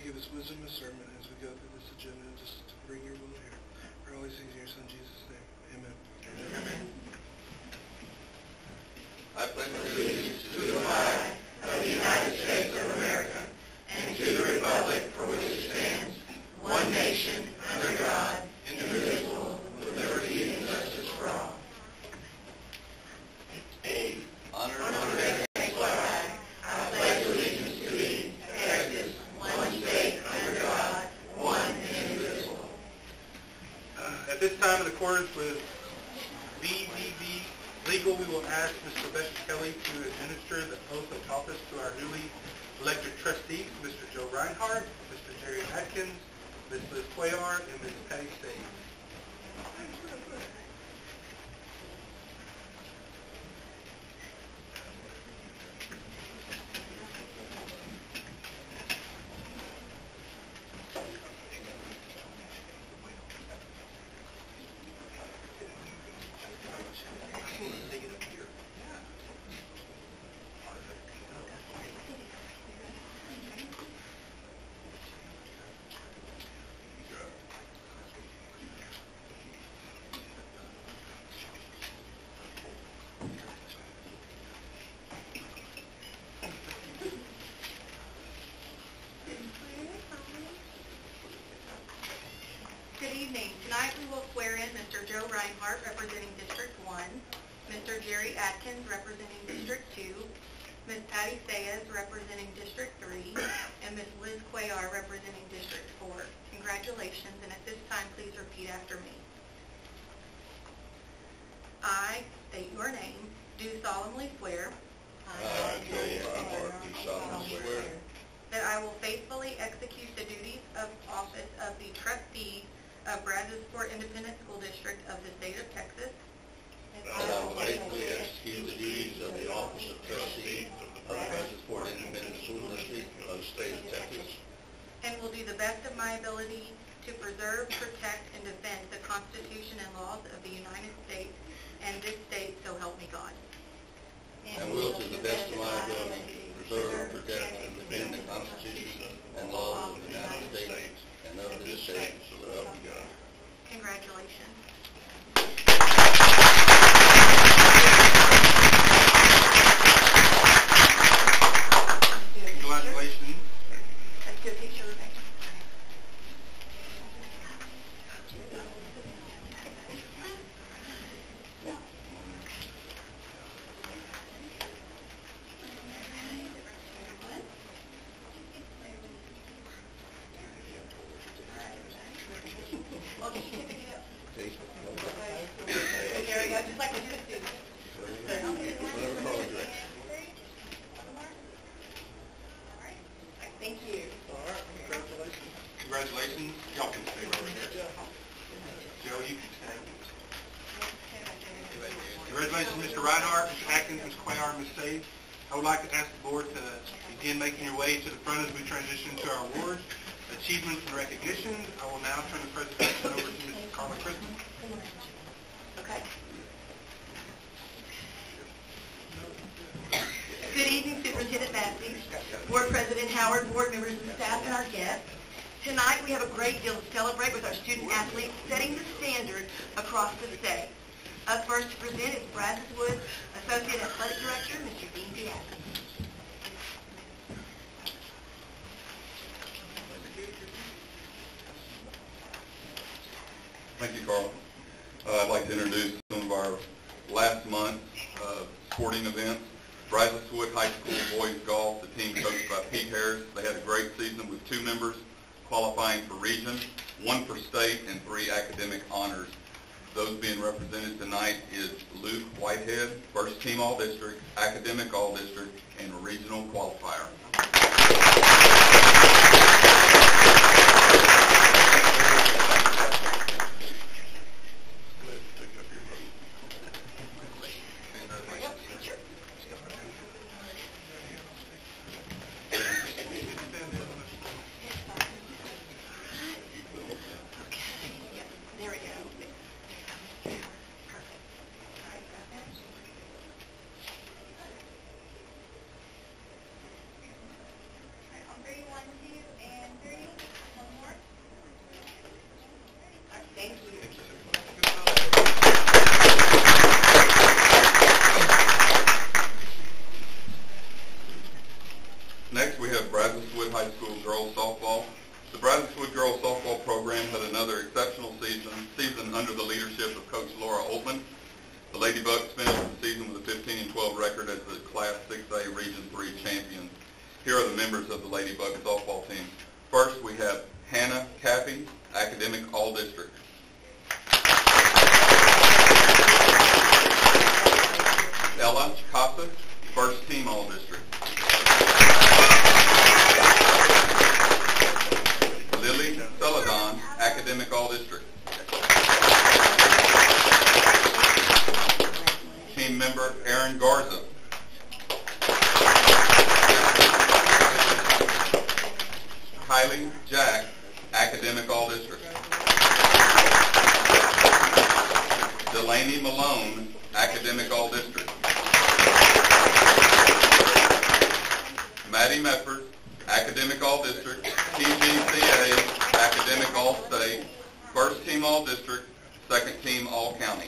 Give us wisdom and discernment as we go through this agenda, just to bring your will here. For all these things in your Son Jesus' name. Amen. Amen. I pledge allegiance to the flag of the United States of America and to the republic for which it stands, one nation, under God, indivisible, with liberty and justice for all. Honor and honor. At this time, in accordance with BISD legal, we will ask Mr. Rebecca Kelly to administer the oath of office to our newly elected trustees, Mr. Joe Reinhardt, Mr. Jerry Atkins, Ms. Liz Cuellar, and Ms. Patty Sage. Good evening. Tonight we will swear in Mr. Joe Reinhardt, representing District 1, Mr. Jerry Atkins, representing District 2, Ms. Patty Sayes, representing District 3, and Ms. Liz Cuellar, representing District 4. Congratulations, and at this time, please repeat after me. I state your name, do solemnly swear I, Joe Reinhardt, do solemnly swear that I will faithfully execute the duties of office of the trustee of Brunswick Independent School District of the state of Texas. that I will faithfully execute the duties of the office of trustee of the Brunswick Independent School District of the state of Texas. And will do the best of my ability to preserve, protect, and defend the Constitution and laws of the United States and this state, so help me God. And will to the best of my ability preserve, protect, and defend the Constitution and laws of the United States and of this state, so help me God. Congratulations. Congratulations. Let's do a picture, Rebecca. There we go, just like we used to. Thank you. All right, congratulations. Congratulations. Y'all can stay over here. Joe, you can stay. Congratulations, Mr. Reinhardt, Mr. Atkins, Ms. Cuellar, Ms. Sage. I would like to ask the board to begin making your way to the front as we transition to our awards, achievements, and recognitions. I will now turn the presentation over to Mrs. Carla Christman. Okay. Good evening, Superintendent Massey, Board President Howard, board members and staff, and our guests. Tonight we have a great deal to celebrate with our student athletes setting the standard across the state. Up first to present is Brunswick Associate Athletic Director, Mr. Dean Diaz. Thank you, Carl. I'd like to introduce some of our last month's sporting events. Brunswick High School Boys Golf, the team coached by Pete Harris. They had a great season with 2 members qualifying for region, 1 for state, and 3 academic honors. Those being represented tonight is Luke Whitehead, first team All-District, academic All-District, and regional qualifier. Next, we have Brunswick High School girls softball. The Brunswick girls softball program had another exceptional season under the leadership of Coach Laura Oltman. The Lady Bucks finished the season with a 15-12 record as the Class 6A Region 3 champions. Here are the members of the Lady Bucks softball team. First, we have Hannah Caffey, academic All-District. Ella Casa, first team All-District. Lily Celadon, academic All-District. Team member Aaron Garza. Kylie Jack, academic All-District. Delaney Malone, academic All-District. Maddie Medford, academic All-District, TGCA, academic All-State, first team All-District, second team All-County.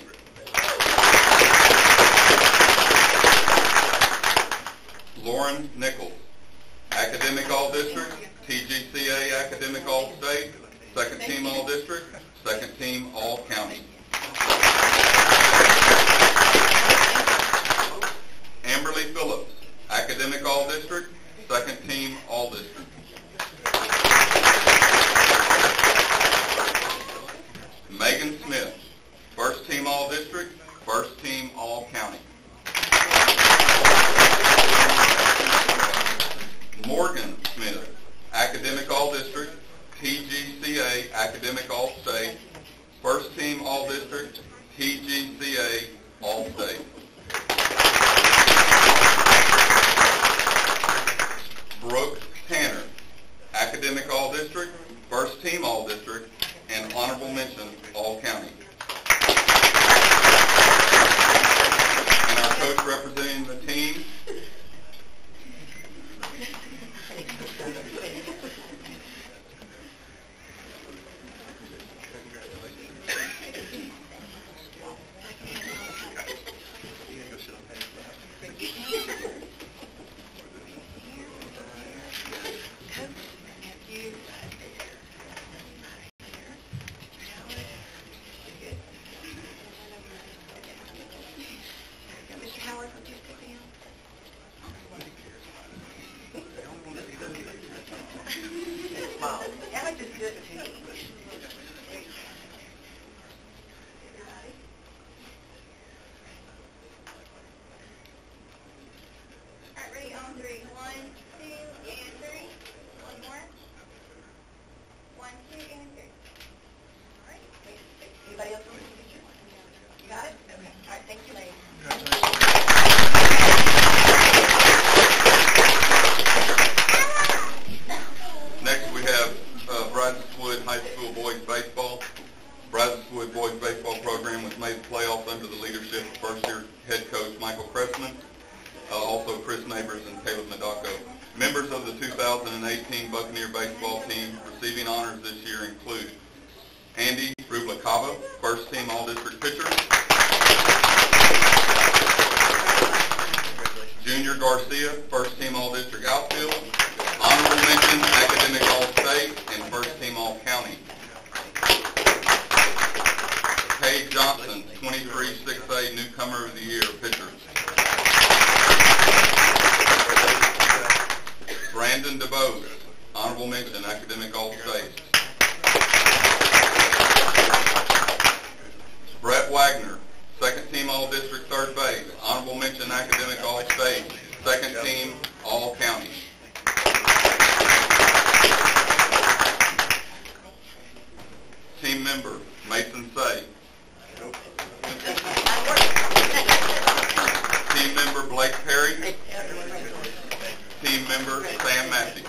Lauren Nichols, academic All-District, TGCA, academic All-State, second team All-District, second team All-County. Amberly Phillips, academic All-District, second team All-District. Megan Smith, first team All-District, first team All-County. Morgan Smith, academic All-District, TGCA, academic All-State, first team All-District, TGCA, All-State. Brooke Tanner, academic All-District, first team All-District, and honorable mention All-County. And our coach representing the team, High School receiving honors this year include Andy Rubalcaba, first team All-District pitcher. Junior Garcia, first team All-District outfield. Honorable mention, academic All-State, and first team All-County. Kay Johnson, 23-6A Newcomer of the Year, pitcher. Brandon DeBose, honorable mention, academic All-State. Brett Wagner, second team All-District third base, honorable mention, academic All-State, second team All-County. Team member Mason Say. Team member Blake Perry. Team member Sam Matthews.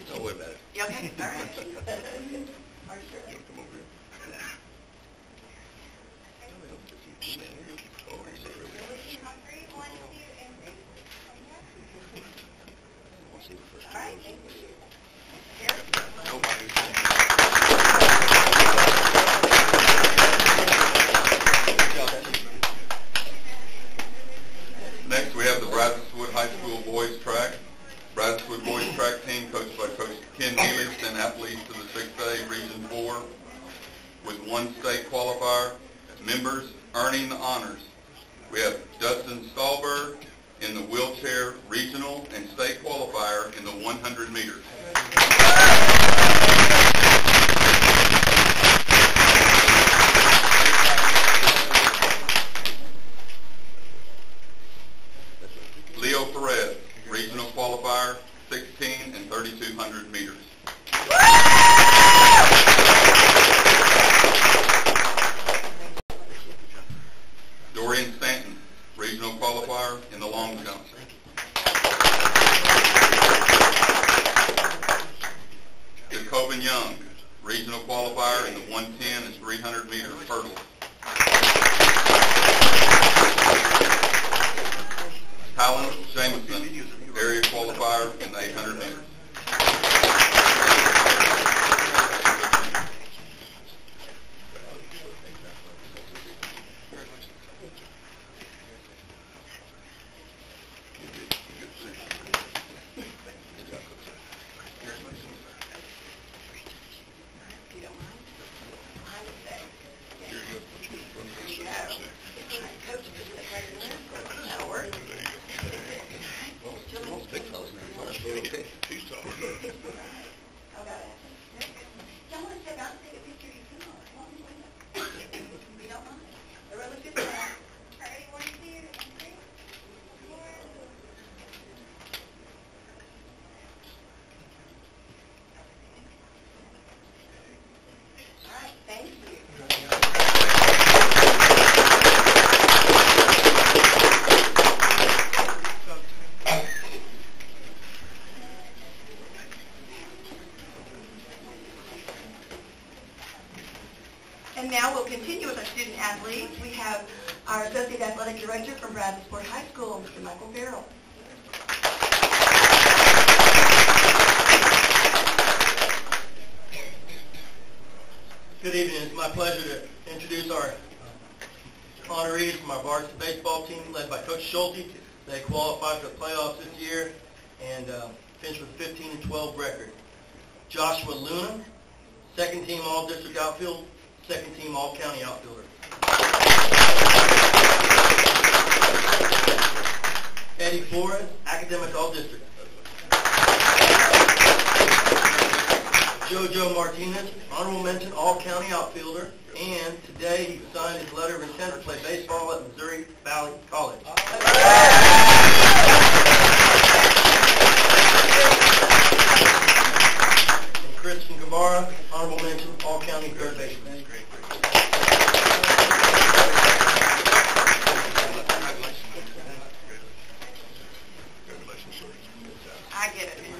Don't worry about it. You okay? All right. Come over here. Next, we have the Brunswick High School boys track. Brunswick boys track team coached by Coach Ken Neely sent athletes to the 6A Region 4 with one state qualifier. Members earning the honors. We have Dustin Stahlberg in the wheelchair regional and state qualifier in the 100 meters. Leo Perez, regional qualifier, 16 and 3,200 meters. Dorian Stanton, regional qualifier in the long jump. Jacobin Young, regional qualifier in the 110 and 300 meter hurdles. Talon Jameson, area qualifier in the 800 meters. And now we'll continue with our student athletes. We have our Associate Athletic Director from Brunswick High School, Mr. Michael Farrell. Good evening. It's my pleasure to introduce our honorees from our varsity baseball team led by Coach Schulte. They qualified for the playoffs this year and finished with a 15-12 record. Joshua Luna, second team All-District outfield, second team All-County outfielder. Eddie Flores, academic All-District. JoJo Martinez, honorable mention All-County outfielder, and today he signed his letter of intent to play baseball at Missouri Valley College. And Kristen Guevara, honorable mention All-County third baseman. I get it now.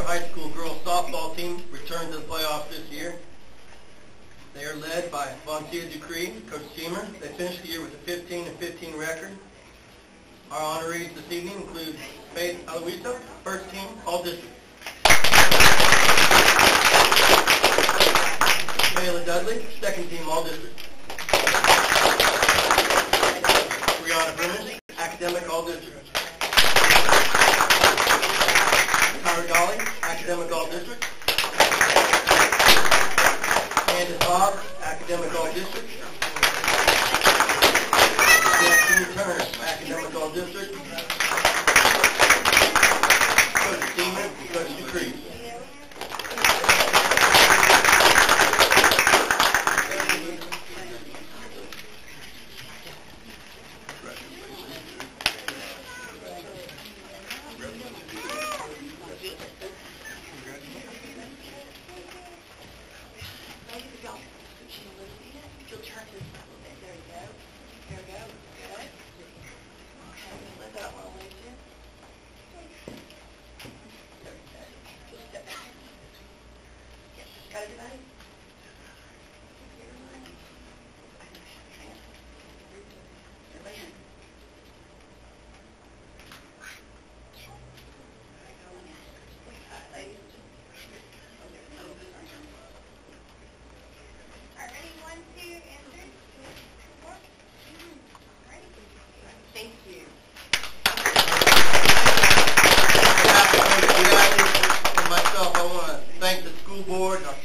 High school girls softball team returned to the playoffs this year. They are led by Vontia Ducree, Coach Steamer. They finished the year with a 15-15 record. Our honorees this evening include Faith Aloisa, first team, all district. Mayla Dudley, second team, all district. Brianna Brennan, academic, all district. Tyler Golly, academic all district. Candace Bob, academic all district. Jackson Turner, academic all district. Coach Steeman, Coach Ducree.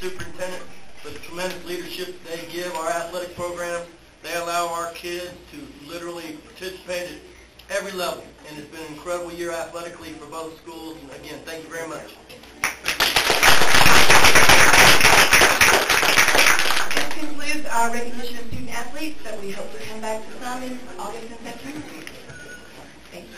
Superintendent for the tremendous leadership they give our athletic programs. They allow our kids to literally participate at every level, and it's been an incredible year athletically for both schools. And again, thank you very much. This concludes our recognition of student athletes that we hope to come back to some in August and September. Thank you.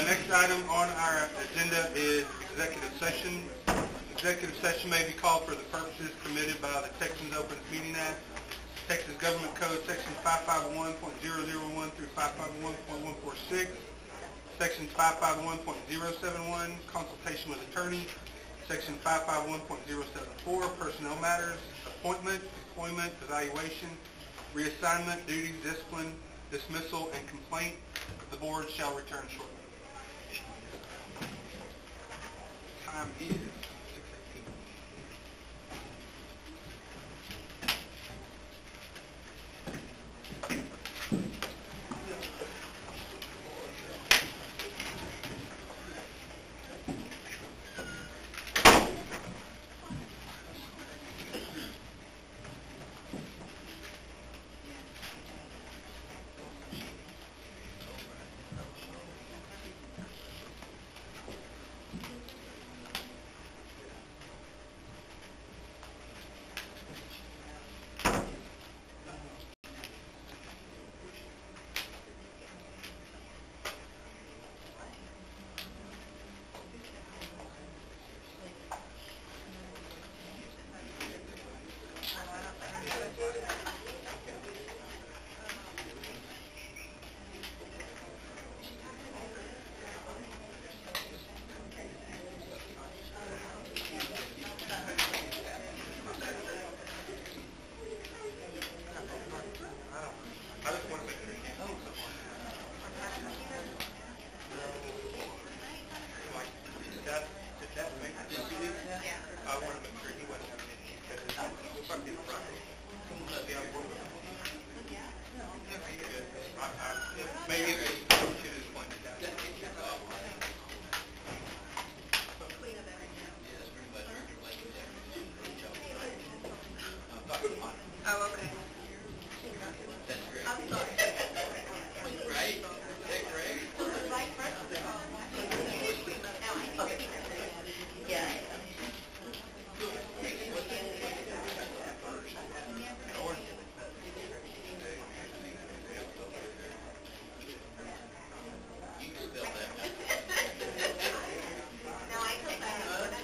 The next item on our agenda is executive session. Executive session may be called for the purposes permitted by the Texas Open Meeting Act, Texas Government Code Section 551.001 through 551.146, Section 551.071, consultation with attorney, Section 551.074, personnel matters, appointment, employment, evaluation, reassignment, duties, discipline, dismissal, and complaint. The board shall return shortly. Time is 6:18. Oh, okay. I'm sorry. Right? Is that correct? Right first. Okay. Yeah. You can spell that. Now I can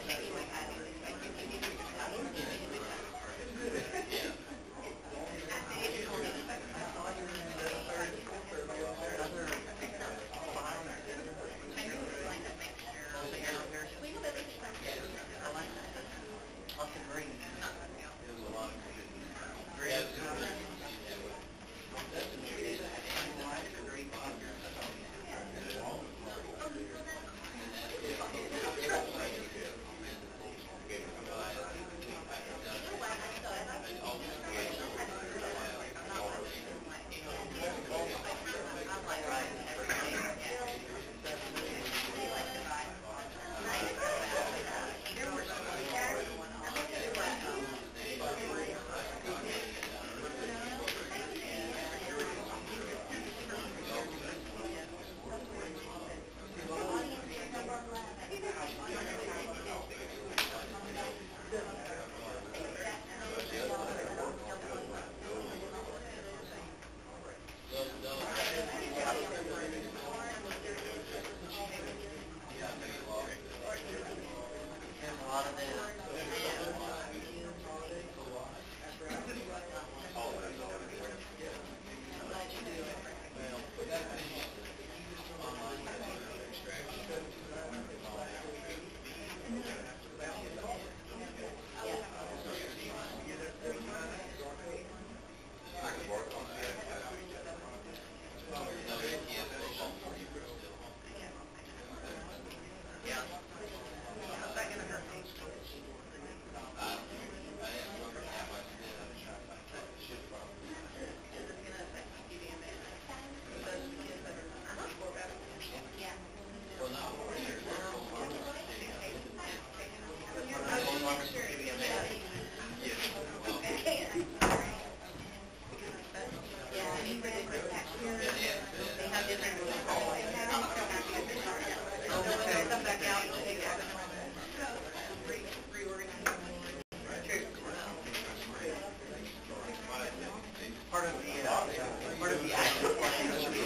check you like that.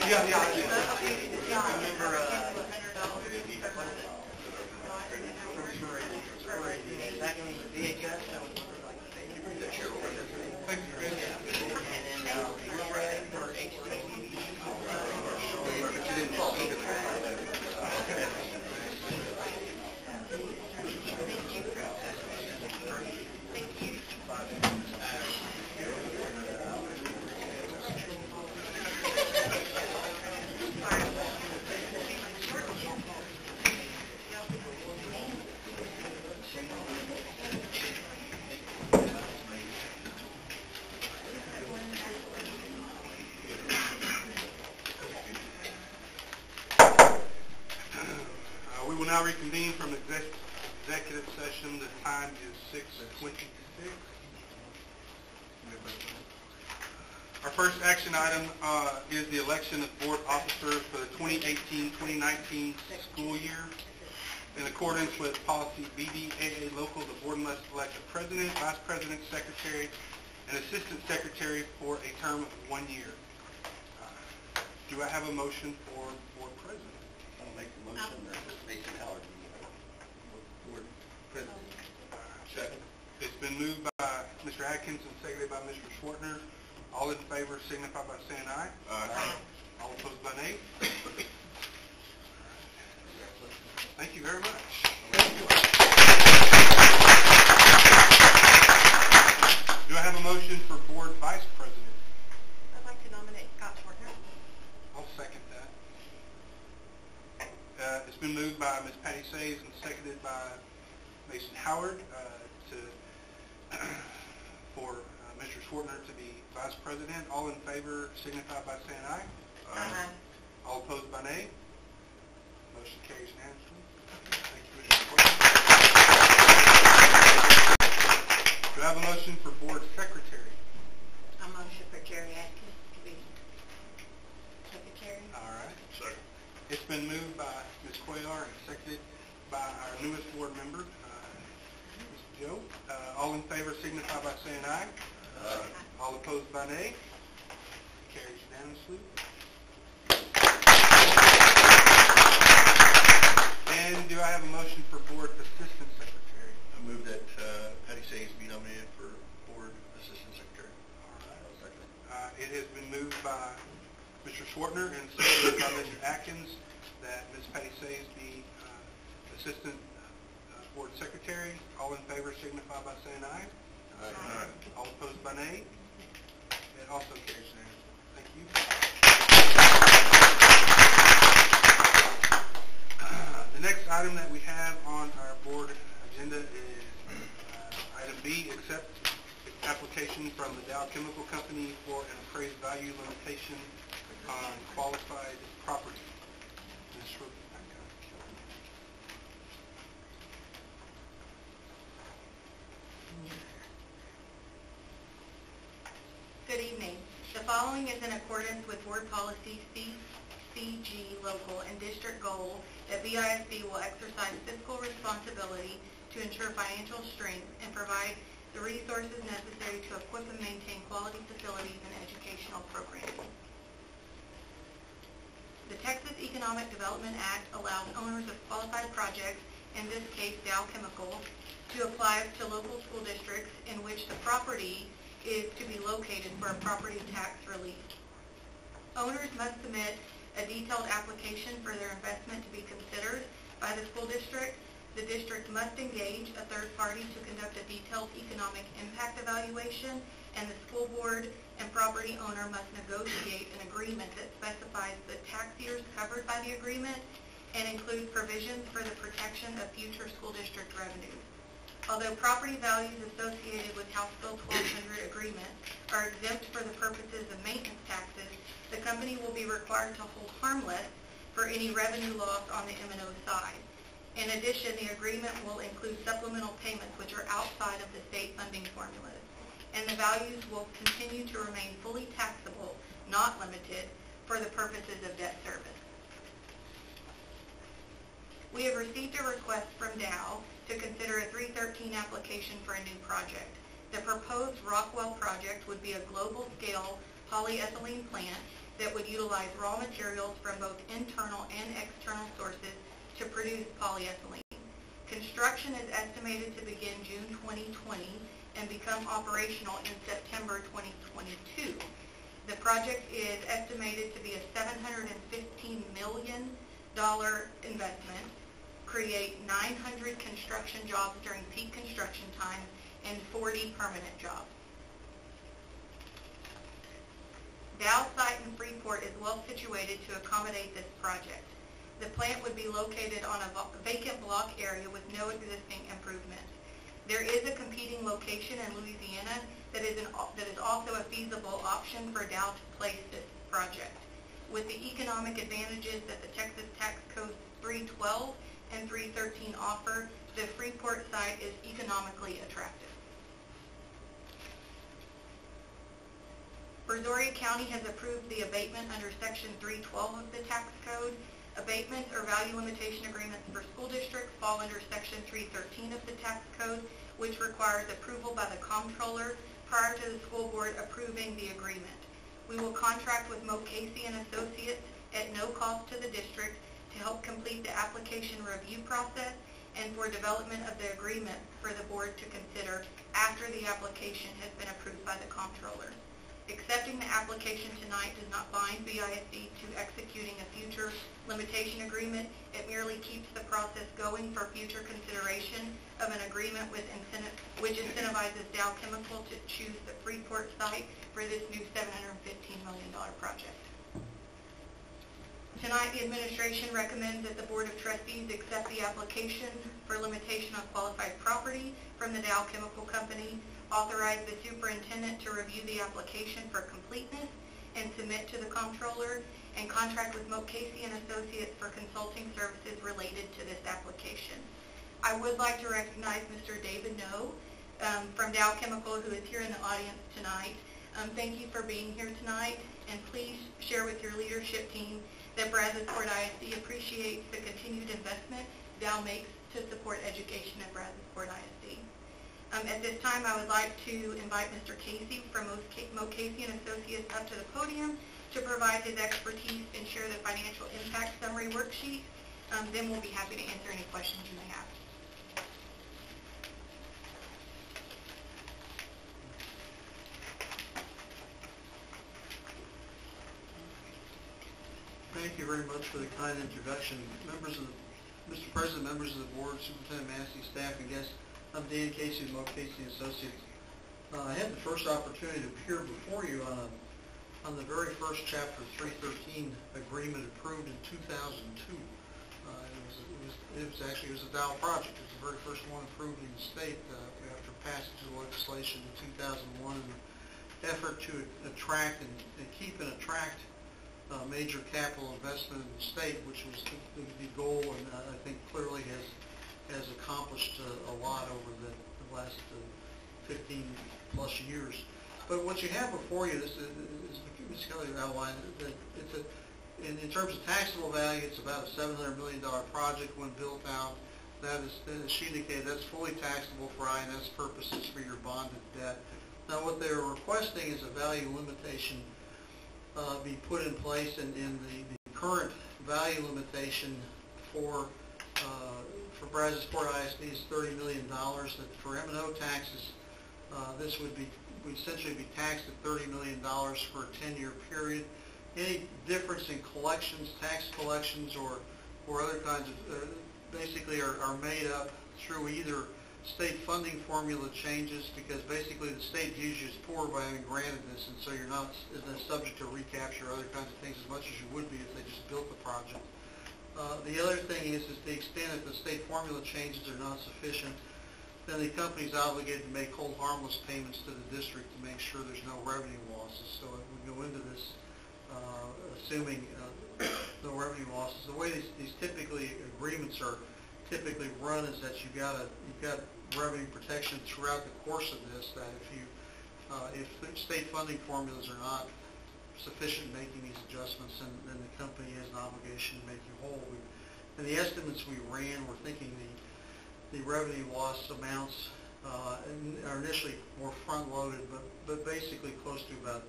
Yeah, yeah. We will now reconvene from executive session. The time is 6:26. Our first action item is the election of board officers for the 2018-2019 school year. In accordance with policy BDAA local, the board must elect a president, vice president, secretary, and assistant secretary for a term of 1 year. Do I have a motion for board president? I'll make the motion that Mason Howard be board president. Second. It's been moved by Mr. Atkins and seconded by Mr. Schwartner. All in favor signify by saying aye. Aye. All opposed by nay. Thank you very much. Do I have a motion for board vice president? I'd like to nominate Scott Schwartner. I'll second that. It's been moved by Ms. Patty Sayes and seconded by Mason Howard for Mr. Schwartner to be vice president. All in favor signify by saying aye. Aye. All opposed by nay. Motion carries unanimously. Thank you, Mr. Schwartner. Do I have a motion for board secretary? A motion for Jerry Atkins to be secretary. All right. Second. It's been moved by Ms. Cuellar and seconded by our newest board member, Mr. Joe. All in favor signify by saying aye. All opposed by nay. Carries unanimously. And do I have a motion for board assistant secretary? I move that Patty Sayes be nominated for board assistant secretary. All right. I'll second it. It has been moved by Mr. Schwartner and seconded by Mr. Atkins that Ms. Patty Sayes be assistant board secretary. All in favor signify by saying aye. Aye. All opposed by nay. It also carries unanimously. Thank you. The next item that we have on our board agenda is item B, accept application from the Dow Chemical Company for an appraised value limitation on qualified property. Ms. Rebecca. Good evening. The following is in accordance with Board Policy CCG Local and District Goal that BISD will exercise fiscal responsibility to ensure financial strength and provide the resources necessary to equip and maintain quality facilities and educational programming. The Texas Economic Development Act allows owners of qualified projects, in this case Dow Chemical, to apply to local school districts in which the property is to be located for a property tax relief. Owners must submit a detailed application for their investment to be considered by the school district. The district must engage a third party to conduct a detailed economic impact evaluation, and the school board and property owner must negotiate an agreement that specifies the tax years covered by the agreement and includes provisions for the protection of future school district revenues. Although property values associated with House Bill 1200 agreement are exempt for the purposes of maintenance taxes, the company will be required to hold harmless for any revenue loss on the M&O side. In addition, the agreement will include supplemental payments which are outside of the state funding formulas, and the values will continue to remain fully taxable, not limited, for the purposes of debt service. We have received a request from Dow to consider a 313 application for a new project. The proposed Rockwell project would be a global-scale polyethylene plant that would utilize raw materials from both internal and external sources to produce polyethylene. Construction is estimated to begin June 2020 and become operational in September 2022. The project is estimated to be a $715 million investment, create 900 construction jobs during peak construction time, and 40 permanent jobs. Dow site in Freeport is well situated to accommodate this project. The plant would be located on a vacant block area with no existing improvements. There is a competing location in Louisiana that is also a feasible option for Dow to place this project. With the economic advantages that the Texas Tax Code 312 and 313 offer, the Freeport site is economically attractive. Brazoria County has approved the abatement under Section 312 of the Tax Code. Abatements or value limitation agreements for school districts fall under Section 313 of the Tax Code, which requires approval by the comptroller prior to the school board approving the agreement. We will contract with Mo Casey and Associates at no cost to the district to help complete the application review process and for development of the agreement for the board to consider after the application has been approved by the comptroller. Accepting the application tonight does not bind BISD to executing a future limitation agreement. It merely keeps the process going for future consideration of an agreement which incentivizes Dow Chemical to choose the Freeport site for this new $715 million project. Tonight, the administration recommends that the Board of Trustees accept the application for limitation on qualified property from the Dow Chemical Company, authorize the superintendent to review the application for completeness and submit to the comptroller, and contract with Mo Casey and Associates for consulting services related to this application. I would like to recognize Mr. David No from Dow Chemical, who is here in the audience tonight. Thank you for being here tonight, and please share with your leadership team that Brazosport ISD appreciates the continued investment Dow makes to support education at Brazosport ISD. At this time, I would like to invite Mr. Casey from Mo Casey and Associates up to the podium to provide his expertise and share the financial impact summary worksheet. Then we'll be happy to answer any questions you may have. Thank you very much for the kind introduction. Mr. President, members of the board, Superintendent Massey, staff, and guests, I'm Dan Casey of Mo Casey Associates. I had the first opportunity to appear before you on the very first chapter 313 agreement approved in 2002. It was a Dow project. It was the very first one approved in the state after passage of legislation in 2001 in an effort to attract and attract major capital investment in the state, which was the goal, and I think clearly has accomplished a lot over the last 15 plus years. But what you have before you, this is Ms. Kelly outlined, that in terms of taxable value, it's about a $700 million project when built out. That is, as she indicated, that's fully taxable for INS purposes for your bonded debt. Now, what they're requesting is a value limitation be put in place, and the current value limitation for Brazosport ISD is $30 million. That for M&O taxes, this would essentially be taxed at $30 million for a 10-year period. Any difference in collections, tax collections, or other kinds of, basically are made up through either state funding formula changes, because basically the state views you as poor by having granted this, and so you're not subject to recapture or other kinds of things as much as you would be if they just built the project. The other thing is the extent that the state formula changes are not sufficient, then the company's obligated to make hold harmless payments to the district to make sure there's no revenue losses. So it would go into this assuming no revenue losses. The way these agreements are typically run is that you've got revenue protection throughout the course of this, that if the state funding formulas are not sufficient in making these adjustments, then the company has an obligation to make you whole. And the estimates we ran, we're thinking the revenue loss amounts are initially more front-loaded, but basically close to about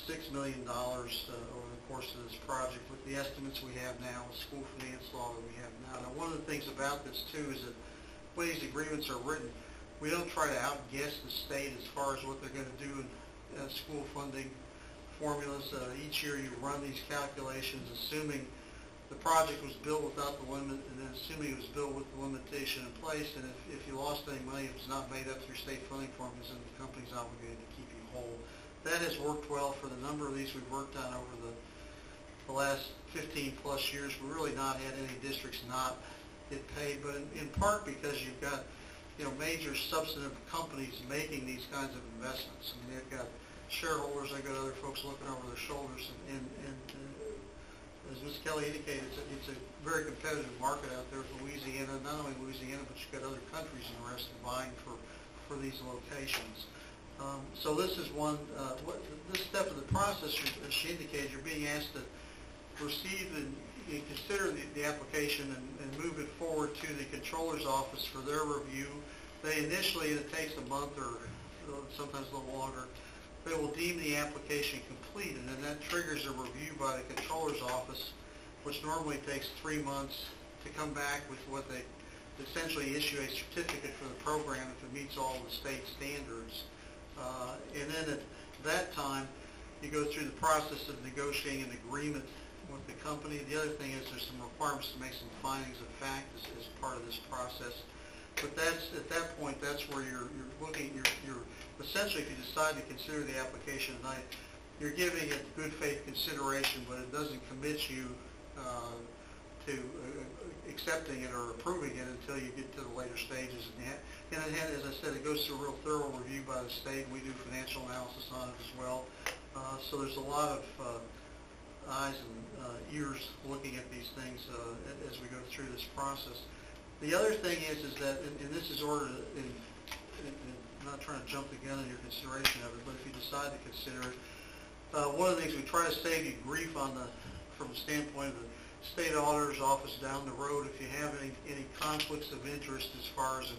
$6 million over the course of this project with the estimates we have now, with school finance law that we have now. Now, one of the things about this too is that when these agreements are written, we don't try to outguess the state as far as what they're going to do in school funding formulas. Each year you run these calculations assuming the project was built without the limit, and then assuming it was built with the limitation in place, and if you lost any money, it was not made up through state funding formulas, and the company's obligated to keep you whole. That has worked well for the number of these we've worked on over the last 15 plus years. We've really not had any districts not get paid, but in part because you've got major substantive companies making these kinds of investments. I mean, they've got shareholders, they've got other folks looking over their shoulders, and as Ms. Kelly indicated, it's a very competitive market out there with Louisiana, not only Louisiana, but you've got other countries interested in buying for these locations. So this is one, this step of the process, as she indicated, you're being asked to receive and consider the application and move it forward to the Controller's Office for their review. They initially, and it takes a month or sometimes a little longer, they will deem the application complete, and then that triggers a review by the Controller's Office, which normally takes 3 months to come back with what they essentially issue a certificate for the program if it meets all the state standards. And then at that time, you go through the process of negotiating an agreement with the company. The other thing is there's some requirements to make some findings of fact as part of this process. But that's, at that point, that's where you're looking, you're essentially, if you decide to consider the application tonight, you're giving it good faith consideration, but it doesn't commit you to accepting it or approving it until you get to the later stages. And as I said, it goes through a real thorough review by the state. We do financial analysis on it as well. So there's a lot of eyes and ears looking at these things as we go through this process. The other thing is that, and this is ordered in, I'm not trying to jump the gun in your consideration of it, but if you decide to consider it, one of the things we try to save you grief on from the standpoint of the state auditor's office down the road, if you have any conflicts of interest as far as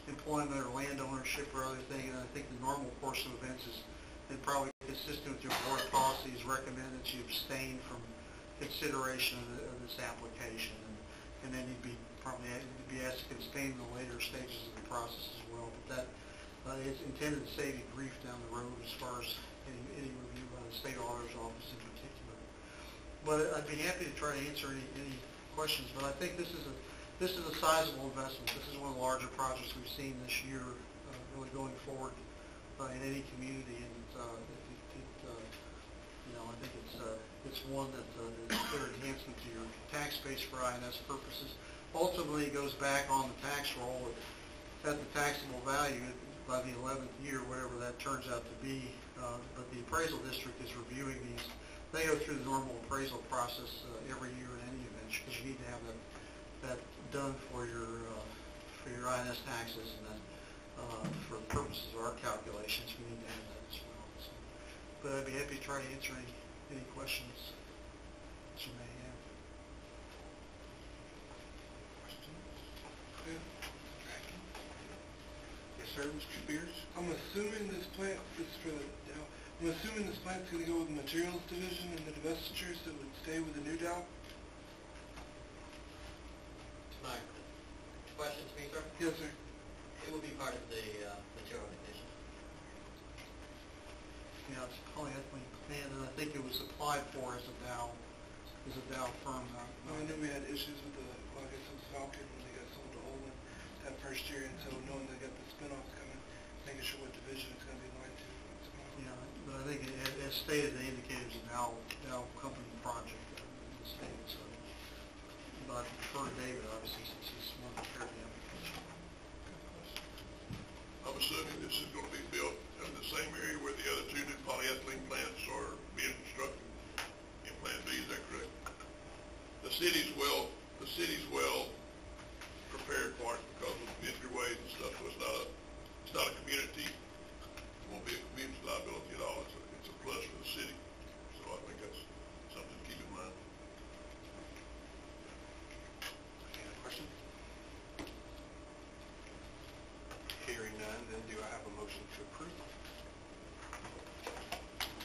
employment or land ownership or other thing, and I think the normal course of events is, and probably consistent with your board policies, recommend that you abstain from consideration of this application, and then you'd be probably asked to abstain in the later stages of the process as well. But that is intended to save you grief down the road as far as any review by the state auditor's office in particular. But I'd be happy to try to answer any questions. But I think this is a sizable investment. This is one of the larger projects we've seen this year, really going forward in any community, and I think it's one that is a clear enhancement to your tax base for INS purposes. Ultimately, it goes back on the tax roll at the taxable value by the 11th year, whatever that turns out to be. But the appraisal district is reviewing these. They go through the normal appraisal process every year in any event, because you need to have that done for your INS taxes, and then for the purposes of our calculations, we need to have that as well. So, but I'd be happy to try to answer any questions that you may have. Yes, sir, Mr. Spears. I'm assuming this plant's going to go with the materials division and the divestitures that would stay with the new Dow? My question to me, sir? Yes, sir. It will be part of the material division. Yeah, it's polyethylene plant, and I think it was applied for as a Dow firm. I knew we had issues with Falcon when they got sold to Olin that first year, and so knowing they got the spinoffs coming, making sure what division it's going to be aligned to. Yeah, but I think as stated, they indicated it was a Dow company project in the state. So, but I prefer David, obviously, since he's more prepared the application. I'm assuming this is going to be built in the same area where the other two new polyethylene plants are being constructed in Plan B, is that correct? The city's well prepared for it because of entryways and stuff, so it's not a community, it won't be a community liability at all. It's a plus for the city, so I think that's something to keep in mind. Any other questions? Hearing none, then do I have a motion to approve?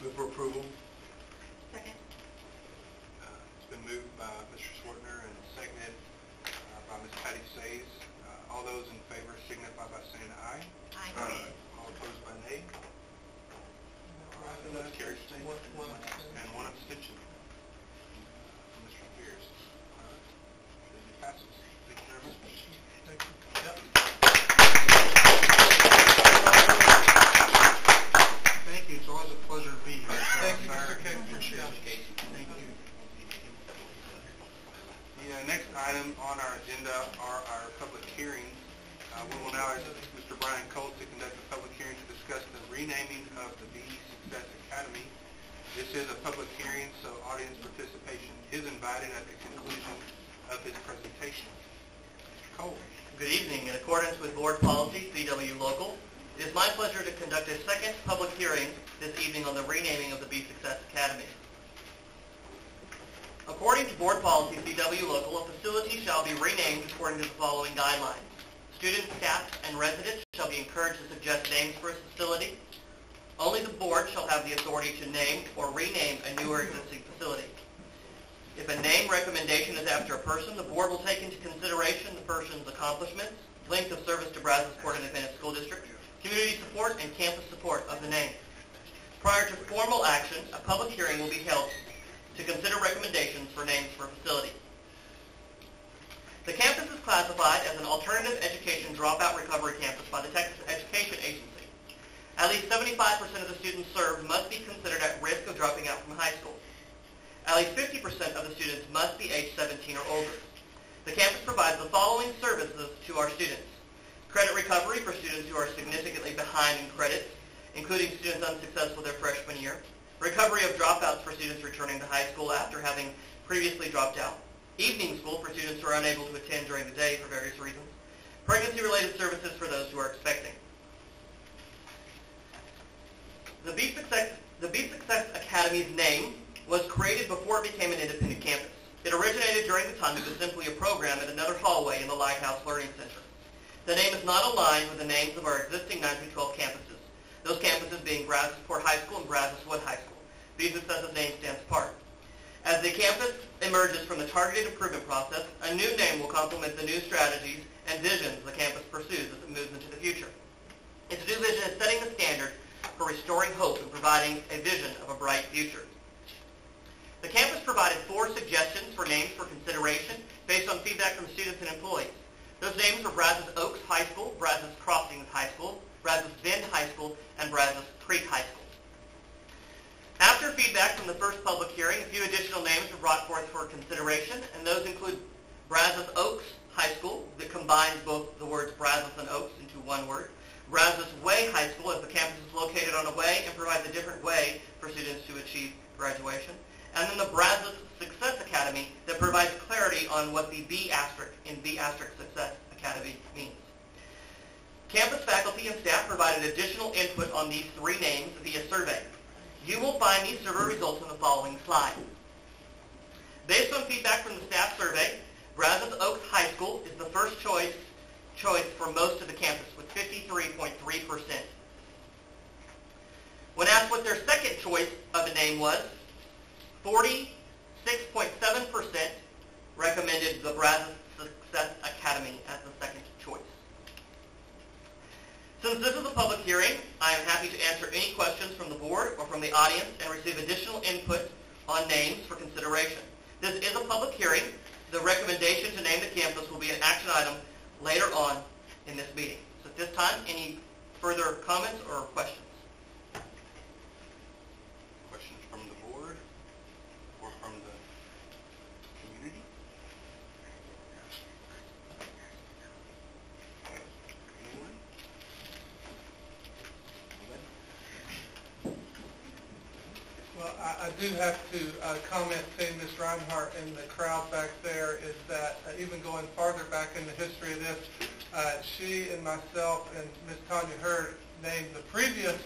Move for approval. Second. Mr. Swartner, and seconded by Ms. Patty Sayes. All those in favor signify by saying aye. Aye. All opposed by nay. All right, and that's carried. And one abstention. Mr. Pierce. It passes. Thank you very much. Thank you. Thank you. It's always a pleasure to be here. Thank you, Mr. King. Appreciate it. Thank you. The next item on our agenda are our public hearings. We will now ask Mr. Brian Colt to conduct a public hearing to discuss the renaming of the BE Success Academy. This is a public hearing, so audience participation is invited at the conclusion of his presentation. Mr. Colt. Good evening. In accordance with Board Policy, CW Local, it is my pleasure to conduct a second public hearing this evening on the renaming of the Be Success Academy. According to Board Policy, CW Local, a facility shall be renamed according to the following guidelines. Students, staff, and residents shall be encouraged to suggest names for a facility. Only the board shall have the authority to name or rename a new or existing facility. If a name recommendation is after a person, the board will take into consideration the person's accomplishments, length of service to Brazos Court Independent School District, community support, and campus support of the name. Prior to formal action, a public hearing will be held to consider recommendations for names for a facility. The campus is classified as an alternative education dropout recovery campus by the Texas Education Agency. At least 75% of the students served must be considered at risk of dropping out from high school. At least 50% of the students must be age 17 or older. The campus provides the following services to our students: credit recovery for students who are significantly behind in credits, including students unsuccessful their freshman year; recovery of dropouts for students returning to high school after having previously dropped out; evening school for students who are unable to attend during the day for various reasons; pregnancy-related services for those who are expecting. The Be Success Academy's name was created before it became an independent campus. It originated during the time it was simply a program at another hallway in the Lighthouse Learning Center. The name is not aligned with the names of our existing 9-12 campuses, those campuses being Brazos Port High School and Brazos Wood High School. Be Success's name stands apart. As the campus emerges from the targeted improvement process, a new name will complement the new strategies and visions the campus pursues as it moves into the future. Its new vision is setting the standard for restoring hope and providing a vision of a bright future. The campus provided 4 suggestions for names for consideration based on feedback from students and employees. Those names were Brazos Oaks High School, Brazos Crossings High School, Brazos Bend High School, and Brazos Creek High School. After feedback from the first public hearing, a few additional names were brought forth for consideration, and those include Brazos Oaks High School, that combines both the words Brazos and Oaks into one word; Brazos Way High School, as the campus is located on a way and provides a different way for students to achieve graduation; and then the Brazos Success Academy, that provides clarity on what the B asterisk in B asterisk Success Academy means. Campus faculty and staff provided additional input on these 3 names via survey. You will find these survey results in the following slide. Based on feedback from the staff survey, Brazos Oaks High School is the first choice for most of the campus, with 53.3%. When asked what their second choice of a name was, 46.7% recommended the Brazos Success Academy as the second choice. Since this is a public hearing, I am happy to answer any questions from the board or from the audience and receive additional input on names for consideration. This is a public hearing. The recommendation to name the campus will be an action item later on in this meeting. So at this time, any further comments or questions? Questions from the board or from the community? Anyone? Well, I do have to comment, saying Ms. Reinhardt in the crowd back there, is that even going farther back in the history of this, she and myself and Ms. Tanya Hurd named the previous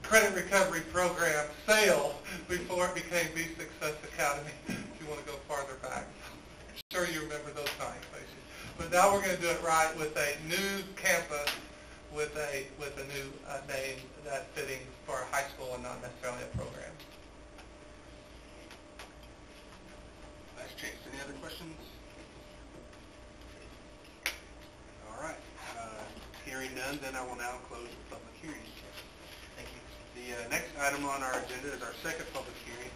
credit recovery program SAIL before it became Be Success Academy, if you want to go farther back. I'm sure you remember those times, Lacey. But now we're going to do it right with a new campus with a new name that's fitting for a high school and not necessarily a program. questions? All right. Hearing none, then I will now close the public hearing. Thank you. The next item on our agenda is our second public hearing.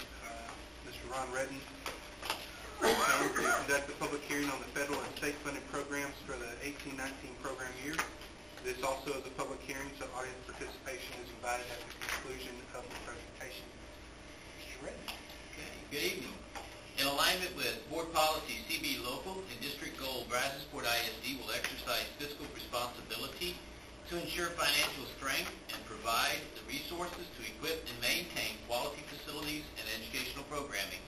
Mr. Ron Redden to conduct a public hearing on the federal and state funded programs for the 18-19 program year. This also is a public hearing, so audience participation is invited at the conclusion of the presentation. Mr. Redden. Okay, good evening. In alignment with Board Policy CB Local and District Goal, Brazosport ISD will exercise fiscal responsibility to ensure financial strength and provide the resources to equip and maintain quality facilities and educational programming.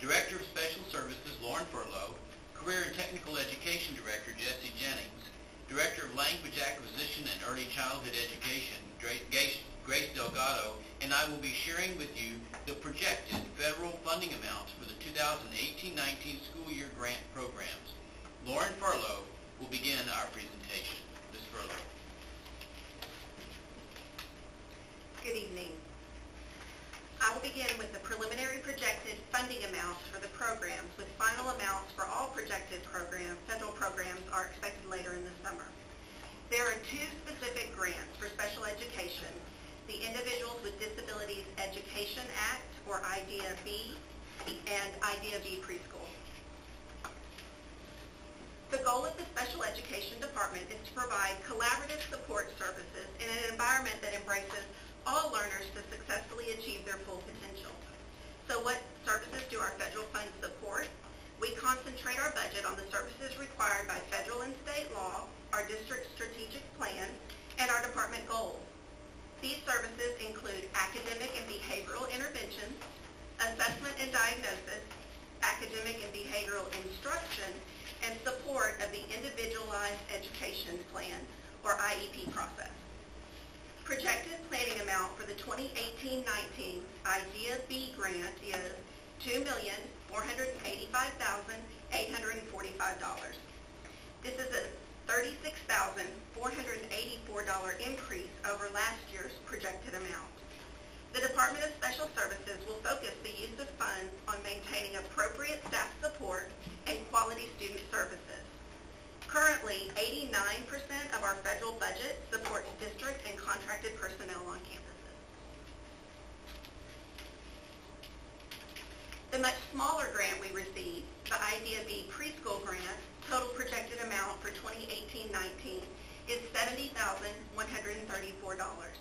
Director of Special Services Lauren Furlow, Career and Technical Education Director Jesse Jennings, Director of Language Acquisition and Early Childhood Education Grace Delgado, and I will be sharing with you the projected federal funding amounts for the 2018-19 school year grant programs. Lauren Furlow will begin our presentation. Ms. Furlow. Good evening. I will begin with the preliminary projected funding amounts for the programs, with final amounts for all projected federal programs are expected later in the summer. There are two specific grants for special education: the Individuals with Disabilities Education Act, or IDEA-B, and IDEA-B Preschool. The goal of the Special Education Department is to provide collaborative support services in an environment that embraces all learners to successfully achieve their full potential. So what services do our federal funds support? We concentrate our budget on the services required by federal and state law, our district strategic plan, and our department goals. These services include academic and behavioral interventions, assessment and diagnosis, academic and behavioral instruction, and support of the Individualized Education Plan, or IEP process. Projected planning amount for the 2018-19 IDEA-B grant is $2,485,845. This is a $36,484 increase over last year's projected amount. The Department of Special Services will focus the use of funds on maintaining appropriate staff support and quality student services. Currently, 89% of our federal budget supports district and contracted personnel on campuses. The much smaller grant we received, the IDEA-B Preschool Grant, total projected amount for 2018-19 is $70,134,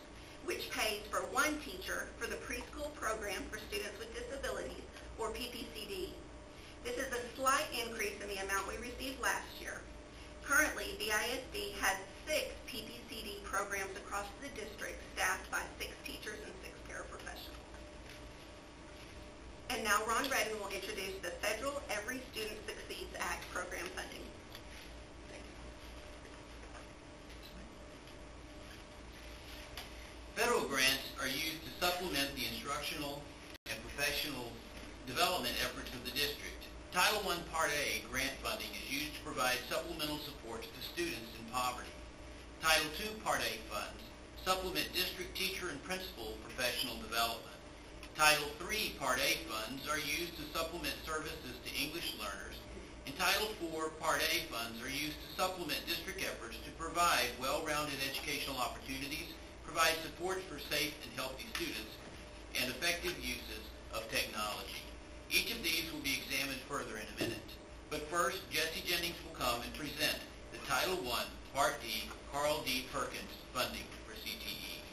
which pays for one teacher for the preschool program for students with disabilities, or PPCD. This is a slight increase in the amount we received last year. Currently, BISD has 6 PPCD programs across the district, staffed by 6 teachers and 6 paraprofessionals. And now Ron Redden will introduce the Federal Every Student Succeeds Act program funding. Federal grants are used to supplement the instructional and professional development efforts of the district. Title I Part A grant funding is used to provide supplemental supports to students in poverty. Title II Part A funds supplement district teacher and principal professional development. Title III Part A funds are used to supplement services to English learners, and Title IV Part A funds are used to supplement district efforts to provide well-rounded educational opportunities, provide support for safe and healthy students, and effective uses of technology. Each of these will be examined further in a minute. But first, Jesse Jennings will come and present the Title I Part D Carl D. Perkins funding for CTE.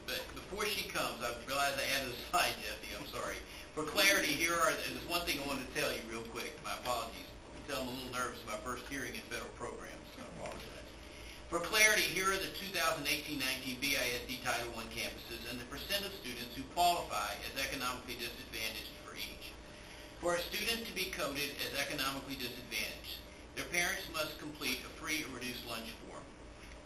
But before she comes, I realize I added a slide, Jesse. I'm sorry. For clarity, there's one thing I wanted to tell you real quick. My apologies. You can tell I'm a little nervous. My first hearing in federal programs, so I apologize. For clarity, here are the 2018-19 BISD Title I campuses and the percent of students who qualify as economically disadvantaged for each. For a student to be coded as economically disadvantaged, their parents must complete a free or reduced lunch form.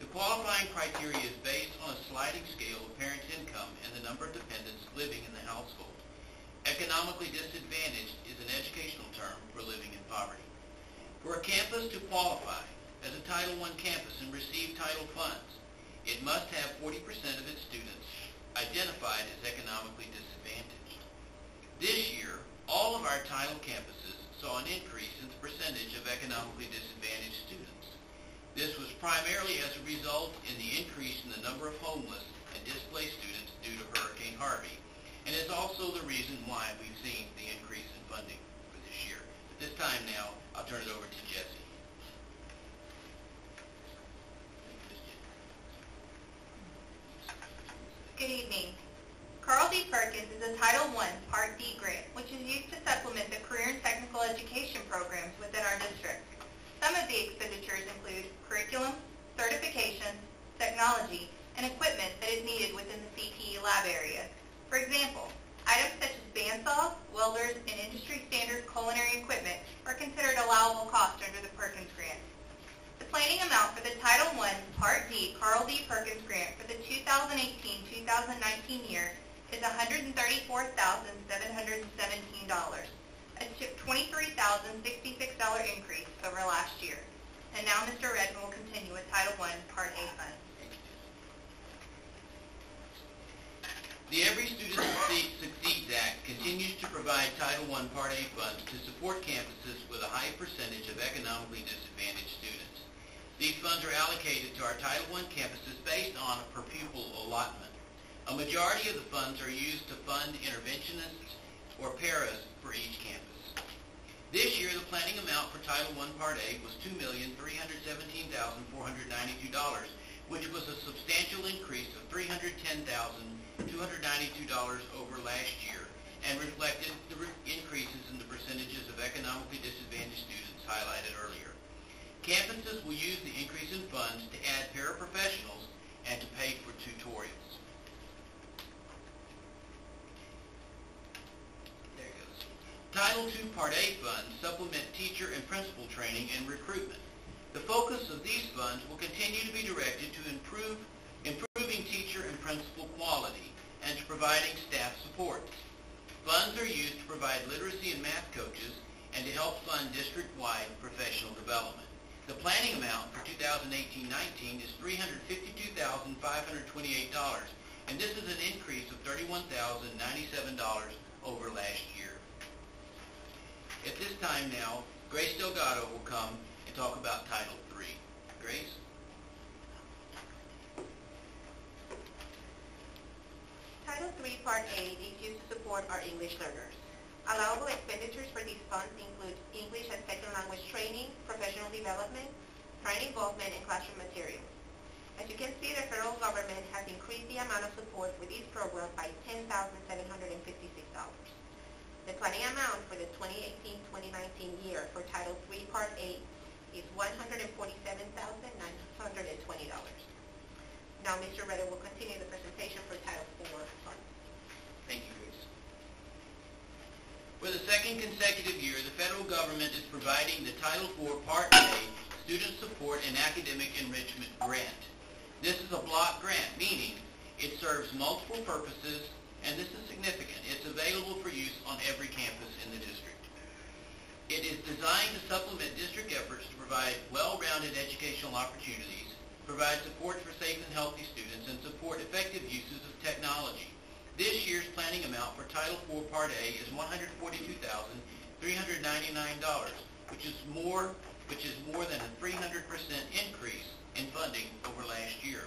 The qualifying criteria is based on a sliding scale of parents' income and the number of dependents living in the household. Economically disadvantaged is an educational term for living in poverty. For a campus to qualify as a Title I campus and receive title funds, it must have 40% of its students identified as economically disadvantaged. This year, all of our title campuses saw an increase in the percentage of economically disadvantaged students. This was primarily as a result in the increase in the number of homeless and displaced students due to Hurricane Harvey, and is also the reason why we've seen the increase in funding for this year. At this time now, I'll turn it over to Jesse. Good evening. Carl D. Perkins is a Title I Part D grant, which is used to supplement the career and technical education programs within our district. Some of the expenditures include curriculum, certifications, technology, and equipment that is needed within the CTE lab area. For example, items such as bandsaws, welders, and industry standard culinary equipment are considered allowable costs under the Perkins grant. The planning amount for the Title I Part D Carl D. Perkins grant for the 2018-2019 year is $134,717, a $23,066 increase over last year. And now Mr. Redmond will continue with Title I Part A funds. The Every Student Succeeds Act continues to provide Title I Part A funds to support campuses with a high percentage of economically disadvantaged students. These funds are allocated to our Title I campuses based on a per pupil allotment. A majority of the funds are used to fund interventionists or paras for each campus. This year, the planning amount for Title I Part A was $2,317,492, which was a substantial increase of $310,292 over last year and reflected the increases in the percentages of economically disadvantaged students highlighted earlier. Campuses will use the increase in funds to add paraprofessionals and to pay for tutorials. There it goes. Title II Part A funds supplement teacher and principal training and recruitment. The focus of these funds will continue to be directed to improving teacher and principal quality and to providing staff supports. Funds are used to provide literacy and math coaches and to help fund district-wide professional development. The planning amount for 2018-19 is $352,528, and this is an increase of $31,097 over last year. At this time now, Grace Delgado will come and talk about Title III. Grace? Title III Part A is used to support our English learners. Allowable expenditures for these funds include English as second language training, professional development, parent involvement, and classroom materials. As you can see, the federal government has increased the amount of support for these programs by $10,756. The planning amount for the 2018-2019 year for Title III Part A is $147,920. Now, Mr. Redder will continue the presentation for Title IV funds. Thank you, Grace. For the second consecutive year, the federal government is providing the Title IV Part A Student Support and Academic Enrichment Grant. This is a block grant, meaning it serves multiple purposes, and this is significant. It's available for use on every campus in the district. It is designed to supplement district efforts to provide well-rounded educational opportunities, provide support for safe and healthy students, and support effective uses of technology. This year's planning amount for Title IV Part A is $142,399, which is more than a 300% increase in funding over last year.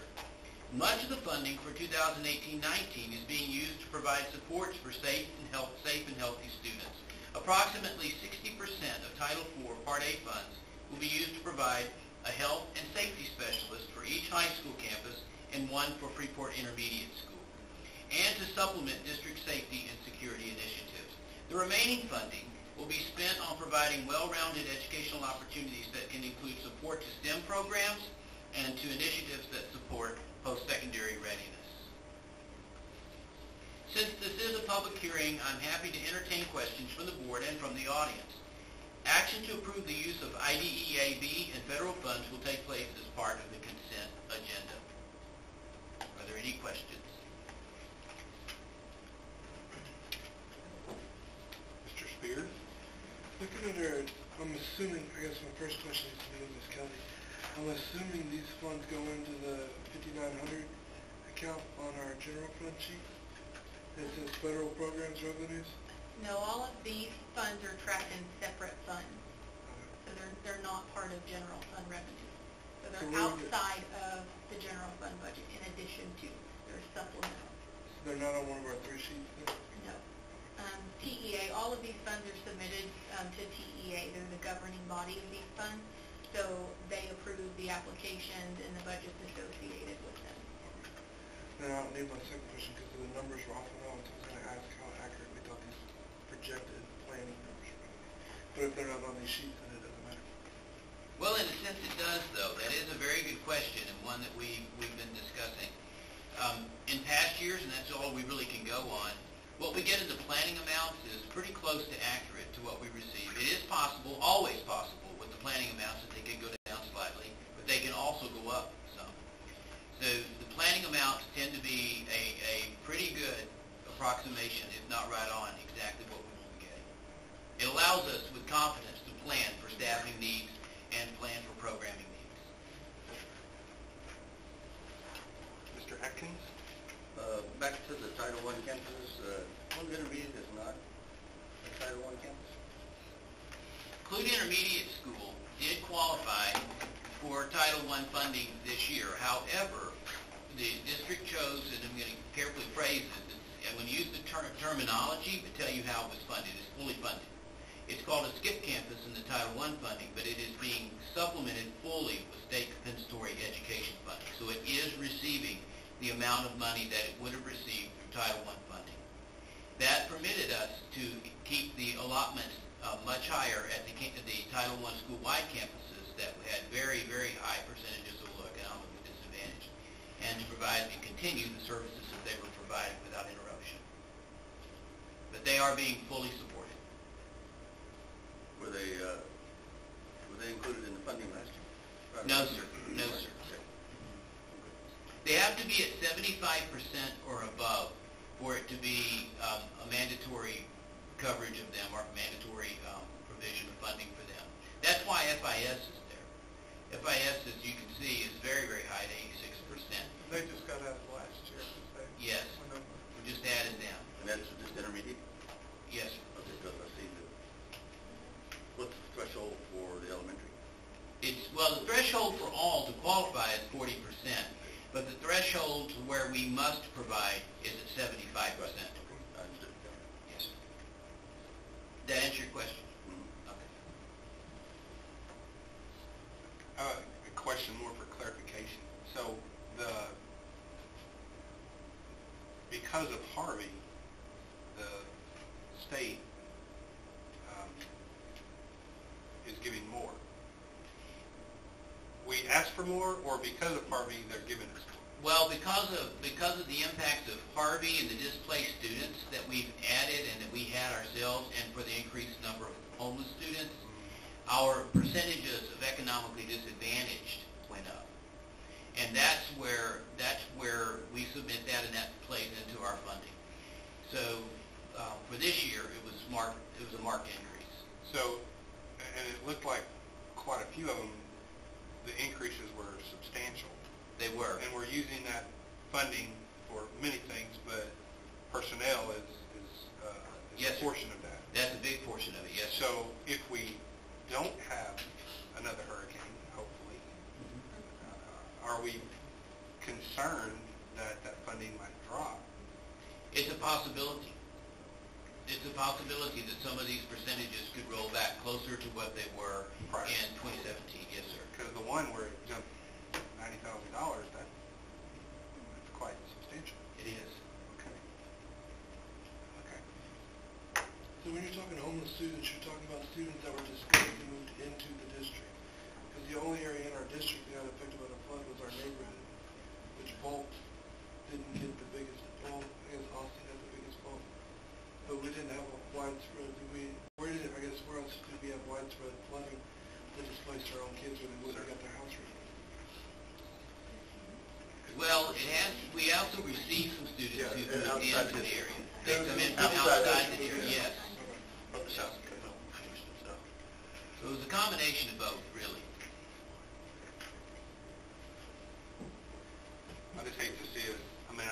Much of the funding for 2018-19 is being used to provide supports for safe and healthy students. Approximately 60% of Title IV Part A funds will be used to provide a health and safety specialist for each high school campus and one for Freeport Intermediate School, and to supplement district safety and security initiatives. The remaining funding will be spent on providing well-rounded educational opportunities that can include support to STEM programs and to initiatives that support post-secondary readiness. Since this is a public hearing, I'm happy to entertain questions from the board and from the audience. Action to approve the use of IDEAB and federal funds will take place as part of the consent agenda. Are there any questions? Mr. Spear? Looking at our, I'm assuming, I guess my first question is to Ms. Kelly. I'm assuming these funds go into the 5900 account on our general fund sheet that says federal programs revenues? No, all of these funds are tracked in separate funds, so they're not part of general fund revenue. So they're outside of the general fund budget in addition to, they're supplemental. They're not on one of our 3 sheets then? No. TEA, all of these funds are submitted to TEA. They're the governing body of these funds, so they approve the applications and the budgets associated with them. Then I don't need my second question because the numbers were off and on, so I was going to ask how accurate we thought these projected planning numbers were going to be. But if they're not on these sheets, then it doesn't matter. Well, in a sense it does, though. That is a very good question, and one that we've been discussing. In past years, and that's all we really can go on, what we get in the planning amounts is pretty close to accurate to what we receive. It is possible, always possible, with the planning amounts that they can go down slightly, but they can also go up some. So the planning amounts tend to be a pretty good approximation, if not right on, exactly what we will be getting. It allows us with confidence to plan for staffing needs and plan for programming needs. Mr. Atkins? Back to the Title I campuses, Clute Intermediate is not a Title I campus? Clute Intermediate School did qualify for Title I funding this year. However, the district chose, and I'm going to carefully phrase this, and when you use the terminology to tell you how it was funded, it's fully funded. It's called a skip campus in the Title I funding, but it is being supplemented fully with state compensatory education funding. So it is receiving the amount of money that it would have received through Title I funding. That permitted us to keep the allotments much higher at the Title I school-wide campuses that had very, very high percentages of low economically disadvantaged, and to provide and continue the services that they were providing without interruption. But they are being fully supported. Were they included in the funding last year? No, sir. No, sir. They have to be at 75% or above for it to be a mandatory coverage of them or mandatory provision of funding for them. That's why FIS is there. FIS, as you can see, is very, very high at 86%. They just got out of last year. Yes. We just added them. And that's just intermediate? Yes, sir. Okay, good. I see. What's the threshold for the elementary? Well, the threshold for all to qualify is 40%, but the threshold to where we must provide is at 75%. I understood. Yes, sir. Did that answer your question? Mm-hmm. Okay. A question more for clarification. So because of Harvey, the state is giving more. We asked for more, or because of Harvey, they're giving us more? Well, because of the impacts of Harvey and the displaced students that we've added and that we had ourselves, and for the increased number of homeless students, our percentages of economically disadvantaged went up. And that's where we submit that, and that plays into our funding. So for this year, it was a marked increase. So, and it looked like quite a few of them, the increases were substantial. They were. And we're using that funding for many things, but personnel is Yes, a portion of that. That's a big portion of it, yes. Sir. So if we don't have another hurricane, hopefully, are we concerned that that funding might drop? It's a possibility. It's a possibility that some of these percentages could roll back closer to what they were in 2017. Yes, sir. Because the one where it jumped $90,000, that's quite substantial. It is. Okay. Okay. So when you're talking homeless students, you're talking about students that were displaced and moved into the district. Because the only area in our district that got affected by the flood was our neighborhood, which Bolt didn't get the biggest, well, I guess Austin had the biggest Bolt. But we didn't have a widespread, where else did we have widespread flooding that displaced our own kids when they wouldn't have got their house rebuilt? Well, we also received some students who moved into the area. They come in from Outside outside the area, yes. Up the south. So it was a combination of both, really. I just hate to see it. I mean,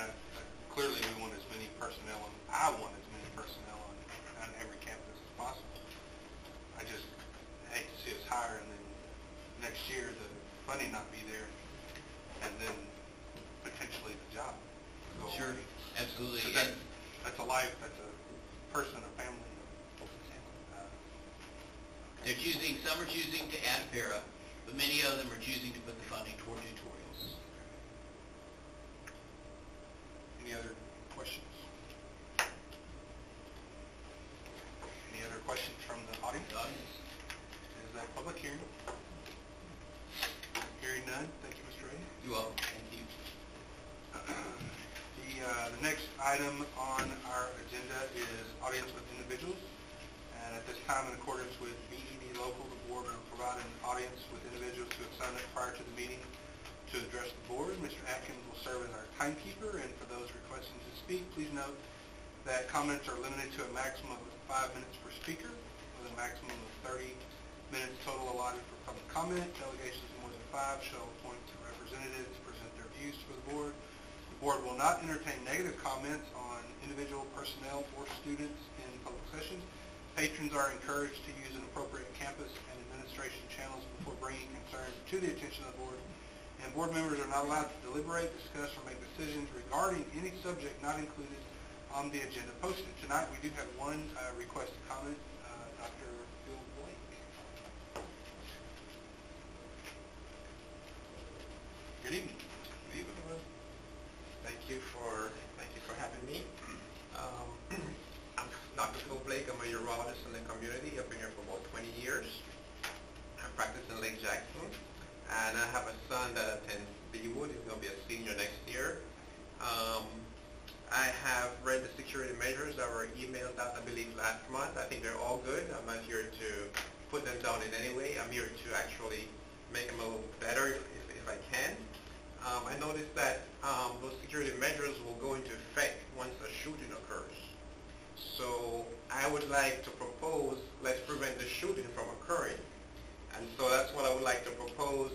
clearly we want as many personnel, and I want as many personnel on every funding not be there, and then potentially the job go away. Sure, absolutely. So that's a life, that's a person, a family. They're choosing, some are choosing to add a para, but many of them are choosing to put the funding toward tutorials. Any other questions? Any other questions from the audience? Is that a public hearing? Hearing none, thank you, Mr. Ray. You're welcome. Thank you. The next item on our agenda is audience with individuals. And at this time, in accordance with BED local, the board will provide an audience with individuals who have signed up prior to the meeting to address the board. Mr. Atkins will serve as our timekeeper, and for those requesting to speak, please note that comments are limited to a maximum of 5 minutes per speaker, with a maximum of 30 minutes total allotted for public comment. Delegations of more than 5 shall appoint representatives to present their views for the board. The board will not entertain negative comments on individual personnel or students in public sessions. Patrons are encouraged to use an appropriate campus and administration channels before bringing concerns to the attention of the board. And board members are not allowed to deliberate, discuss, or make decisions regarding any subject not included on the agenda posted. Tonight, we do have one requested comment, Dr. Bill Blake. Good evening. Good evening. Thank you for having me. I'm Dr. Phil Blake. I'm a urologist in the community. I've been here for about 20 years. I practice in Lake Jackson, and I have a son that attends Beewood. He's going to be a senior next year. I have read the security measures that were emailed out, I believe, last month. I think they're all good. I'm not here to put them down in any way. I'm here to actually make them a little better if I can. I noticed that those security measures will go into effect once a shooting occurs. So I would like to propose, let's prevent the shooting from occurring. And so that's what I would like to propose,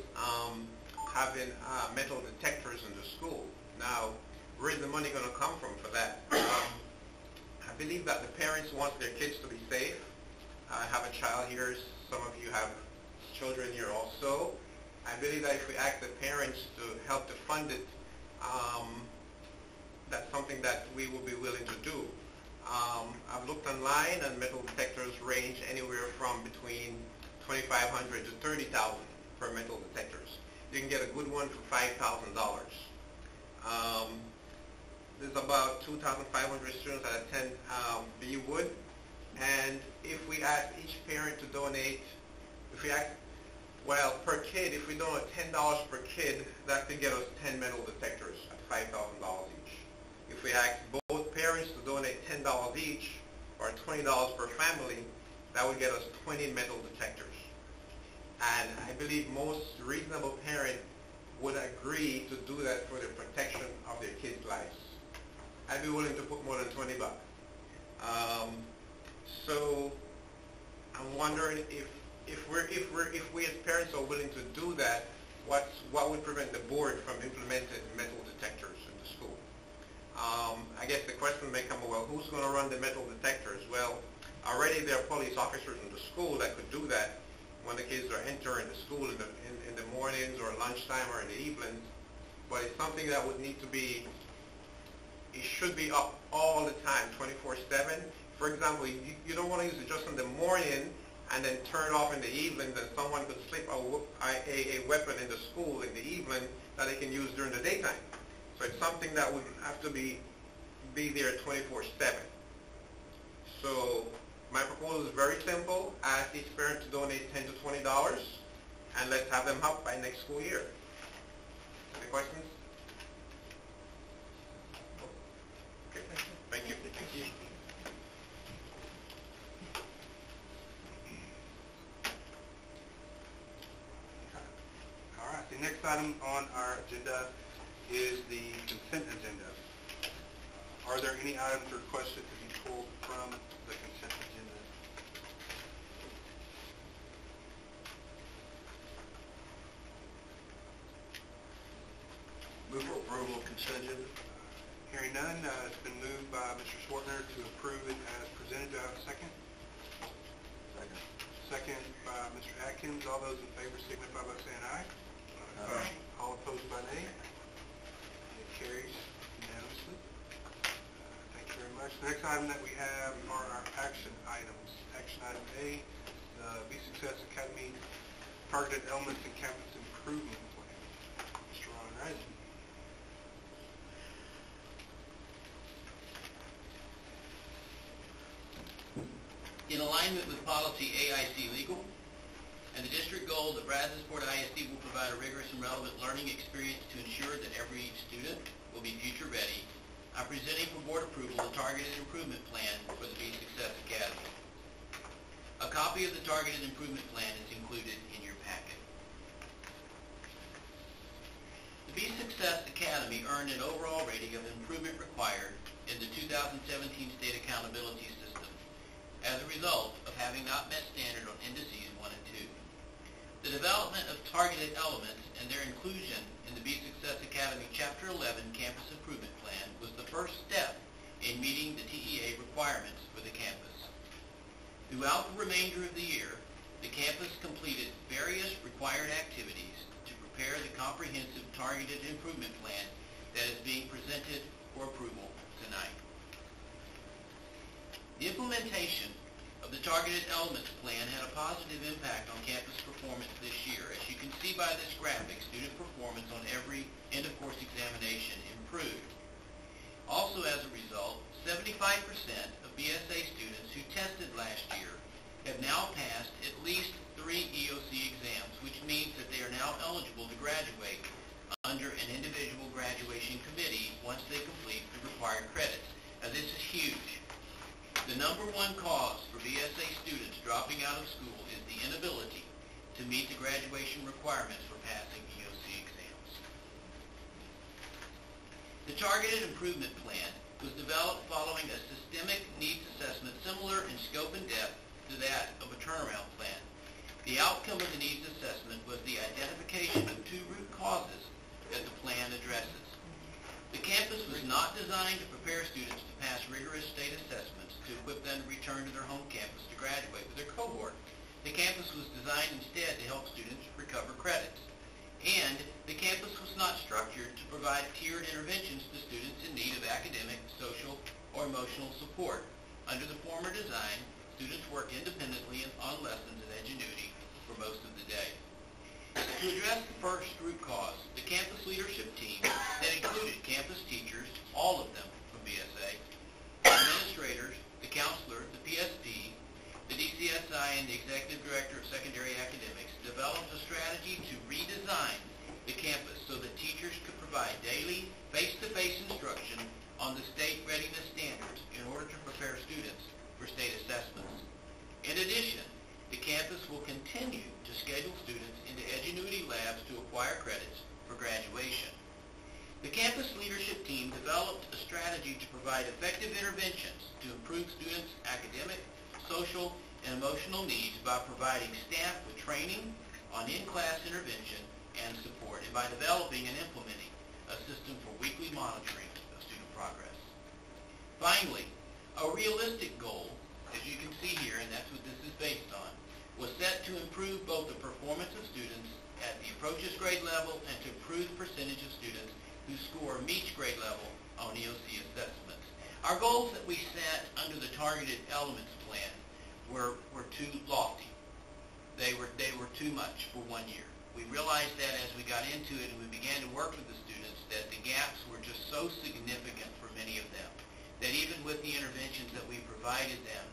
having metal detectors in the school. Now, where is the money going to come from for that? I believe that the parents want their kids to be safe. I have a child here. Some of you have children here also. I believe that if we ask the parents to help to fund it, that's something that we will be willing to do. I've looked online, and metal detectors range anywhere from between $2,500 to $30,000 for metal detectors. You can get a good one for $5,000. There's about 2,500 students that attend Beewood, and if we ask each parent to donate, per kid, if we donate $10 per kid, that could get us 10 metal detectors at $5,000 each. If we ask both parents to donate $10 each, or $20 per family, that would get us 20 metal detectors. And I believe most reasonable parent would agree to do that for the protection of their kids' lives. I'd be willing to put more than 20 bucks. So I'm wondering if we as parents are willing to do that, what would prevent the board from implementing metal detectors in the school? I guess the question may come, well, who's going to run the metal detectors? Well, already there are police officers in the school that could do that when the kids are entering the school in the mornings or lunchtime or in the evenings. But it's something that would need to be, it should be up all the time, 24/7. For example, you don't want to use it just in the morning and then turn it off in the evening, then someone could slip a weapon in the school in the evening that they can use during the daytime. So it's something that would have to be there 24/7. So my proposal is very simple. Ask each parent to donate $10 to $20, and let's have them up by next school year. Any questions? Okay, thank you. Thank you. All right, the next item on our agenda is the consent agenda. Are there any items requested to be pulled from the consent agenda? Move for approval of consent agenda. Hearing none, it's been moved by Mr. Swartner to approve it as presented. Do I have a second? Second by Mr. Atkins. All those in favor signify by saying aye. Aye. All opposed by nay? It carries unanimously. Thank you very much. The next item that we have are our action items. Action item A, the Be Success Academy Targeted Elements and Campus Improvement Plan. Mr. Ron Rising. In alignment with policy AIC legal and the district goal that Brazosport ISD will provide a rigorous and relevant learning experience to ensure that every student will be future ready, I'm presenting for board approval a targeted improvement plan for the Be Success Academy. A copy of the targeted improvement plan is included in your packet. The Be Success Academy earned an overall rating of improvement required in the 2017 State Accountability System as a result of having not met standard on indices 1 and 2. The development of targeted elements and their inclusion in the Be Success Academy Chapter 11 Campus Improvement Plan was the first step in meeting the TEA requirements for the campus. Throughout the remainder of the year, the campus completed various required activities to prepare the comprehensive targeted improvement plan that is being presented for approval tonight. The implementation of the Targeted Elements Plan had a positive impact on campus performance this year. As you can see by this graphic, student performance on every end-of-course examination improved. Also as a result, 75% of BSA students who tested last year have now passed at least 3 EOC exams, which means that they are now eligible to graduate under an individual graduation committee once they complete the required credits. Now this is huge. The number one cause for BSA students dropping out of school is the inability to meet the graduation requirements for passing EOC exams. The Targeted Improvement Plan was developed following a systemic needs assessment similar in scope and depth to that of a turnaround plan. The outcome of the needs assessment was the identification of 2 root causes that the plan addresses. The campus was not designed to prepare students to pass rigorous state assessments to equip them to return to their home campus to graduate with their cohort. The campus was designed instead to help students recover credits. And the campus was not structured to provide tiered interventions to students in need of academic, social, or emotional support. Under the former design, students worked independently on lessons at Edgenuity for most of the day. To address the first root cause, the campus leadership team that included campus teachers, all of them from BSA, administrators, the counselor, the PSP, the DCSI, and the Executive Director of Secondary Academics developed a strategy to redesign the campus so that teachers could provide daily, face-to-face instruction on the state readiness standards in order to prepare students for state assessments. In addition, the campus will continue to schedule students into Edgenuity labs to acquire credits for graduation. The campus leadership team developed a strategy to provide effective interventions to improve students' academic, social, and emotional needs by providing staff with training on in-class intervention and support, and by developing and implementing a system for weekly monitoring of student progress. Finally, a realistic goal, as you can see here, and that's what this is based on, was set to improve both the performance of students at the approaches grade level and to improve the percentage of students who score meets grade level on EOC assessments. Our goals that we set under the Targeted Elements Plan were too lofty. They were too much for 1 year. We realized that as we got into it and we began to work with the students that the gaps were just so significant for many of them that even with the interventions that we provided them,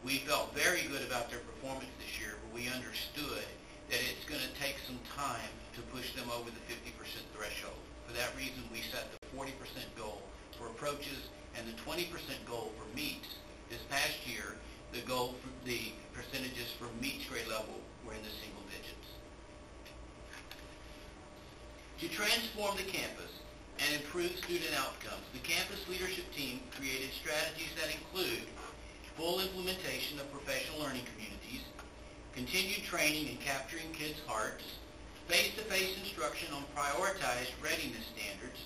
we felt very good about their performance this year, but we understood that it's going to take some time to push them over the 50% threshold. For that reason, we set the 40% goal for approaches and the 20% goal for meets. This past year, the goal for the percentages for meets grade level were in the single digits. To transform the campus and improve student outcomes, the campus leadership team created strategies that include full implementation of professional learning communities, continued training in capturing kids' hearts, face-to-face instruction on prioritized readiness standards,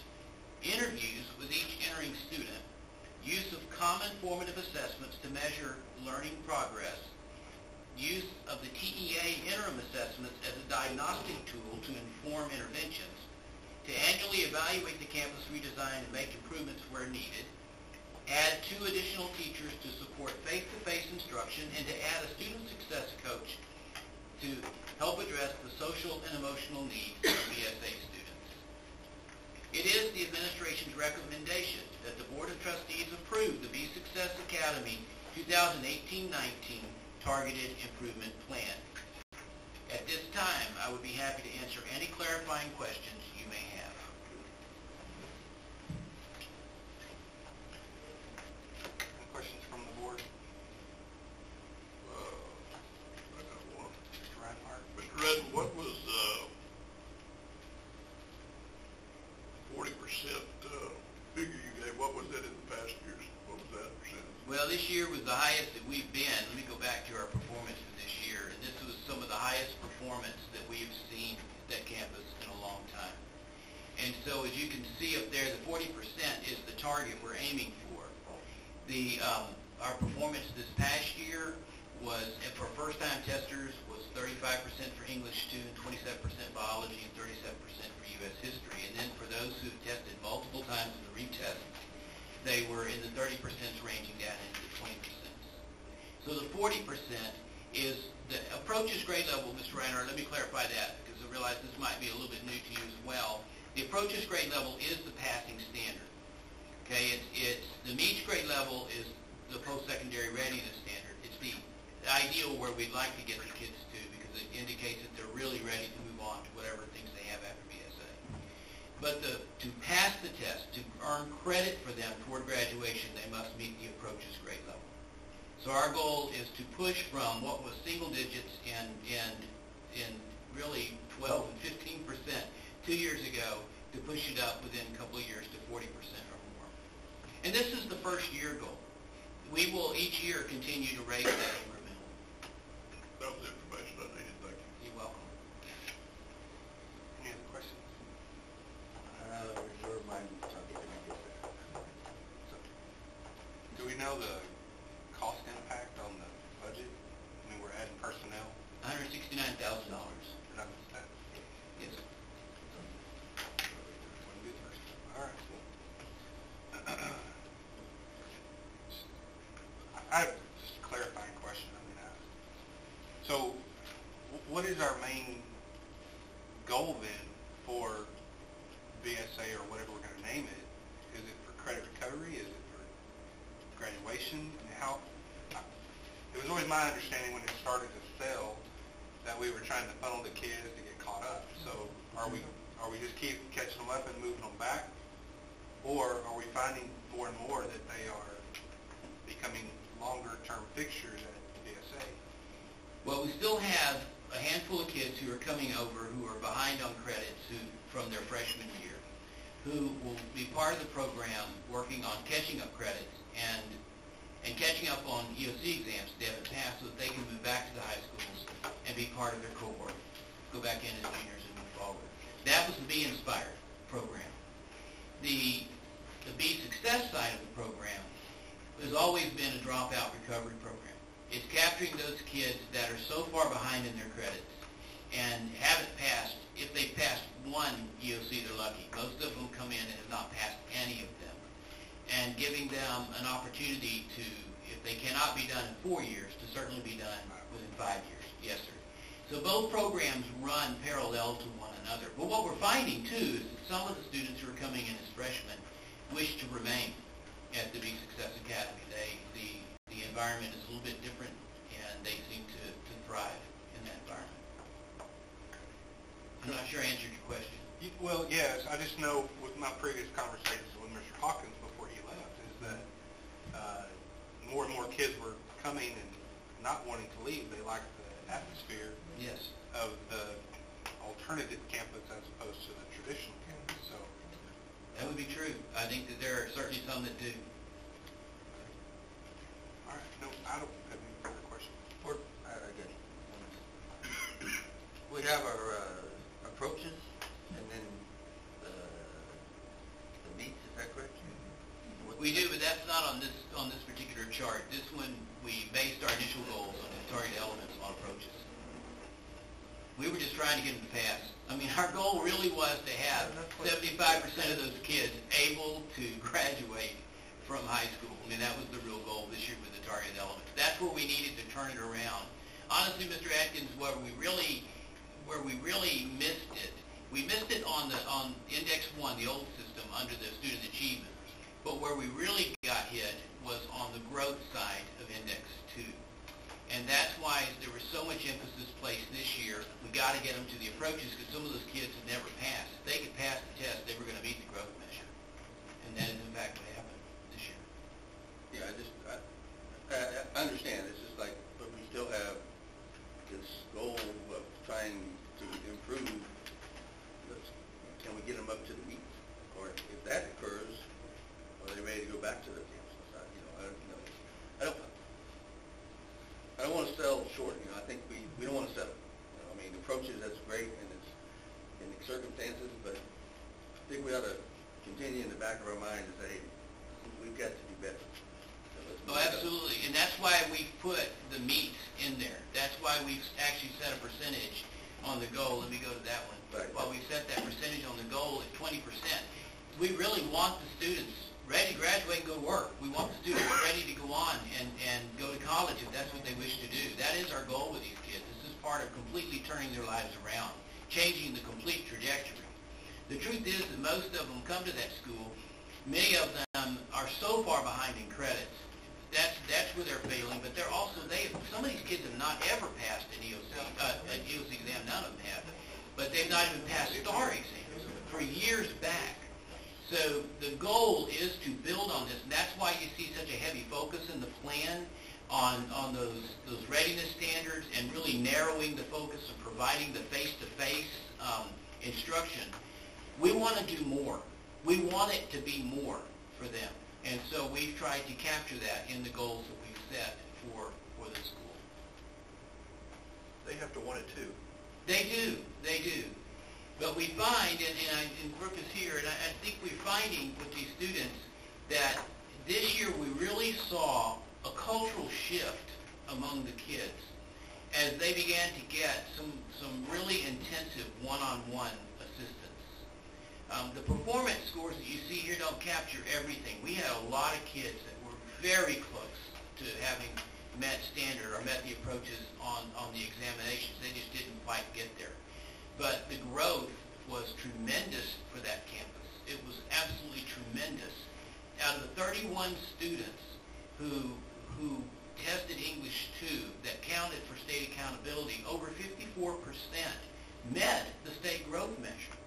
interviews with each entering student, use of common formative assessments to measure learning progress, use of the TEA interim assessments as a diagnostic tool to inform interventions, to annually evaluate the campus redesign and make improvements where needed, add 2 additional teachers to support face-to-face instruction, and to add a student success coach to help address the social and emotional needs of BSA students. It is the administration's recommendation that the Board of Trustees approve the Be Success Academy 2018-19 Targeted Improvement Plan. At this time, I would be happy to answer any clarifying questions you may have. Any questions from the board? I got one. Mr. Reinhardt? Mr. Redden, what was 40% figure you gave? What was that in the past years? What was that percentage? Well, this year was the highest that we've been. Let me go back to our performance for this year. And this was some of the highest performance that we've seen at that campus in a long time. And so as you can see up there, the 40% is the target we're aiming for. Our performance this past year was, and for first-time testers, was 35% for English 2, and 27% biology, and 37% for U.S. history. And then for those who tested multiple times in the retest, they were in the 30% ranging down into the 20%. So the 40% is the approaches grade level, Mr. Reinhardt. Let me clarify that because I realize this might be a little bit new to you as well. The approaches grade level is the passing standard. Okay, it's the MEACH grade level is the post-secondary readiness standard. It's the ideal where we'd like to get the kids to because it indicates that they're really ready to move on to whatever things they have after BSA. But to pass the test, to earn credit for them toward graduation, they must meet the approaches grade level. So our goal is to push from what was single digits in really 12 and 15% 2 years ago to push it up within a couple of years to 40% or more. And this is the first year goal. We will each year continue to raise that incrementally. That was the information I needed. Thank you. You're welcome. Any other questions? Reserve my topic when I get there. So, do we know the cost impact on the budget? I mean, we're adding personnel. $169,000. Did I miss that? Yes. Wouldn't be the first time. All right. I have just a clarifying question. I mean, so what is our main goal then for BSA or whatever we're going to name it? Is it for credit recovery? Is it for graduation? I mean, it was always my understanding when it started to sell that we were trying to funnel the kids to get caught up. So are we just keep catching them up and moving them back? Or are we finding more and more that they are becoming longer-term fixtures at BSA? Well, we still have a handful of kids who are coming over who are behind on credits from their freshman year, who will be part of the program working on catching up credits and catching up on EOC exams they haven't passed so that they can move back to the high schools and be part of their cohort, go back in as juniors and move forward. That was the Be Inspired program. The Be Success side of the program has always been a dropout recovery program. It's capturing those kids that are so far behind in their credits and haven't passed. If they passed one EOC, they're lucky. Most of them come in and have not passed any of them. And giving them an opportunity to, if they cannot be done in 4 years, to certainly be done within 5 years. Yes, sir. So both programs run parallel to one another. But what we're finding, too, is that some of the students who are coming in as freshmen wish to remain at the Be Success Academy. The environment is a little bit different, and they seem to thrive in that environment. I'm not sure I answered your question. Well, yes. I just know with my previous conversations with Mr. Hawkins before he left is that more and more kids were coming and not wanting to leave. They liked the atmosphere Yes. of the alternative campus as opposed to the traditional campus. So That would be true. I think that there are certainly some that do. all right. No, I don't have any further questions. Again, we have our approaches and then the meets, is that correct? We do, but that's not on this particular chart. This one, we based our initial goals on the target elements on approaches. We were just trying to get them to pass. I mean, our goal really was to have 75% of those kids able to graduate from high school. I mean, that was the real goal this year with the targeted elements. That's where we needed to turn it around. Honestly, Mr. Atkins, where we really missed it, we missed it on Index 1, the old system, under the student achievement. But where we really got hit was on the growth side of Index 2. And that's why there was so much emphasis placed this year. We got to get them to the approaches because some of those kids had never passed. If they could pass the test, they were going to meet the growth measure. And that is in fact what happened this year. Yeah, I understand. It's just like, but we still have this goal of trying to improve. Can we get them up to the meet? Or if that occurs, are they ready to go back to the camps? I don't want to sell short. I think we don't want to settle. I mean, approaches, that's great, and it's in the circumstances, but I think we ought to continue in the back of our mind to say, we've got to do better. Oh, absolutely. And that's why we put the meets in there. That's why we've actually set a percentage on the goal. Let me go to that one. Right. While we set that percentage on the goal at 20%, we really want the students ready to graduate and go to work. We want the students ready to go on and go to college if that's what they wish to do. That is our goal with these kids. This is part of completely turning their lives around, changing the complete trajectory. The truth is that most of them come to that school. Many of them are so far behind in credits. That's where they're failing, but they're also, some of these kids have not ever passed an EOC exam, none of them have, but they've not even passed STAR exams for years back. So the goal is to build on this, and that's why you see such a heavy focus in the plan on those readiness standards and really narrowing the focus of providing the face-to-face instruction. We want to do more. We want it to be more for them. And so we've tried to capture that in the goals that we've set for the school. They have to want it too. They do. But we find, and Brooke is here, and I think we're finding with these students that this year we really saw a cultural shift among the kids as they began to get some really intensive one-on-one assistance. The performance scores that you see here don't capture everything. We had a lot of kids that were very close to having met standard or met the approaches on the examinations. They just didn't quite get there. But the growth was tremendous for that campus. It was absolutely tremendous. Out of the 31 students who tested English 2 that counted for state accountability, over 54% met the state growth measure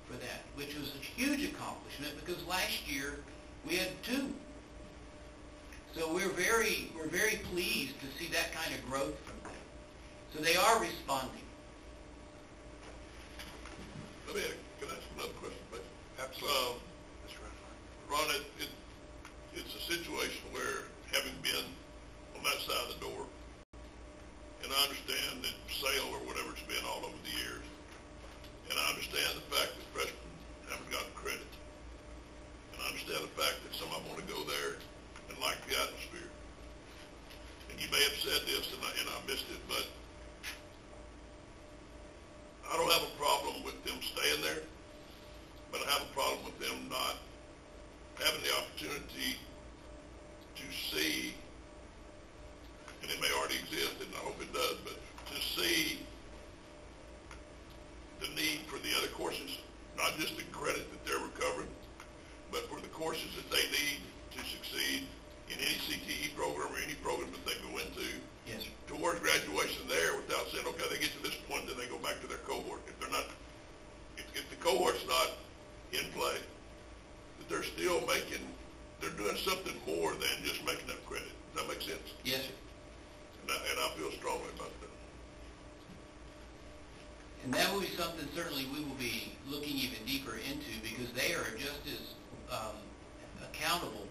for that, which was a huge accomplishment because last year we had 2. So we're very pleased to see that kind of growth from them. So they are responding. Let me can I ask another question, please? Absolutely. Ron, it's a situation where, having been on that side of the door, and I understand that sale or whatever it's been all over the years, and I understand the fact that freshmen haven't gotten credit, and I understand the fact that some of them want to go there and like the atmosphere. And you may have said this, and I missed it, but I don't have a problem with them staying there, but I have a problem with them not having the opportunity to see, and it may already exist, and I hope it does, but to see the need for the other courses, not just the credit that they're recovering, but for the courses that they need to succeed in any CTE program or any program that they go into. Yes, sir. Towards graduation there, without saying, okay, they get to this point, then they go back to their cohort. If they're not, if the cohort's not in play, that they're still they're doing something more than just making up credit. Does that make sense? Yes, sir. And I feel strongly about that. And that will be something certainly we will be looking even deeper into because they are just as accountable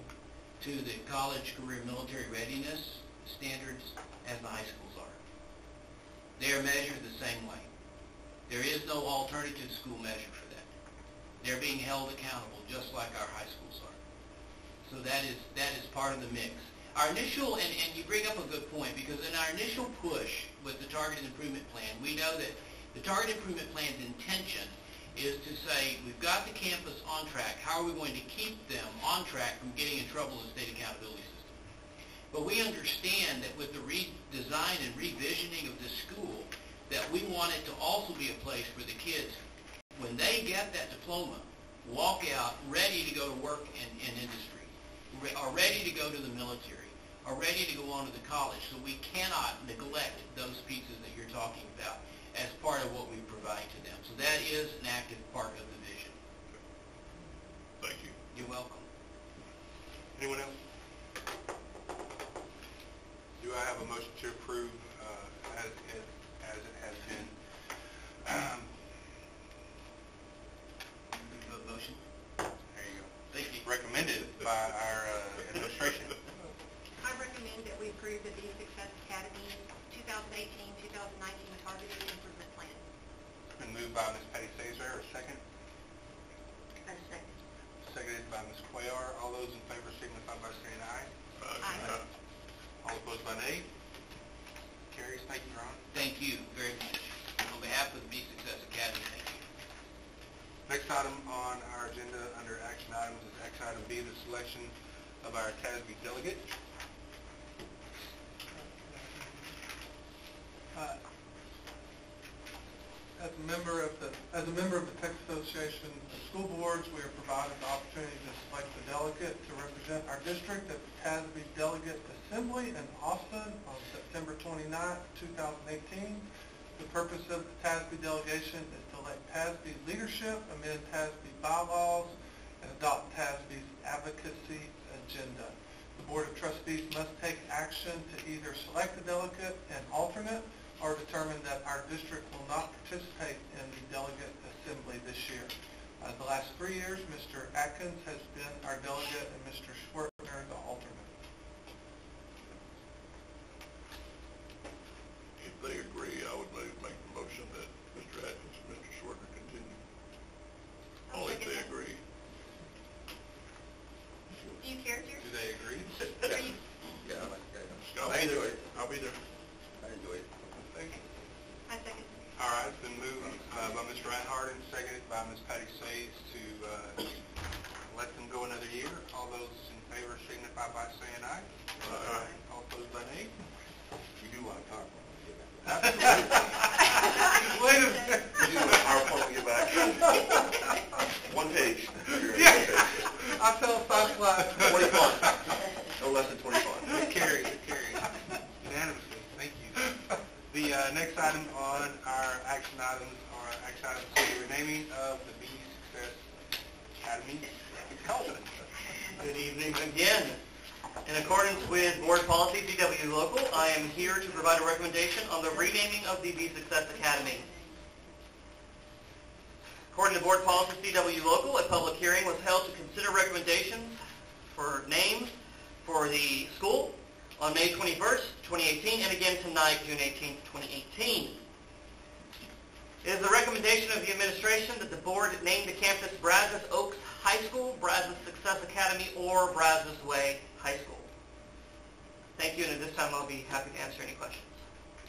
to the college career military readiness standards as the high schools are. They are measured the same way. There is no alternative school measure for that. They're being held accountable just like our high schools are. So that is part of the mix. Our initial, and you bring up a good point, because in our initial push with the Targeted Improvement Plan, we know that The Target Improvement Plan's intention is to say, we've got the campus on track, how are we going to keep them on track from getting in trouble in the state accountability system? But we understand that with the redesign and revisioning of this school, that we want it to also be a place for the kids, when they get that diploma, walk out ready to go to work in industry, are ready to go to the military, are ready to go on to the college. So we cannot neglect those pieces that you're talking about as part of what we provide to them. So that is an active part of the vision. Thank you. You're welcome. Anyone else? Do I have a motion to approve as it has been? Motion? There you go. Thank you. Recommended by our administration. I recommend that we approve the B Success Academy 2018-2019 Targeted Improvement Plan. It's been moved by Ms. Patty Cesar, a second. A second. Seconded by Ms. Cuellar. All those in favor signify by saying aye. Aye. All opposed by nay. Carries. Thank you, Ron. Thank you very much. On behalf of the Be Success Academy, thank you. Next item on our agenda under action items is action item B, the selection of our TASB delegate. As a member of the Texas Association of School Boards, we are provided the opportunity to select a delegate to represent our district at the TASB Delegate Assembly in Austin on September 29th, 2018. The purpose of the TASB delegation is to elect TASB leadership, amend TASB bylaws, and adopt TASB's advocacy agenda. The Board of Trustees must take action to either select a delegate and alternate or determine that our district will not participate in the delegate assembly this year. The last 3 years, Mr. Atkins has been our delegate and Mr. Schwertner the alternate. If they agree, I would make the motion that Mr. Atkins and Mr. Schwartner continue. Only if they agree. Do you care, dear? Do they agree? Yeah, I like that. I'll be there. I'll be there. I enjoy it. Thank you. I second. All right, it's been moved by Mr. Reinhardt and seconded by Ms. Patty Sayes to let them go another year. All those in favor signify by saying aye. Aye. All opposed by nay. You do want to talk when we get back. Absolutely. Wait a minute. You do want PowerPoint when we get back. 1 page. I tell 5 slides. 20 font. No less than 20 font. Carried. Unanimously. Thank you. The next item on our action items are action items C, renaming of the Be Success Academy. Calvin. Good evening again. In accordance with Board Policy CW Local, I am here to provide a recommendation on the renaming of the Be Success Academy. According to Board Policy CW Local, a public hearing was held to consider recommendations for names for the school on May 21st, 2018, and again tonight, June 18th, 2018. It is the recommendation of the administration that the board name the campus Brazos Oaks High School, Brazos Success Academy, or Brazos Way High School. Thank you, and at this time I'll be happy to answer any questions.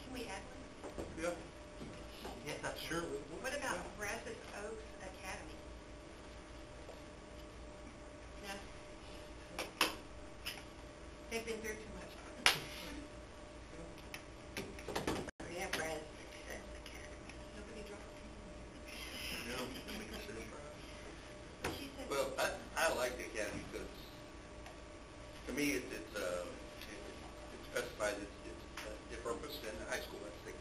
Can we add one? Yep. Yes, that's Sure. What about Brazos Oaks Academy? No? They've been through too much. Yeah, Brazos Success Academy. Nobody dropped. She said. Well, I like the academy because, to me, it specifies it's different than the high school. That's the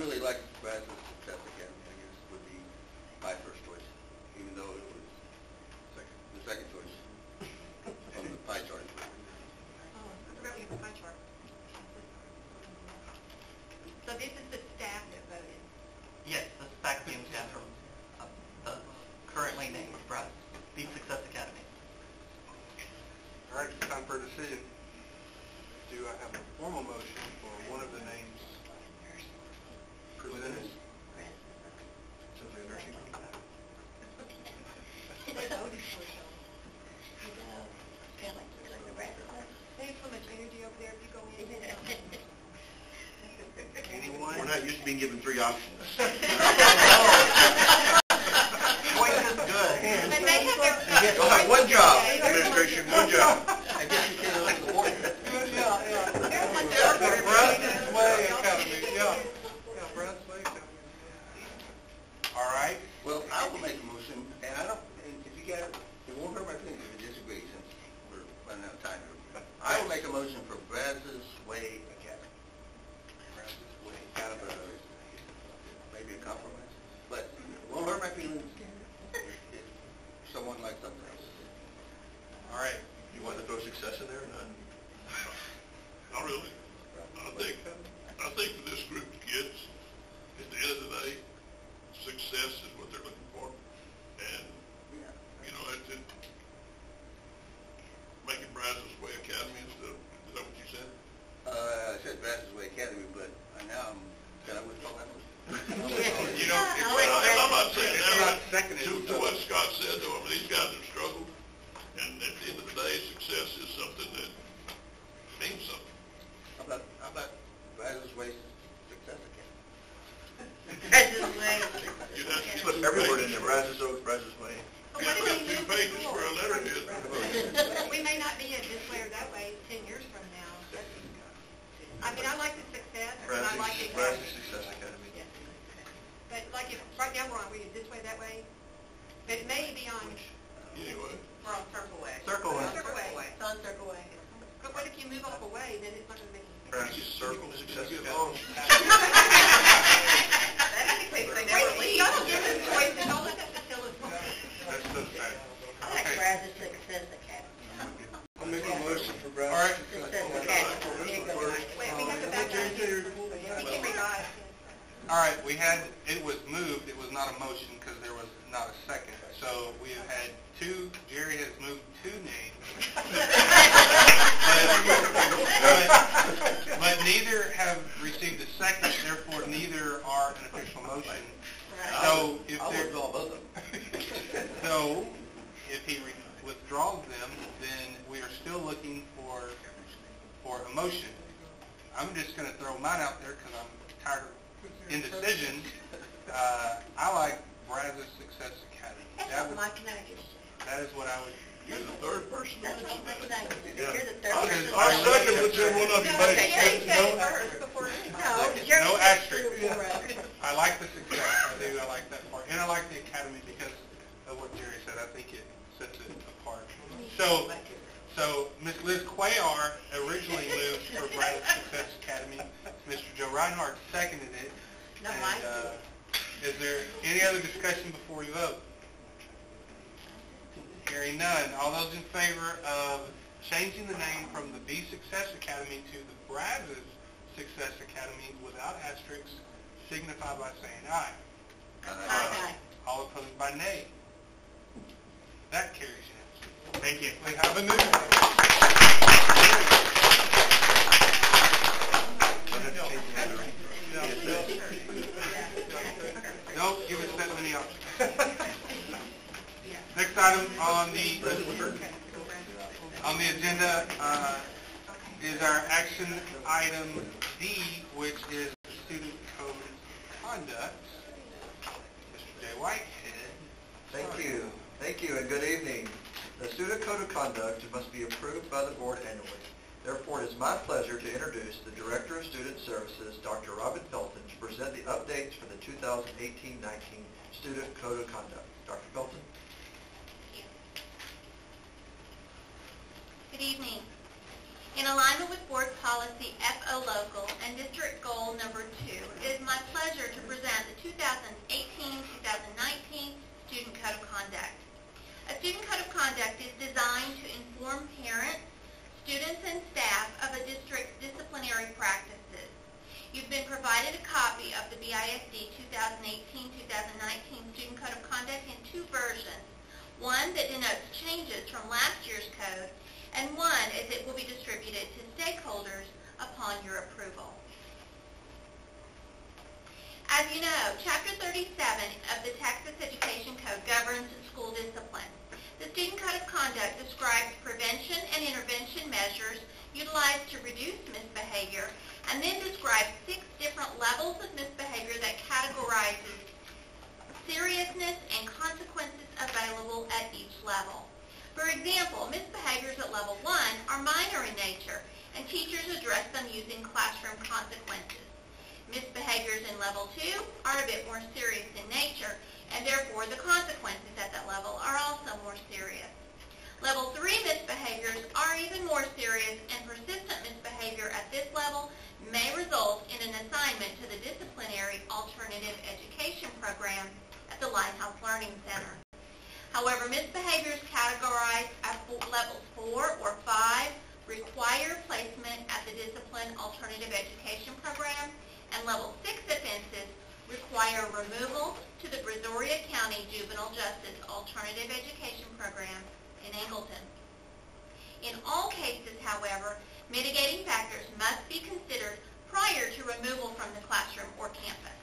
really like Brazos Success Academy, I guess, would be my first choice, even though it was the second choice on the pie chart. Oh, I forgot we have a pie chart. So this is the staff that voted. Yes, this is faculty and staff from the currently named Brazos Success Academy. All right, it's time for a decision. Do I have a formal motion for one of the names presented? They have so much energy over there if you go in. Anyone? We're not used to being given 3 options. Choice is good. But they have their... You'll have one job, administration, one job. I guess you can't look at the board. Brazos Way Academy, yeah. Yeah, Brazos Way Academy. All right. Well, I will make a motion, and I don't, and if you guys, it won't hurt my feelings if you disagree, since we're running out of time here. I will make a motion for Brazos Way Academy. Brazos Way Kind of a, maybe a compromise, but it won't hurt my feelings if someone likes something else. All right. You want to throw success in there or not? Not really. I think for this group of kids, at the end of the day, success is what they're looking for. And, you know, it make it Brazos Way Academy instead of, is that what you said? I said Brazos Way Academy, but now can I withdraw that motion? You know, and I'm not saying It's not that, seconded, to so- what Scott said, though, I mean, these guys have struggled, and at the end of the day, success is something that means something. How about Brazos Way Success Academy? You'd have to Put every word in there, Brazos Oaks, Brazos Way. But what if we Two move the pages school? for a letterhead. We may not be at this way or that way 10 years from now. I mean, I like the success, and I like the Brazos academy. Success Academy. But like if, right now we're on, we this way, that way, but it may be on, Anyway, we're on Circle Way. Circle Way. Circle Way. It's on Circle Way. But what if you move off away, then it's not going to make any sense. Brazos Circle Success get Academy. lost. That indicates they never Wait, leave. y'all don't give us choice, and don't let that tell us. That's the fact. I like Okay. Brazos Success Academy. I'll make a motion for All right. Brazos. Success Academy. There you go. Wait, we have to back out. We can revise. All right, it was moved, it was not a motion because there was not a second. So we have had Jerry has moved 2 names. But neither have received a second, therefore neither are an official motion. So if I'll there, withdraw both of them. so if he withdraws them, then we are still looking for a motion. I'm just going to throw mine out there because I'm tired of indecision. I like Brazos Success Academy. That's what Mike and I just said. That is what I would. you're the third person. That's what Mike and I just said. Yeah. You're the third Okay. person. I'll second whichever one of you makes. Jerry said it first before. No, Jerry No said asterisk. two or four. I like the success. I do. I like that part, and I like the academy because of what Jerry said. I think it sets it apart. So Ms. Liz Cuellar originally moved for Brazos Success Academy. Mr. Joe Reinhardt seconded it. No, And, Mike did. is there any other discussion before we vote? Hearing none. All those in favor of changing the name from the B Success Academy to the Brazos Success Academy without asterisks signify by saying aye. Aye. All opposed by nay. That carries unanimously. Thank you. We have a new one. Don't give us that many options. Next item on the agenda is our action item D, which is student code conduct. Mr. J. Whitehead. Thank you, and good evening. The Student Code of Conduct must be approved by the board annually. Therefore, it is my pleasure to introduce the Director of Student Services, Dr. Robin Felton, to present the updates for the 2018-19 Student Code of Conduct. Dr. Felton? Good evening. In alignment with Board Policy FO Local and District Goal Number 2, it is my pleasure students and staff of a district's disciplinary practices. You've been provided a copy of the BISD 2018-2019 Student Code of Conduct in two versions, one that denotes changes from last year's code, and one as it will be distributed to stakeholders upon your approval. As you know, Chapter 37 of the Texas Education Code governs school discipline. The Student Code of Conduct describes prevention and intervention measures utilized to reduce misbehavior, and then describes 6 different levels of misbehavior that categorizes seriousness and consequences available at each level. For example, misbehaviors at level 1 are minor in nature, and teachers address them using classroom consequences. Misbehaviors in level 2 are a bit more serious in nature, and therefore the consequences at that level are also more serious. Level 3 misbehaviors are even more serious, and persistent misbehavior at this level may result in an assignment to the disciplinary alternative education program at the Lighthouse Learning Center. However, misbehaviors categorized at levels 4 or 5 require placement at the discipline alternative education program, and level 6 offenses require removal to the Brazoria County Juvenile Justice Alternative Education Program in Angleton. In all cases, however, mitigating factors must be considered prior to removal from the classroom or campus.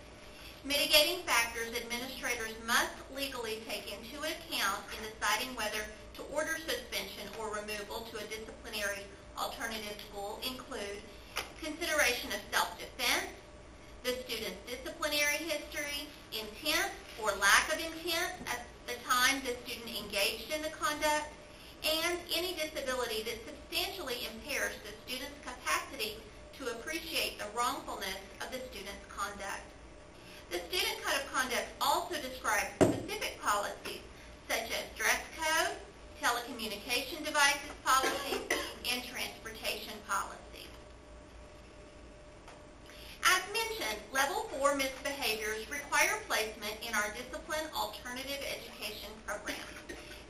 Mitigating factors administrators must legally take into account in deciding whether to order suspension or removal to a disciplinary alternative school include consideration of self-defense, the student's disciplinary history, intent or lack of intent at the time the student engaged in the conduct, and any disability that substantially impairs the student's capacity to appreciate the wrongfulness of the student's conduct. The Student Code of Conduct also describes specific policies such as dress code, telecommunication devices policies, and transportation policies. As mentioned, Level 4 misbehaviors require placement in our Discipline Alternative Education Program.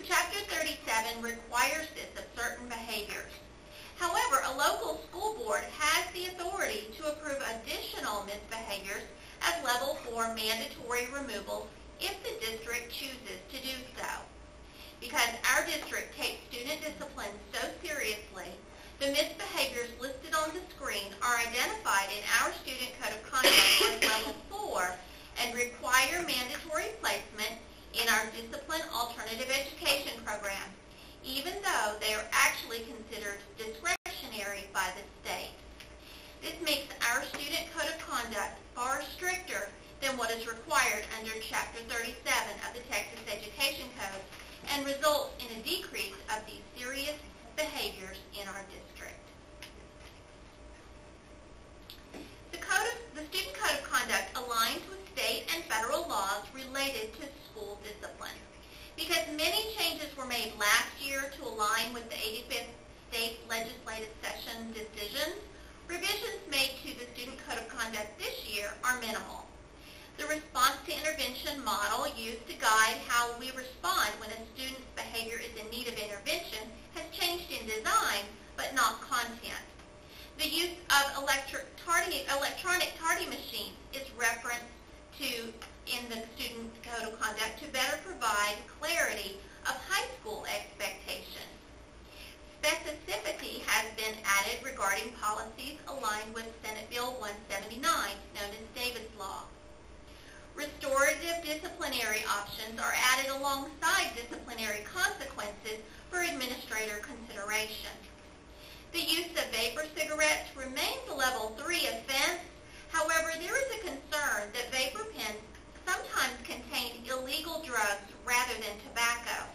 Chapter 37 requires this of certain behaviors. However, a local school board has the authority to approve additional misbehaviors as Level 4 mandatory removals if the district chooses to do so. Because our district takes student discipline so seriously, the misbehaviors listed on the screen are identified in our Student Code of Conduct as Level 4 and require mandatory placement in our Discipline Alternative Education Program, even though they are actually considered discretionary by the state. This makes our Student Code of Conduct far stricter than what is required under Chapter 37 of the Texas Education Code and results in a decrease of these serious behaviors in our district. The Student Code of Conduct aligns with state and federal laws related to school discipline. Because many changes were made last year to align with the 85th State Legislative Session decisions, revisions made to the Student Code of Conduct this year are minimal. The response to intervention model used to guide how we respond when a student's behavior is in need of intervention has changed in design, but not content. The use of electronic tardy machines is referenced to in the Student Code of Conduct to better provide clarity of high school expectations. Specificity has been added regarding policies aligned with Senate Bill 179, known as Davis Law. Restorative disciplinary options are added alongside disciplinary consequences for administrator consideration. The use of vapor cigarettes remains a Level 3 offense. However, there is a concern that vapor pens sometimes contain illegal drugs rather than tobacco.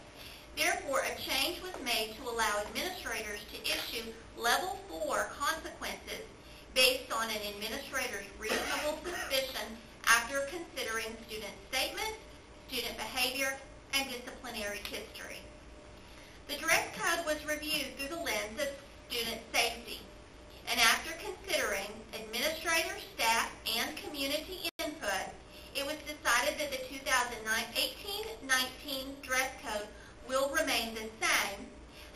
Therefore, a change was made to allow administrators to issue Level 4 consequences based on an administrator's reasonable suspicion after considering student statements, student behavior, and disciplinary history. The dress code was reviewed through the lens of student safety, and after considering administrator, staff, and community input, it was decided that the 2018-19 dress code will remain the same.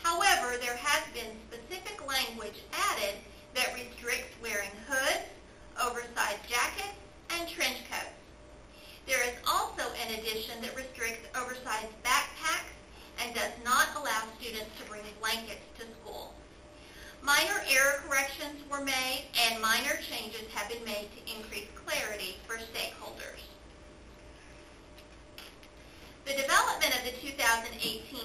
However, there has been specific language been made to increase clarity for stakeholders. The development of the 2018-2019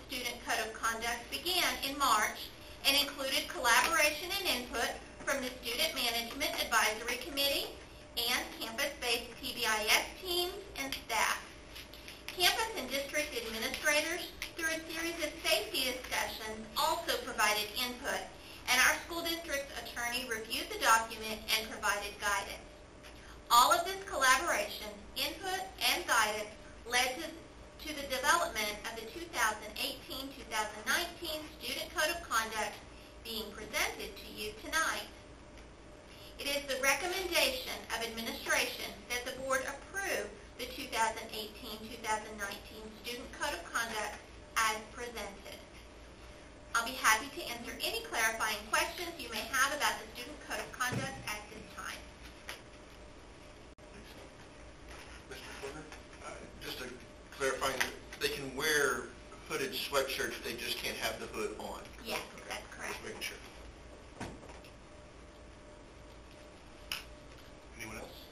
Student Code of Conduct began in March and included collaboration and input from the Student Management Advisory Committee and campus-based PBIS teams and staff. Campus and district administrators, through a series of safety discussions, also provided input, and our school district's attorney reviewed the document and provided guidance. All of this collaboration, input, and guidance led to the development of the 2018-2019 Student Code of Conduct being presented to you tonight. It is the recommendation of administration that the board approve the 2018-2019 Student Code of Conduct as presented. I'll be happy to answer any clarifying questions you may have about the Student Code of Conduct at this time. Mr. Porter? Just a clarifying, they can wear hooded sweatshirts, they just can't have the hood on. Yes, that's correct. Just making sure. Anyone else?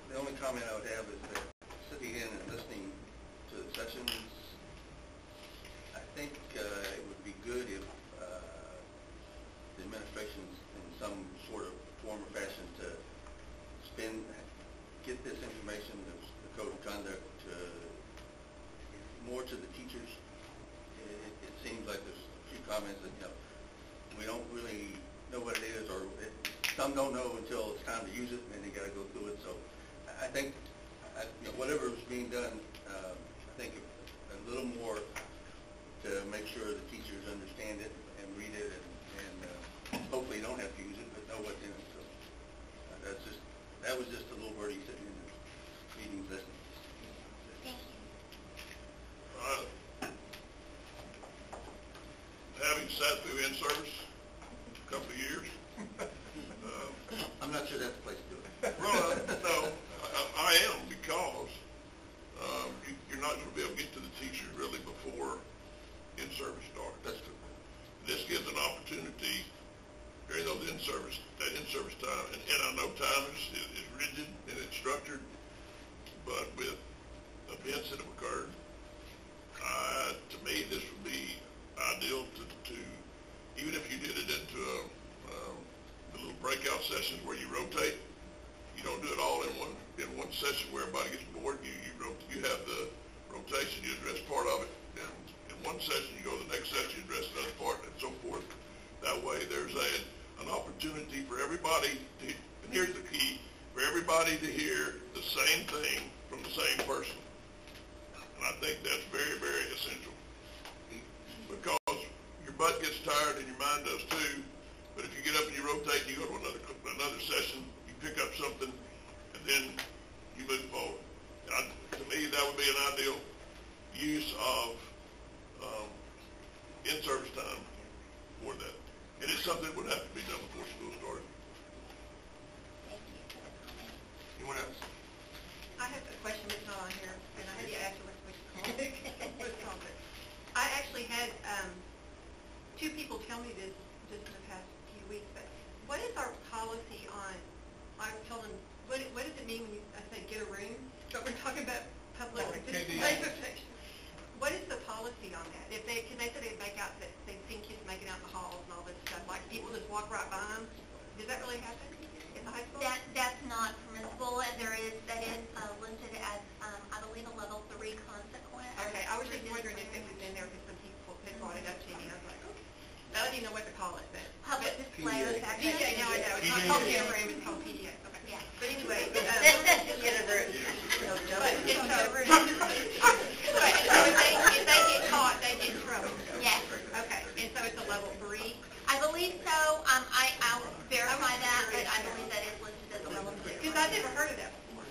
The only comment I would have is that sitting in and listening to the sessions, I think it would be good if the administration in some sort of form or fashion to get this information, the code of conduct, more to the teachers. It seems like there's a few comments that, we don't really know what it is, or some don't know until it's time to use it, and then they got to go through it. So I think whatever is being done, I think a little more to make sure the teachers understand it and read it, and hopefully don't have to use it, but know what's in it. So that was just a little birdie sitting in the meetings listening. Thank you. Having sat through in-service a couple of years, I'm not sure that's the place to do it. well, no, I am, because you're not going to be able to get to the teachers really before in-service starts. That's true. This gives an opportunity during that in-service time, and I know time is rigid and it's structured, but with events that have occurred, to me, this would be ideal to even if you did it into the little breakout sessions where you rotate. You don't do it all in one session where everybody gets bored. You have the rotation. You address part of it, and in one session you go to the next session, you address another part, and so forth. That way, there's an opportunity for everybody to, and here's the key, for everybody to hear the same thing from the same person. And I think that's very, very essential, because your butt gets tired and your mind does too. But if you get up and you rotate, you go to another session, you pick up something, and then you move forward. And to me, that would be an ideal use of in-service time for that. And it's something that would have to be done before school started. Anyone else? I have a question that's not on here, and I had you ask what's called it. I actually had two people tell me this just in the past few weeks, but what is our policy on, I was telling them, what does it mean when I say get a room? But we're talking about public protection. What is the policy on that? If they, because they said they'd make out that they've seen kids making out in the halls and all this stuff, like people just walk right by them. Does that really happen in the high school? That's not permissible, and that is listed as, I believe, a level 3 consequence. Okay, I was just wondering if it was in there because some people had brought it up to me. I was like, okay. I don't even know what to call it, but. Public display of PDA, no, I know. It's not called get a room, it's called PDA. Okay. Yeah. But anyway. Get a room. But if they get caught, they get in trouble. Yes. Okay, and so it's a level 3? I believe so. I'll verify that, but I believe that is listed as a level 3. Because I've never heard of that before.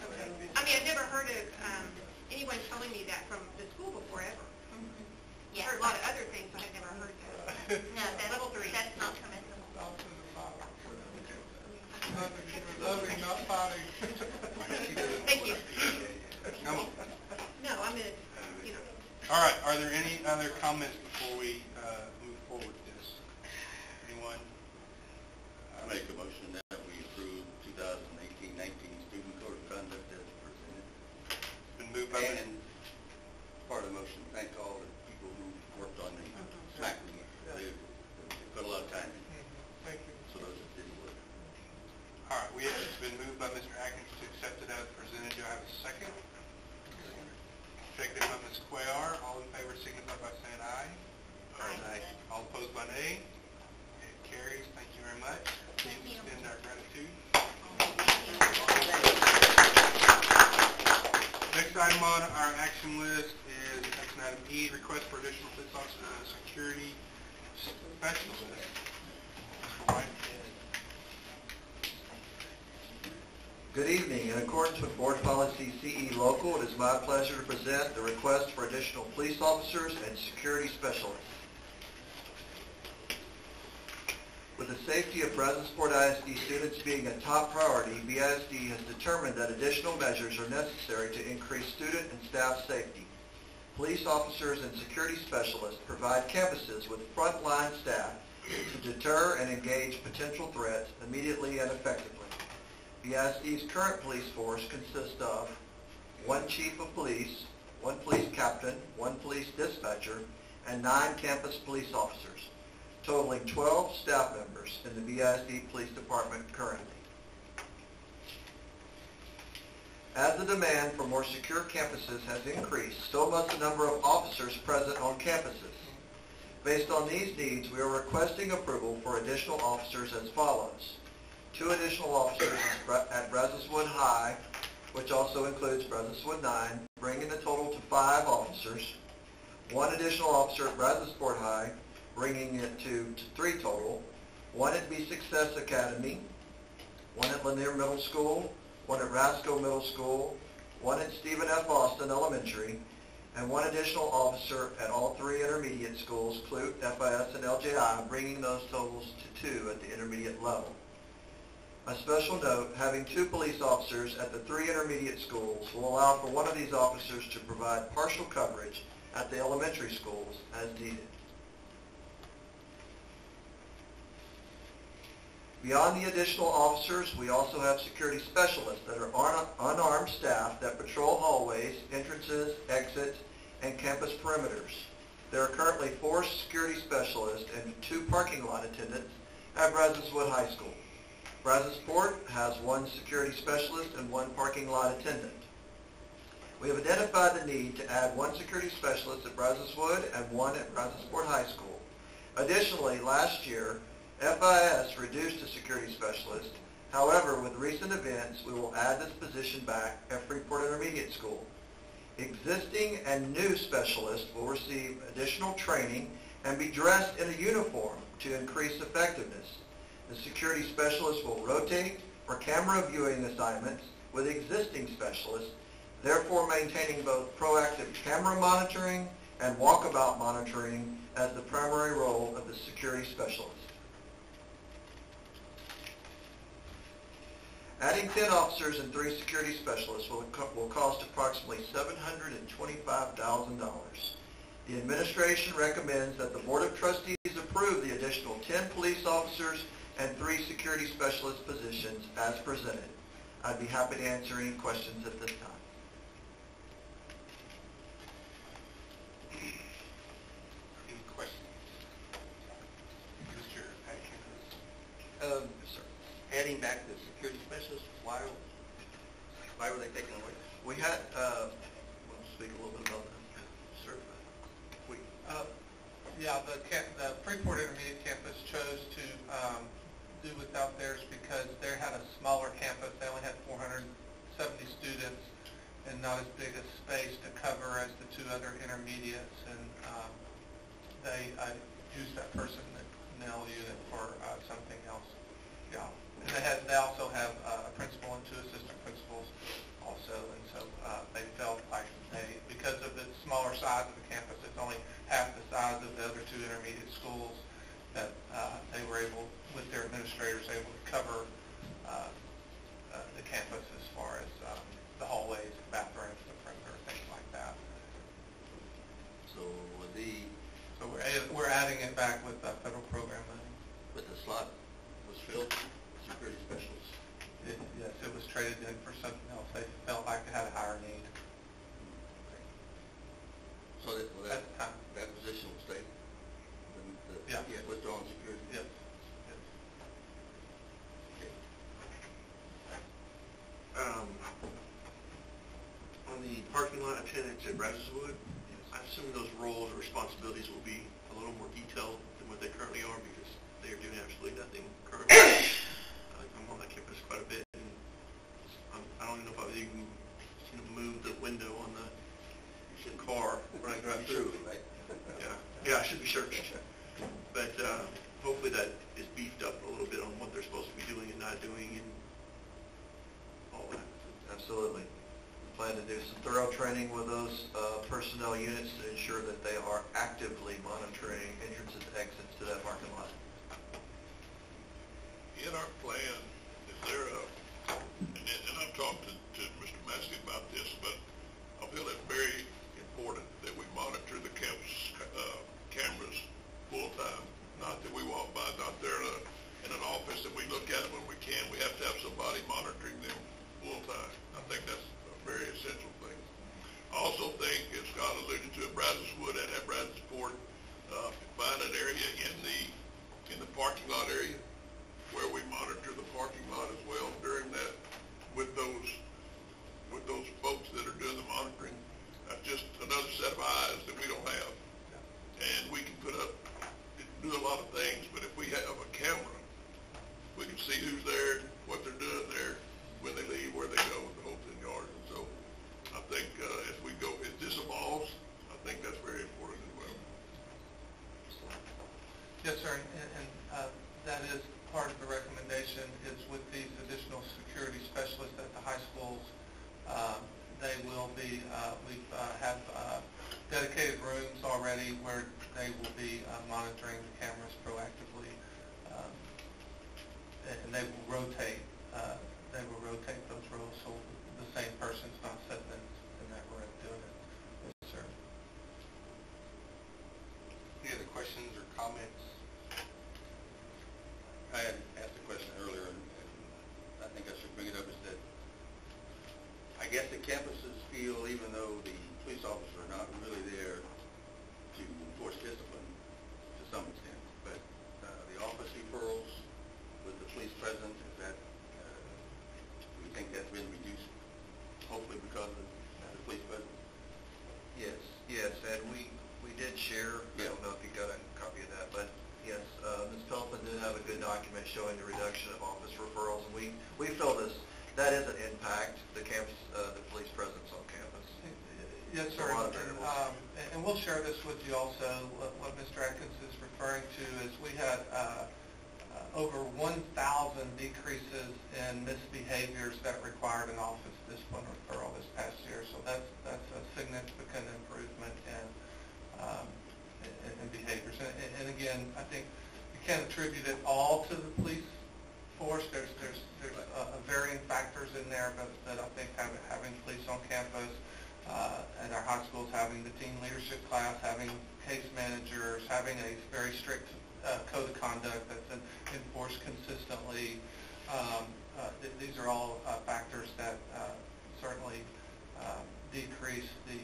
Okay. I mean, I've never heard of anyone telling me that from the school before ever. Yeah. I've heard a lot of other things, but I've never heard that. No, that's level 3. That's not permissible. Loving, not fighting. Thank you. Come on. No, I'm going to, you know. All right, are there any other comments before we move forward with this? item on our action list is action item E, request for additional police officers and security specialists. Mr. White. Good evening. In accordance with Board Policy CE Local, it is my pleasure to present the request for additional police officers and security specialists. With the safety of Brunswick ISD students being a top priority, BISD has determined that additional measures are necessary to increase student and staff safety. Police officers and security specialists provide campuses with frontline staff to deter and engage potential threats immediately and effectively. BISD's current police force consists of 1 chief of police, 1 police captain, 1 police dispatcher, and 9 campus police officers, totaling 12 staff members in the BISD Police Department currently. As the demand for more secure campuses has increased, so must the number of officers present on campuses. Based on these needs, we are requesting approval for additional officers as follows. 2 additional officers at Brunswick High, which also includes Brunswick 9, bringing the total to 5 officers. 1 additional officer at Brunswick High, bringing it to 3 total. 1 at Be Success Academy, 1 at Lanier Middle School, 1 at Roscoe Middle School, 1 at Stephen F. Austin Elementary, and 1 additional officer at all 3 intermediate schools, Clute, FIS, and LJI, bringing those totals to 2 at the intermediate level. A special note, having 2 police officers at the 3 intermediate schools will allow for one of these officers to provide partial coverage at the elementary schools as needed. Beyond the additional officers, we also have security specialists that are unarmed staff that patrol hallways, entrances, exits, and campus perimeters. There are currently 4 security specialists and 2 parking lot attendants at Brunswick High School. Brunswick has 1 security specialist and 1 parking lot attendant. We have identified the need to add 1 security specialist at Brunswick and 1 at Brunswick High School. Additionally, last year, FIS reduced a security specialist. However, with recent events, we will add this position back at Freeport Intermediate School. Existing and new specialists will receive additional training and be dressed in a uniform to increase effectiveness. The security specialist will rotate for camera viewing assignments with existing specialists, therefore maintaining both proactive camera monitoring and walkabout monitoring as the primary role of the security specialist. Adding 10 officers and 3 security specialists will cost approximately $725,000. The administration recommends that the Board of Trustees approve the additional 10 police officers and 3 security specialist positions as presented. I'd be happy to answer any questions at this time. Any questions? Mr. Atkins? Sir, adding back the security specialist, why were they taken away? We had, we'll speak a little bit about that, sir. Yeah, the Freeport Intermediate Campus chose to do without theirs because they had a smaller campus. They only had 470 students and not as big a space to cover as the 2 other intermediates. And they used that person in the Nell unit for something else. Yeah, and they also have a principal and 2 assistant principals also. And so they felt like because of the smaller size of the campus, it's only half the size of the other 2 intermediate schools, that they were able, with their administrators, able to cover the campus as far as the hallways, the bathrooms, the perimeter, things like that. So we're adding it back with federal program money. but the slot was filled with security specialists. Yes, it was traded in for something else. They felt like they had a higher need. So that At the time. that position will stay? Yeah. Withdrawn security? Yes. Okay. On the parking lot attendants at Brunswick, I assume those roles or responsibilities will be a little more detailed than what they currently are because they are doing absolutely nothing currently. I'm on that campus quite a bit, and I don't even know if I've even seen them move the window on the some thorough training with those personnel units to ensure that they are actively monitoring entrances and exits to that parking lot? In our plan, is there a, and I've talked to Mr. Massey about this, but I feel it's very important that we monitor the campus cameras full time. Not that we walk by, not there in an office and we look at them when we can. We have to have somebody monitoring them full time. I think that's a very essential thing. I also think, as Scott alluded to, at Brazoswood and at Brazosport, find an area in the parking lot area where we monitor the parking lot as well during that with those folks that are doing the monitoring. That's just another set of eyes that we don't have. And we can do a lot of things, but if we have a camera, we can see who's there, what they're doing there, when they leave, where they go, the whole 10 yards. And so I think as this evolves, I think that's very important as well. Yes, sir, and that is part of the recommendation is with these additional security specialists at the high schools. They will be, we have dedicated rooms already where they will be monitoring the cameras proactively, and they will rotate those roles so the same person's not sitting in that room doing it. Yes, sir. Any other questions or comments? I had asked a question earlier, and I think I should bring it up, is that I guess the campuses feel, even though the police officers are not really there to enforce discipline to some extent, but the office referrals with the police present, is that, do we think that's been reduced, hopefully because of the police presence? Yes, and we did share, I don't know if you got a copy of that, but yes, Ms. Pelton did have a good document showing the reduction of office referrals, and we feel that is an impact, the police presence on campus. Yes, sir, and we'll share this with you also. What Mr. Atkins is referring to is we had over 1,000 decreases in misbehaviors that required an office discipline referral this past year, so that's a significant improvement in behaviors. And again, I think you can't attribute it all to the police force. There's varying factors in there, but I think having police on campus, at our high schools, having the team leadership class, having case managers, having a very strict code of conduct that's enforced consistently. These are all factors that certainly decrease the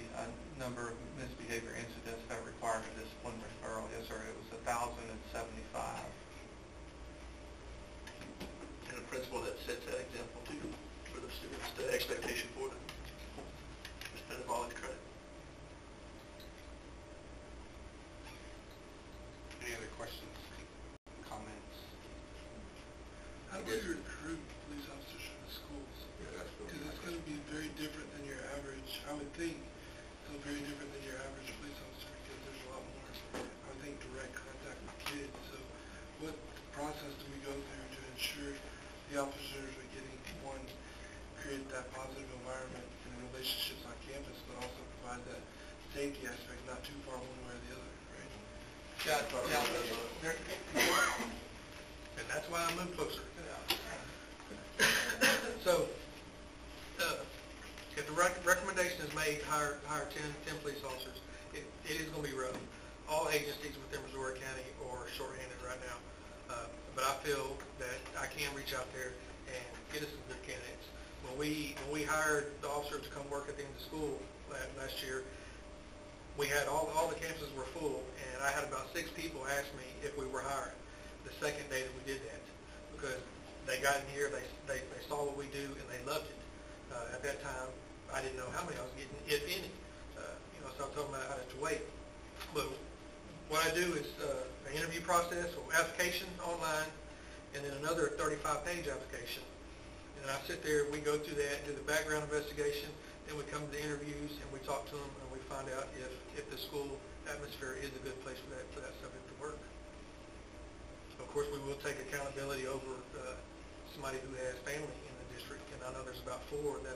number of misbehavior incidents that require a discipline referral. Yes, sir, it was 1,075. And a principal that sets that example too for the students, the expectation for them, instead of all the credit. Any other questions, comments? How do you recruit police officers from the schools? Because it's going to be very different than your average, I would think, it's very different than your average police officer because there's a lot more, I would think, direct contact with kids. So what process do we go through to ensure the officers are getting, one, create that positive environment and relationships on campus, but also provide that safety aspect, not too far one way or the other, right? And that's why I moved closer. So, if the recommendation is made, hire 10 police officers, it is going to be rough. All agencies within Missouri County are shorthanded right now. But I feel that I can reach out there and get us some good candidates. When we hired the officers to come work at the end of school last year, we had all the campuses were full, and I had about 6 people ask me if we were hired the second day that we did that, because they got in here, they saw what we do, and they loved it. At that time, I didn't know how many I was getting, if any. So I told them I had to wait. But what I do is an interview process or application online, and then another 35-page application. And I sit there, we go through that, do the background investigation, then we come to the interviews, and we talk to them, and we find out if the school atmosphere is a good place for that subject to work. Of course, we will take accountability over somebody who has family in the district, and I know there's about 4 that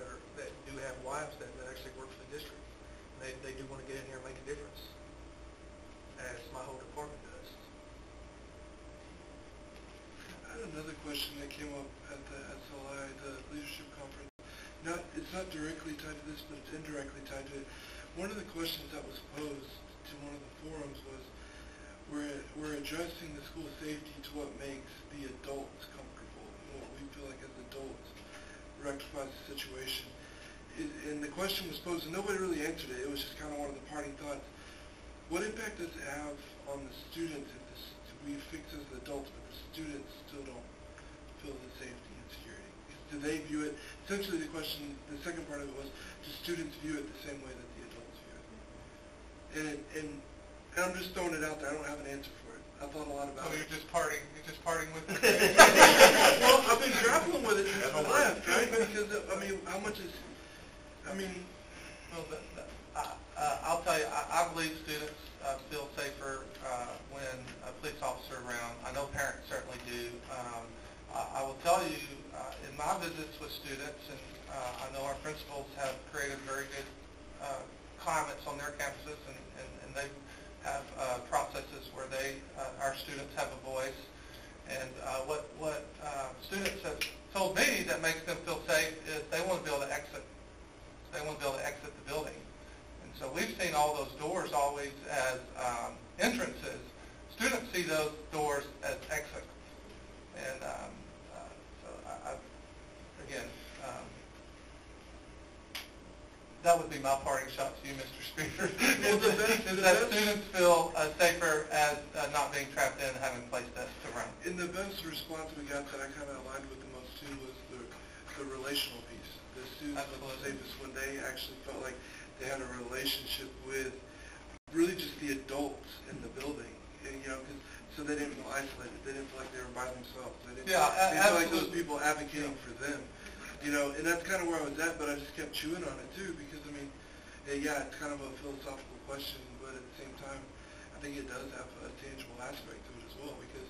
do have wives that actually work for the district. And they do want to get in here and make a difference, as my whole department does. I had another question that came up at the SLI, the leadership conference. It's not directly tied to this, but it's indirectly tied to it. One of the questions that was posed to one of the forums was, we're addressing the school safety to what makes the adults comfortable, and what we feel like as adults rectifies the situation. And the question was posed, and nobody really answered it. It was just kind of one of the parting thoughts. What impact does it have on the students if we fix as adults, but the students still don't feel the safety and security? Do they view it, essentially the question, the second part of it was, do students view it the same way that the adults view it? And I'm just throwing it out there. I don't have an answer for it. I thought a lot about it. You're just parting with it? Well, I've been grappling with it since I left, right? Because, I mean, how much is, I mean... Well, I'll tell you, I believe students feel safer when a police officer around. I know parents certainly do. I will tell you, in my visits with students, and I know our principals have created very good climates on their campuses, and they have processes where our students have a voice. And what students have told me that makes them feel safe is they want to be able to exit. They want to be able to exit the building. And so we've seen all those doors always as entrances. Students see those doors as exits. And so again, that would be my parting shot to you, Mr. Speaker, is that students feel safer as not being trapped in and having a place to run. And the best response we got that I kind of aligned with the most too was the relational piece. The students felt the safest when they actually felt like they had a relationship with really just the adults in the building, and, so they didn't feel isolated. They didn't feel like they were by themselves. They didn't feel like those people advocating for them. And that's kind of where I was at, but I just kept chewing on it too, because it's kind of a philosophical question, but at the same time, I think it does have a tangible aspect to it as well, because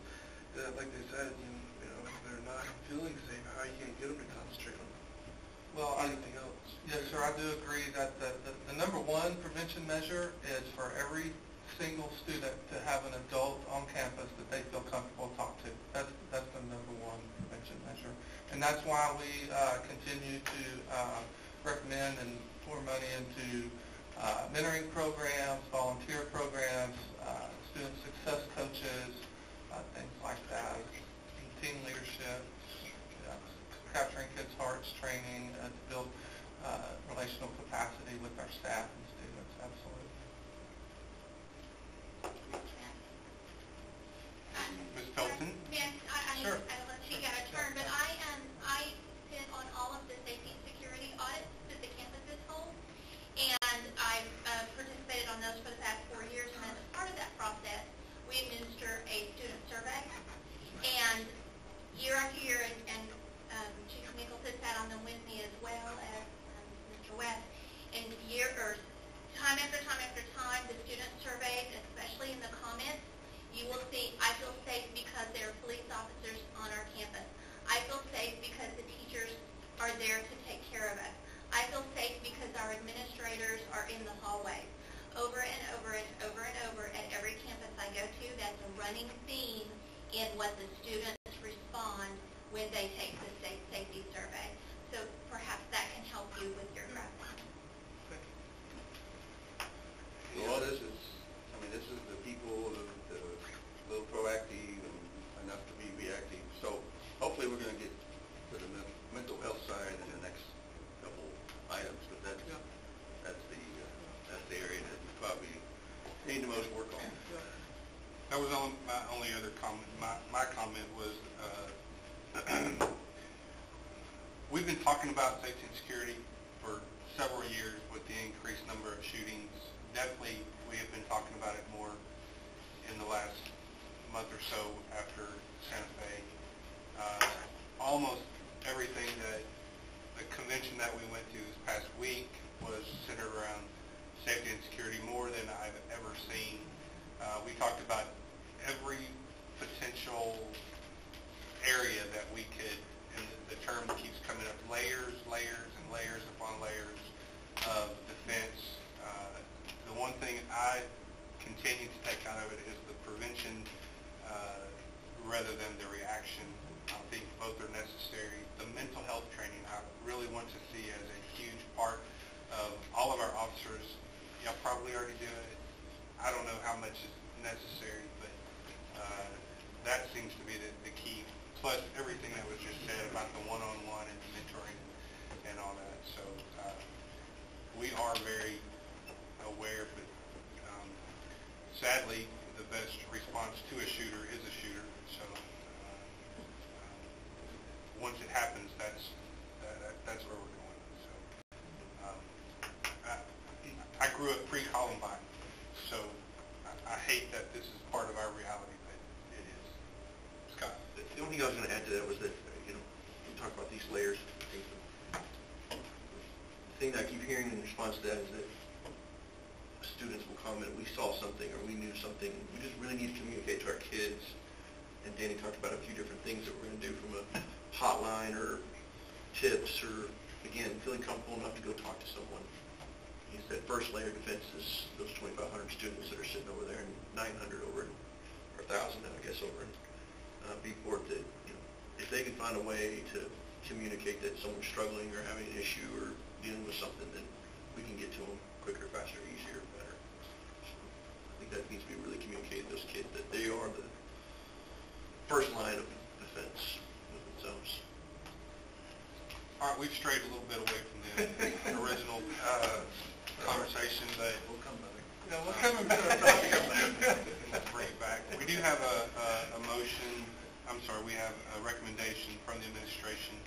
like they said, if they're not feeling safe, how you can't get them to concentrate on anything else. Yes, sir, I do agree that the number one prevention measure is for every single student to have an adult on campus that they feel comfortable to talk to. That's the number one prevention measure. And that's why we continue to recommend and pour money into mentoring programs, volunteer programs, student success coaches, things like that, team leadership, capturing kids' hearts training to build relational capacity with our staff and students, absolutely. Ms. Pelton? Yes, Sure. I don't know if she got a turn, but I sit on all of the safety and security audits that the campuses hold, and I've participated on those for the past 4 years, and as part of that process, we administer a student survey, and year after year, and Chief Nichols has sat on them with me as well as Mr. West, and time after time after time, the student surveys, especially in the comments, you will see, I feel safe because there are police officers on our campus. I feel safe because the teachers are there to take care of us. I feel safe because our administrators are in the hallways. Over and over and over and over at every campus I go to, that's a running theme in what the students respond when they take the safety survey. So perhaps that can help you with your grappling. Well, this is the people that are a little proactive and enough to be reactive. So hopefully we're going to get to the mental health side in the next couple items, but that's the area that we probably need the most work on. That was my only other comment. My comment was, we've been talking about safety and security for several years with the increased number of shootings. Definitely, we have been talking about it more in the last month or so after Santa Fe. Almost everything that the convention that we went to this past week was centered around safety and security more than I've ever seen. We talked about every potential area that we could, and the term that keeps coming up I don't know how much is necessary, but that seems to be the key, plus everything that was just said about the one-on-one and the mentoring and all that. So we are very aware, but sadly, the best response to a shooter is a shooter. So once it happens, that's where we're going. So I grew up pre-Columbine, so I hate that this is part of our reality, but it is. Scott? The only thing I was going to add to that was that, we talk about these layers. The thing that I keep hearing in response to that is that students will comment, we saw something or we knew something. We just really need to communicate to our kids. And Danny talked about a few different things that we're going to do, from a hotline or tips, or, again, feeling comfortable enough to go talk to someone. He said first layer of defense is those 2,500 students that are sitting over there, and 900 over, or 1,000 now, I guess, over in B-Port, that, if they can find a way to communicate that someone's struggling or having an issue or dealing with something, then we can get to them quicker, faster, easier, better. So I think that needs to be really communicated to those kids, that they are the first line of defense of themselves. All right, we've strayed a little bit away from the original conversation, but We'll come back. yeah, we'll come back. Let's bring it back. We do have a motion. I'm sorry, we have a recommendation from the administration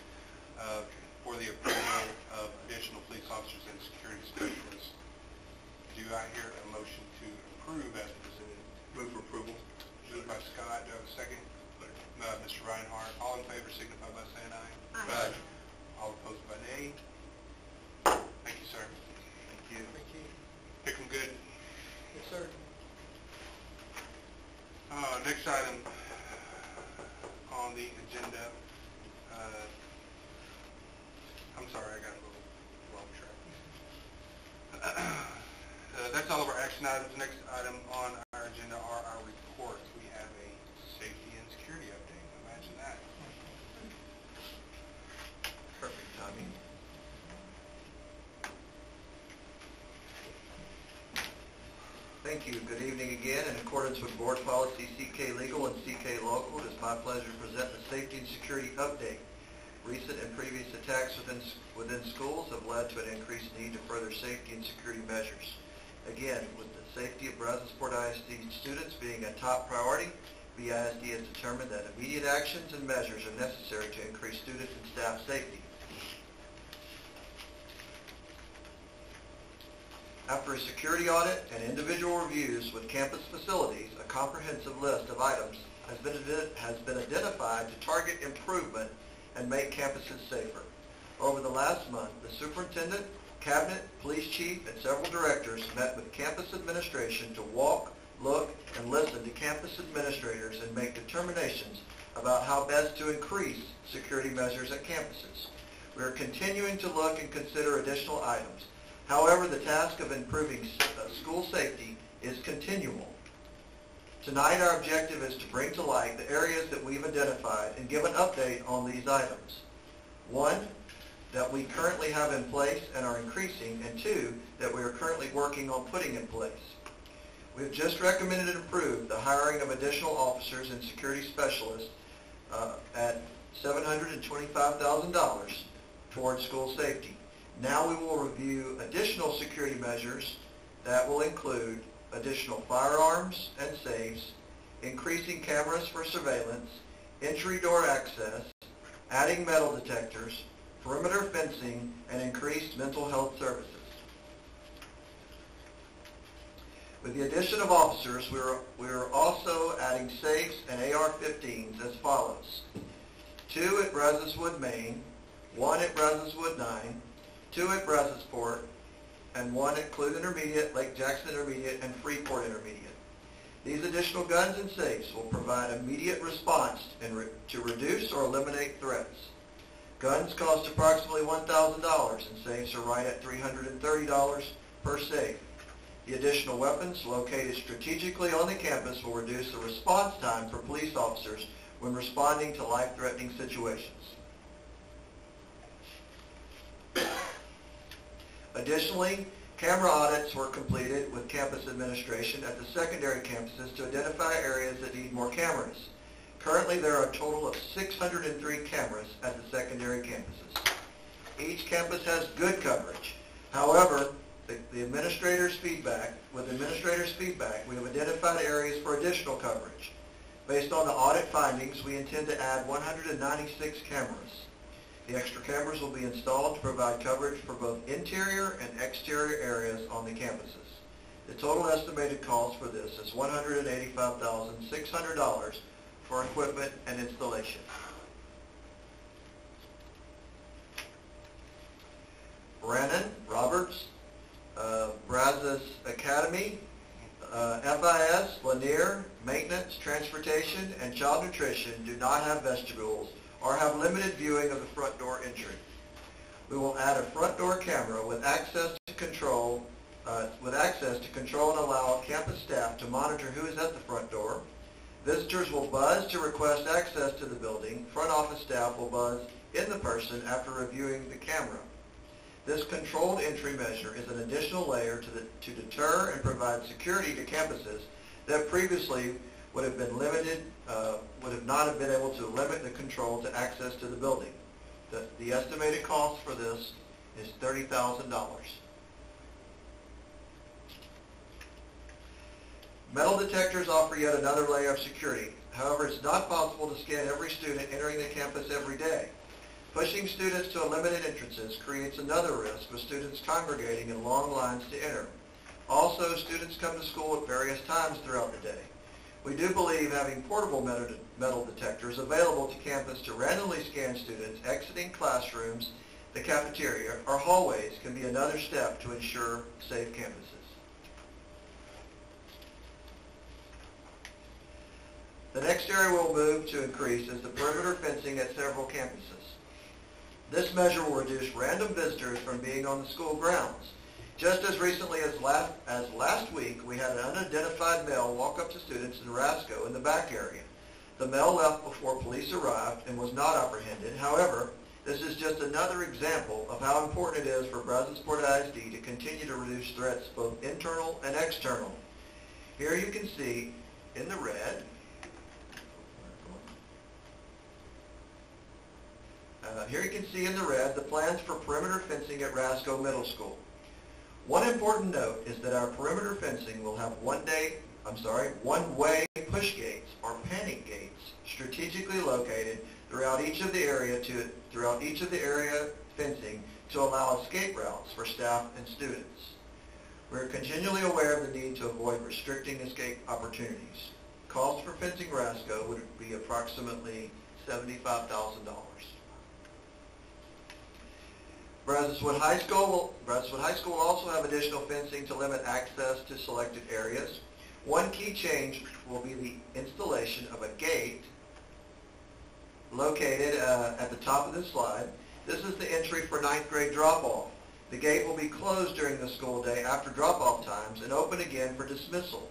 for the approval of additional police officers and security specialists. Do I hear a motion to approve as presented? Move for approval. Moved by Scott. Do I have a second? Mr. Reinhardt. All in favor signify by saying aye. Aye. All opposed by nay. Thank you, sir. Thank you. Thank you. Pick them good. Yes, sir. Next item on the agenda. I'm sorry, I got a little wrong track. That's all of our action items. Next item on our agenda are our reports. We have a safety and security update. Imagine that. Perfect timing. Thank you. Good evening again. In accordance with Board Policy CK Legal and CK Local, it is my pleasure to present the Safety and Security Update. Recent and previous attacks within schools have led to an increased need to further safety and security measures. Again, with the safety of Brunswick ISD students being a top priority, BISD has determined that immediate actions and measures are necessary to increase student and staff safety. After a security audit and individual reviews with campus facilities, a comprehensive list of items has been identified to target improvement and make campuses safer. Over the last month, the superintendent, cabinet, police chief, and several directors met with campus administration to walk, look, and listen to campus administrators and make determinations about how best to increase security measures at campuses. We are continuing to look and consider additional items. However, the task of improving school safety is continual. Tonight, our objective is to bring to light the areas that we've identified and give an update on these items. One, that we currently have in place and are increasing, and two, that we are currently working on putting in place. We've just recommended and approved the hiring of additional officers and security specialists at $725,000 towards school safety. Now we will review additional security measures that will include additional firearms and safes, increasing cameras for surveillance, entry door access, adding metal detectors, perimeter fencing, and increased mental health services. With the addition of officers, we are also adding safes and AR-15s as follows: 2 at Brazoswood Main, 1 at Brazoswood 9, 2 at Brazosport, and 1 at Clute Intermediate, Lake Jackson Intermediate, and Freeport Intermediate. These additional guns and safes will provide immediate response to reduce or eliminate threats. Guns cost approximately $1,000, and safes are right at $330 per safe. The additional weapons located strategically on the campus will reduce the response time for police officers when responding to life-threatening situations. Additionally, Camera audits were completed with campus administration at the secondary campuses to identify areas that need more cameras. Currently, there are a total of 603 cameras at the secondary campuses. Each campus has good coverage. However, with administrators' feedback, we have identified areas for additional coverage. Based on the audit findings, we intend to add 196 cameras. The extra cameras will be installed to provide coverage for both interior and exterior areas on the campuses. The total estimated cost for this is $185,600 for equipment and installation. Brannon, Roberts, Brazos Academy, FIS, Lanier, Maintenance, Transportation, and Child Nutrition do not have vestibules or have limited viewing of the front door entry. We will add a front door camera with access to control and allow campus staff to monitor who is at the front door. Visitors will buzz to request access to the building. Front office staff will buzz in the person after reviewing the camera. This controlled entry measure is an additional layer to deter and provide security to campuses that previously would have not have been able to limit the control to access to the building. The estimated cost for this is $30,000. Metal detectors offer yet another layer of security. However, it's not possible to scan every student entering the campus every day. Pushing students to limited entrances creates another risk with students congregating in long lines to enter. Also, students come to school at various times throughout the day. We do believe having portable metal detectors available to campus to randomly scan students exiting classrooms, the cafeteria, or hallways can be another step to ensure safe campuses. The next area we'll move to increase is the perimeter fencing at several campuses. This measure will reduce random visitors from being on the school grounds. Just as recently as last week, we had an unidentified male walk up to students in Roscoe in the back area. The male left before police arrived and was not apprehended. However, this is just another example of how important it is for Brunswick ISD to continue to reduce threats both internal and external. Here you can see in the red, the plans for perimeter fencing at Roscoe Middle School. One important note is that our perimeter fencing will have one-way push gates or panic gates strategically located throughout each of the area fencing to allow escape routes for staff and students. We are continually aware of the need to avoid restricting escape opportunities. Cost for fencing Roscoe would be approximately $75,000. Brunswick High School will also have additional fencing to limit access to selected areas. One key change will be the installation of a gate located at the top of this slide. This is the entry for 9th grade drop-off. The gate will be closed during the school day after drop-off times and open again for dismissal.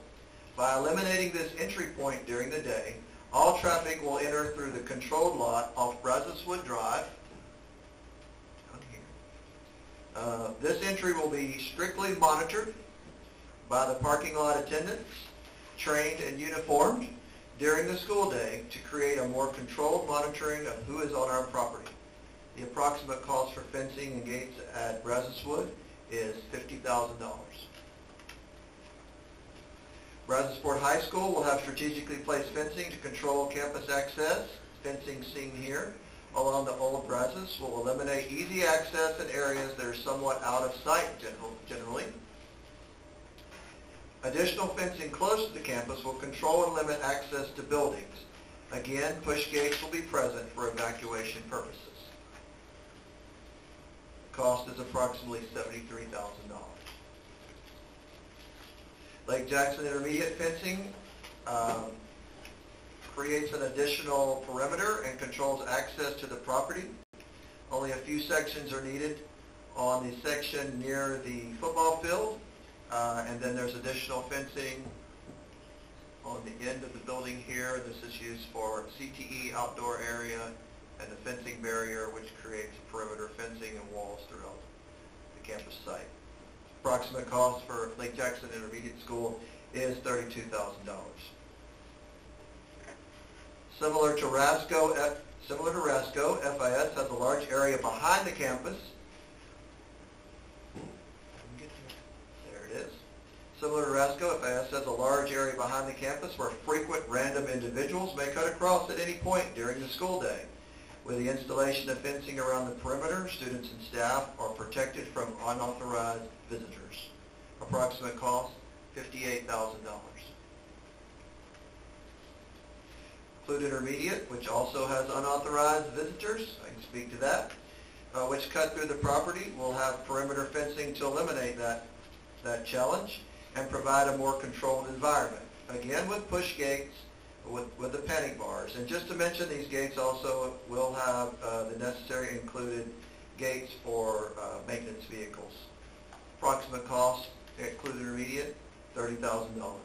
By eliminating this entry point during the day, all traffic will enter through the controlled lot off Brunswick Drive. This entry will be strictly monitored by the parking lot attendants, trained and uniformed during the school day to create a more controlled monitoring of who is on our property. The approximate cost for fencing and gates at Brunswick is $50,000. Brunswick High School will have strategically placed fencing to control campus access. Fencing seen here along the old Brazos will eliminate easy access in areas that are somewhat out of sight generally. Additional fencing close to the campus will control and limit access to buildings. Again, push gates will be present for evacuation purposes. The cost is approximately $73,000. Lake Jackson Intermediate fencing creates an additional perimeter and controls access to the property. Only a few sections are needed on the section near the football field, and then there's additional fencing on the end of the building here. This is used for CTE outdoor area and the fencing barrier, which creates perimeter fencing and walls throughout the campus site. Approximate cost for Lake Jackson Intermediate School is $32,000. Similar to Roscoe, FIS has a large area behind the campus. There it is. Similar to Roscoe, FIS has a large area behind the campus where frequent random individuals may cut across at any point during the school day. With the installation of fencing around the perimeter, students and staff are protected from unauthorized visitors. Approximate cost, $58,000. Include Intermediate, which also has unauthorized visitors, I can speak to that, which cut through the property. Will have perimeter fencing to eliminate that challenge and provide a more controlled environment. Again, with push gates, with the panic bars. And just to mention, these gates also will have the necessary included gates for maintenance vehicles. Approximate cost, include Intermediate, $30,000.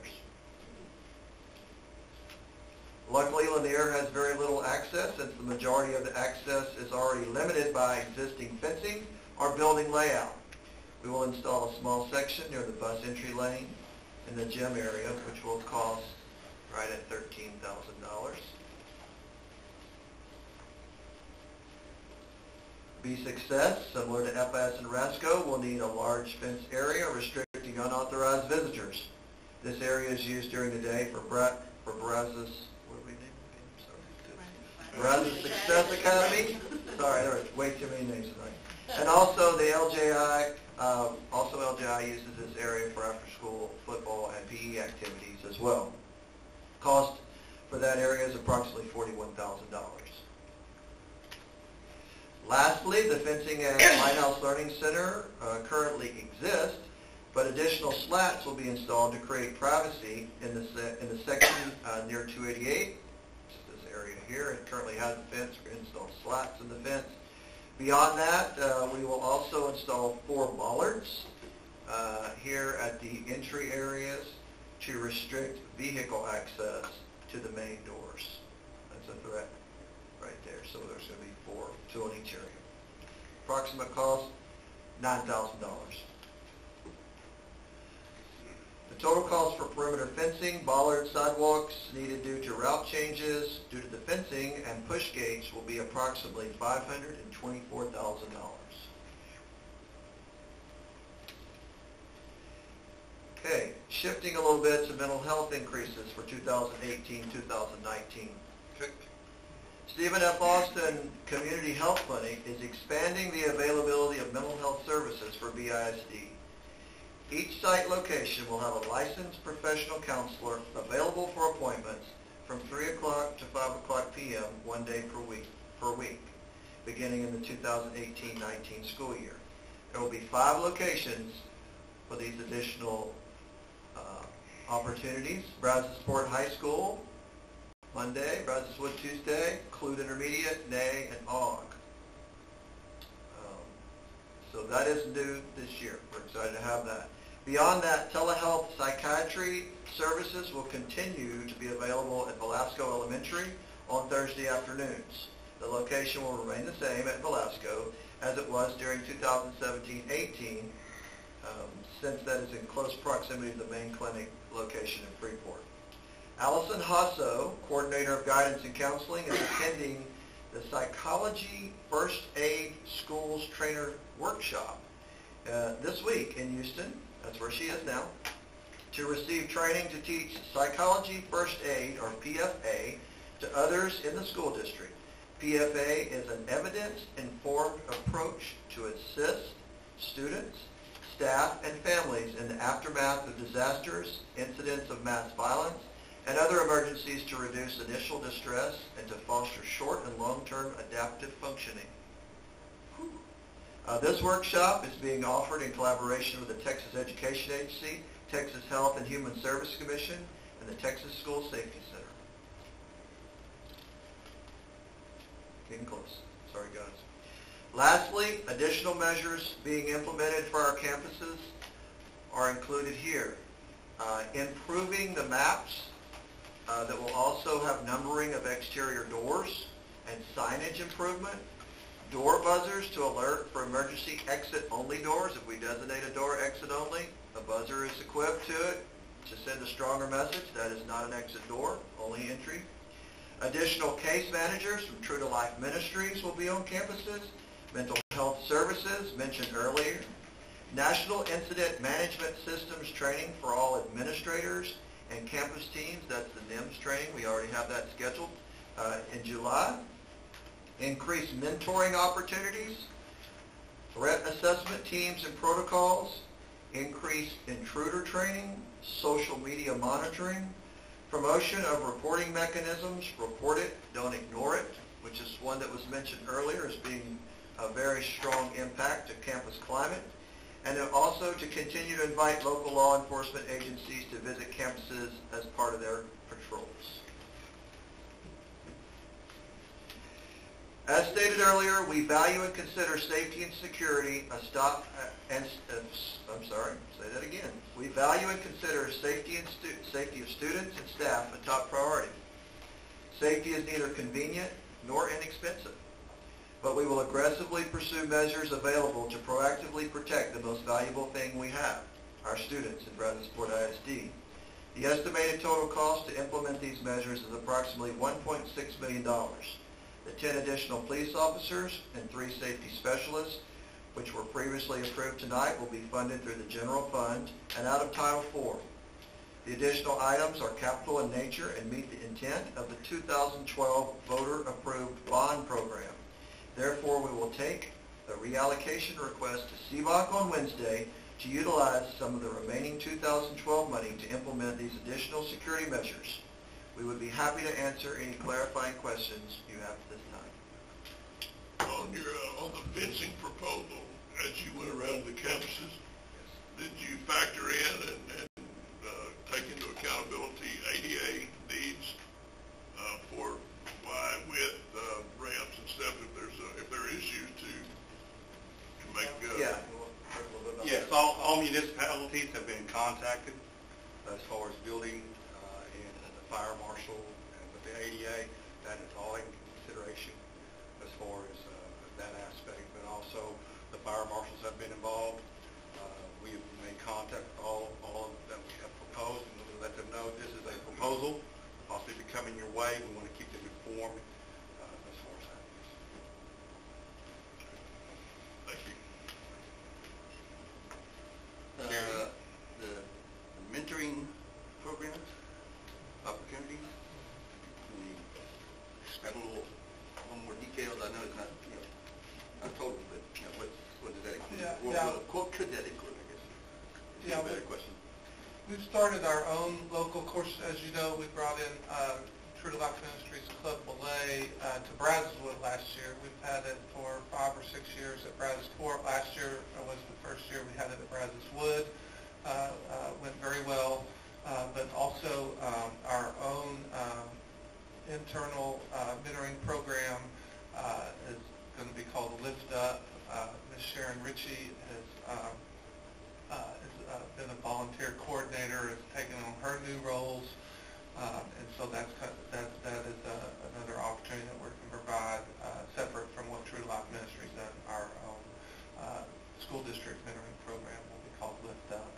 Luckily, Lanier has very little access since the majority of the access is already limited by existing fencing or building layout. We will install a small section near the bus entry lane in the gym area, which will cost right at $13,000. Be success, similar to FIS and Roscoe, will need a large fenced area restricting unauthorized visitors. This area is used during the day for Brazos. Brazos Success Academy. Sorry, there are way too many names tonight. And also the LJI. LJI uses this area for after-school football and PE activities as well. Cost for that area is approximately $41,000. Lastly, the fencing at Lighthouse Learning Center currently exists, but additional slats will be installed to create privacy in the section near 288. This area here, it currently has a fence. We're going to install slats in the fence. Beyond that, we will also install 4 bollards here at the entry areas to restrict vehicle access to the main doors. That's a threat right there. So there's going to be 4, 2 on each area. Approximate cost, $9,000. The total cost for perimeter fencing, bollard sidewalks needed due to route changes due to the fencing, and push gates will be approximately $524,000. Okay, shifting a little bit to mental health increases for 2018-2019. Stephen F. Austin Community Health Clinic is expanding the availability of mental health services for BISD. Each site location will have a licensed professional counselor available for appointments from 3 o'clock to 5 o'clock p.m. 1 day per week, beginning in the 2018-19 school year. There will be 5 locations for these additional opportunities. Brazosport High School, Monday, Brazos Wood Tuesday, Clute Intermediate, Nay, and Og. So that is new this year. We're excited to have that. Beyond that, telehealth psychiatry services will continue to be available at Velasco Elementary on Thursday afternoons. The location will remain the same at Velasco as it was during 2017-18, since that is in close proximity to the main clinic location in Freeport. Allison Hasso, Coordinator of Guidance and Counseling, is attending the Psychology First Aid Schools Trainer Workshop this week in Houston. That's where she is now, to receive training to teach Psychology First Aid, or PFA, to others in the school district. PFA is an evidence-informed approach to assist students, staff, and families in the aftermath of disasters, incidents of mass violence, and other emergencies to reduce initial distress and to foster short and long-term adaptive functioning. This workshop is being offered in collaboration with the Texas Education Agency, Texas Health and Human Service Commission, and the Texas School Safety Center. Getting close. Sorry, guys. Lastly, additional measures being implemented for our campuses are included here. Improving the maps that will also have numbering of exterior doors and signage improvement. door buzzers to alert for emergency exit-only doors. If we designate a door exit-only, a buzzer is equipped to it to send a stronger message. That is not an exit door, only entry. Additional case managers from True to Life Ministries will be on campuses. Mental health services, mentioned earlier. National Incident Management Systems training for all administrators and campus teams. That's the NIMS training. We already have that scheduled in July. Increased mentoring opportunities. Threat assessment teams and protocols. Increased intruder training. Social media monitoring. Promotion of reporting mechanisms. Report it, don't ignore it, which is one that was mentioned earlier as being a very strong impact to campus climate. And then also to continue to invite local law enforcement agencies to visit campuses as part of their patrols. As stated earlier, we value and consider safety and security We value and consider safety of students and staff a top priority. Safety is neither convenient nor inexpensive, but we will aggressively pursue measures available to proactively protect the most valuable thing we have, our students in Brunswick ISD. The estimated total cost to implement these measures is approximately $1.6 million. The 10 additional police officers and 3 safety specialists, which were previously approved tonight, will be funded through the general fund and out of Title IV. The additional items are capital in nature and meet the intent of the 2012 voter-approved bond program. Therefore, we will take the reallocation request to CBOC on Wednesday to utilize some of the remaining 2012 money to implement these additional security measures. We would be happy to answer any clarifying questions you have at this time. On the fencing proposal, as you went around the campuses, did you factor in and take into accountability ADA needs for wide width ramps and stuff if there is issues to make? Yes, all municipalities have been contacted as far as building and the fire marshal and with the ADA. That is all in consideration as far as that aspect, but also the fire marshals have been involved. We have made contact with all that we have proposed and let them know this is a proposal, possibly coming your way. We want to keep them informed as far as that is. Thank you. The mentoring programs, opportunities, we got a little more details. I know it's not, not total, but what does that include? What could that include, I guess? Yeah, a better question. We've started our own local course. As you know, we brought in True to Life Ministries Club Belay to Brunswick last year. We've had it for 5 or 6 years at Brunswick. Last year was the first year we had it at Brunswick. Went very well, but also our own internal mentoring program is going to be called Lift Up. Ms. Sharon Ritchie has been a volunteer coordinator, has taken on her new roles, and so that is another opportunity that we can provide separate from what True to Life Ministries does. Our own school district mentoring program will be called Lift Up.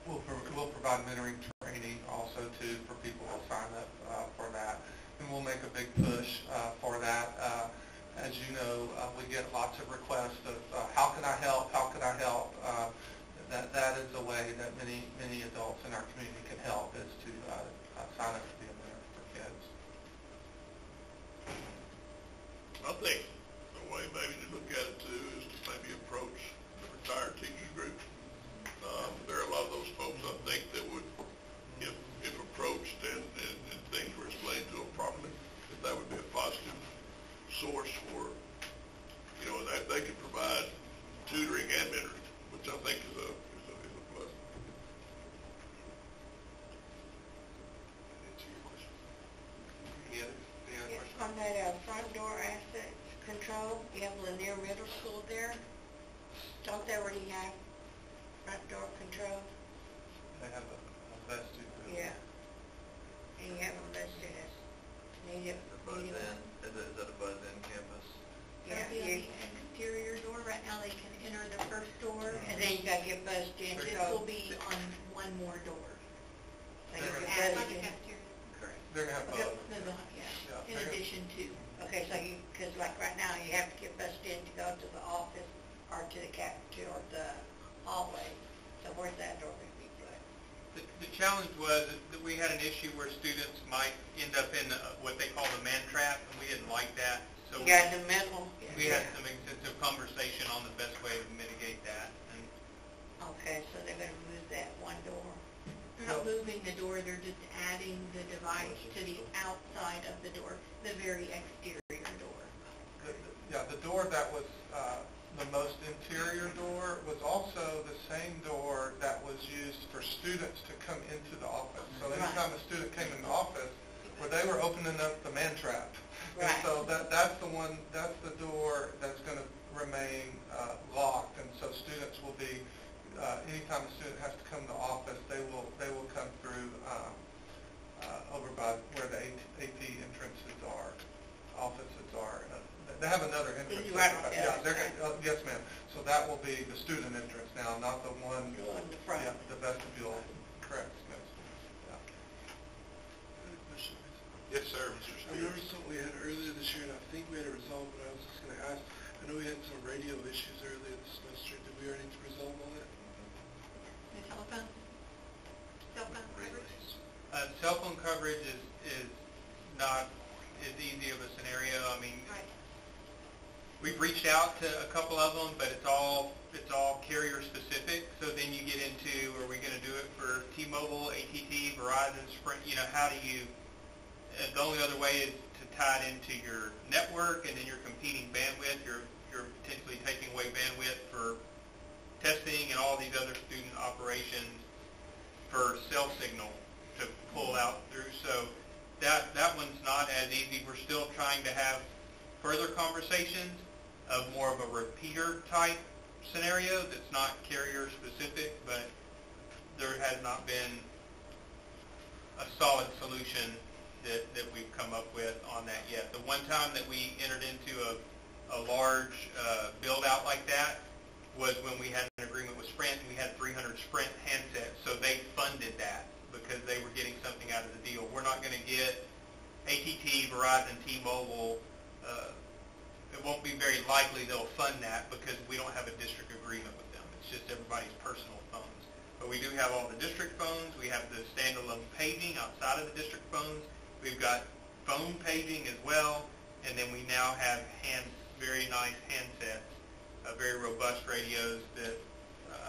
We'll provide mentoring training also too for people who sign up for that, and we'll make a big push for that. As you know, we get lots of requests of how can I help? How can I help? That is a way that many adults in our community can help, is to sign up to be a mentor for kids. I think the way maybe to look at it too is to maybe approach the retired teachers group. There are a lot of those folks, I think, that would, if approached and things were explained to them properly, that would be a positive source for, that they could provide tutoring and mentoring, which I think is a plus. Answer your question. Any other questions? On that front door asset control, you have Lanier Middle School there. Don't they already have front door control? They have a vested group. Yeah. And you have them listed as have Okay, both. in addition to, okay, so you, because like right now, you have to get bussed in to go to the office or to the cafeteria or the hallway. So where's that door going to be put? The challenge was that we had an issue where students might end up in what they call the man trap, and we didn't like that. So You got the middle? we had some extensive conversation on the best way to mitigate that. And Okay, so they're going to move that one door. They're not moving the door, they're just adding the device to the outside of the door, the very exterior door. Yeah, the door that was the most interior door was also the same door that was used for students to come into the office. So anytime a student came in the office, where they were opening up the man trap. And so that's the one, that's the door that's going to remain locked. And so students will be, anytime a student has to come to the office, they will come through over by where the AP entrances are, offices are. They have another entrance. Right. Yeah, yes, ma'am. So that will be the student entrance now, not the one. The one in the front. Yeah, the vestibule. Correct. Yes. Yeah. Question. Yes, sir, Mr. I Spears. noticed something we had earlier this year, and I think we had it resolved, but I was just going to ask, I know we had some radio issues earlier this semester. Did we already resolve all that? The telephone? Cell phone coverage? Cell phone coverage is not as easy of a scenario. I mean, Right. we've reached out to a couple of them, but it's all carrier specific. So then you get into, are we going to do it for T-Mobile, AT&T, Verizon, Sprint? You know, how do you? The only other way is to tie it into your network, and then you're competing bandwidth. You're potentially taking away bandwidth for testing and all these other student operations for cell signal to pull out through. So that one's not as easy. We're still trying to have further conversations of more of a repeater type scenario that's not carrier specific, but there has not been a solid solution that we've come up with on that yet. The one time that we entered into a large build out like that was when we had an agreement with Sprint, and we had 300 Sprint handsets, so they funded that because they were getting something out of the deal. We're not going to get AT&T, Verizon, T-Mobile. It won't be very likely they'll fund that because we don't have a district agreement with them. It's just everybody's personal phones. But we do have all the district phones. We have the standalone paging outside of the district phones. We've got phone paging as well, and then we now have very nice handsets, very robust radios that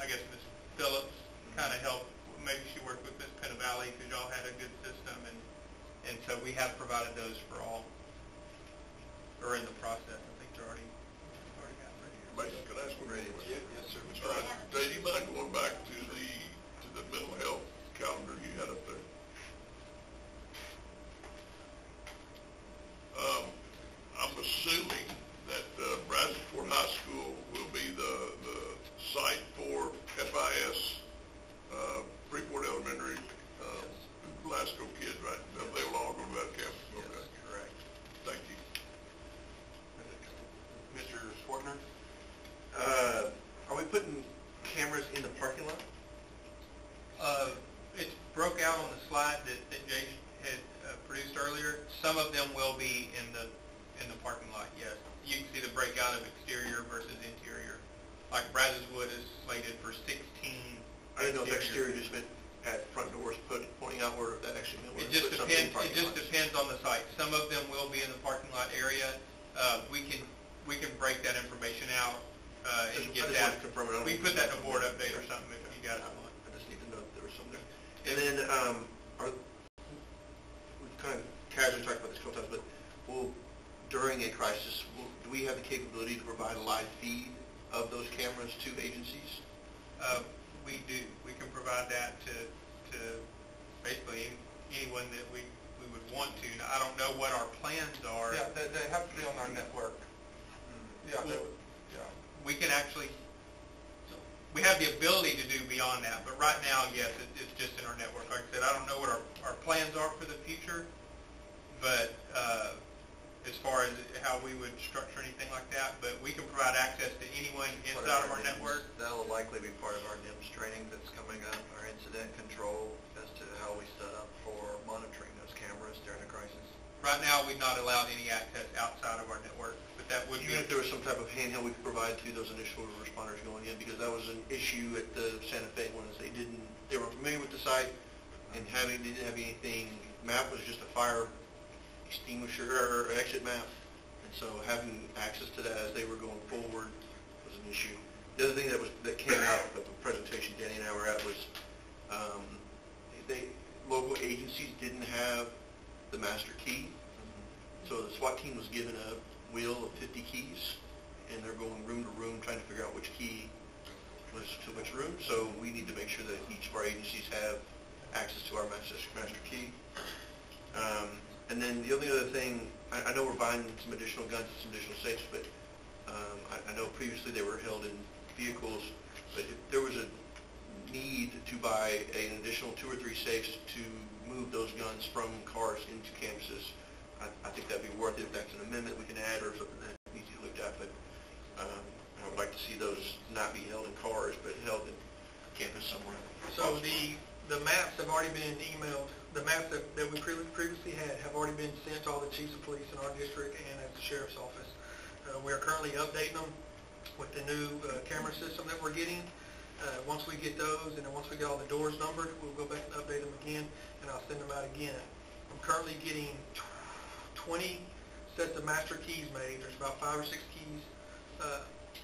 I guess Ms. Phillips kind of helped. Maybe she worked with Ms. Penavalley because y'all had a good system, and so we have provided those for all, or in the process. I think they're already got radios. Can I ask one Radio. question? Yes, sir, Mr. All right, Dave, you mind going back to the mental health calendar you had up there? I'm assuming that Brunswick High School will be the site for FIS, Freeport Elementary, Glasgow kids, right? They will all go to that campus. Yes, Okay. correct. Thank you. Mr. Swartner? Are we putting cameras in the parking lot? It's broke out on the slide that Jay had produced earlier. Some of them will be in the parking lot, yes. You can see the breakout of exterior versus interior. Like Brazos Wood is slated for 16. I didn't know if exterior just meant at front doors pointing out where that actually meant. It just depends on the site. Some of them will be in the parking lot area. We can break that information out and get that. We can put that in a board update or something if you guys want. I just need to know if there was some there. And then, we've kind of casually talked about this a couple times, but during a crisis, do we have the capability to provide a live feed of those cameras to agencies? We do. We can provide that to basically anyone that we would want to. Now, I don't know what our plans are. Yeah, they have to be on our network. Yeah, we can actually, we have the ability to do beyond that, but right now, yes, it's just in our network. Like I said, I don't know what our plans are for the future, but as far as how we would structure anything like that, but we can provide access to anyone inside of our network. That'll likely be part of our NIMS training that's coming up, our incident control, as to how we set up for monitoring those cameras during a crisis. Right now, we've not allowed any access outside of our network, but that would be... Even if there was some type of handheld we could provide to those initial responders going in, because that was an issue at the Santa Fe ones. They were familiar with the site and they didn't have anything. Map was just a fire extinguisher or exit map, and so having access to that as they were going forward was an issue. The other thing that came out of the presentation Danny and I were at was local agencies didn't have the master key. So the SWAT team was given a wheel of 50 keys, and they're going room to room trying to figure out which key was to which room. So we need to make sure that each of our agencies have access to our master key. And then the only other thing, I know we're buying some additional guns and some additional safes, but I know previously they were held in vehicles, but if there was a need to buy an additional 2 or 3 safes to move those guns from cars into campuses, I think that'd be worth it. If that's an amendment we can add or something that needs to be looked at, but I would like to see those not be held in cars, but held in campus somewhere. So the maps have already been emailed. The maps that we previously had have already been sent to all the chiefs of police in our district and at the sheriff's office. We are currently updating them with the new camera system that we're getting. Once we get those, and then once we get all the doors numbered, we'll go back and update them again, and I'll send them out again. I'm currently getting 20 sets of master keys made. There's about 5 or 6 keys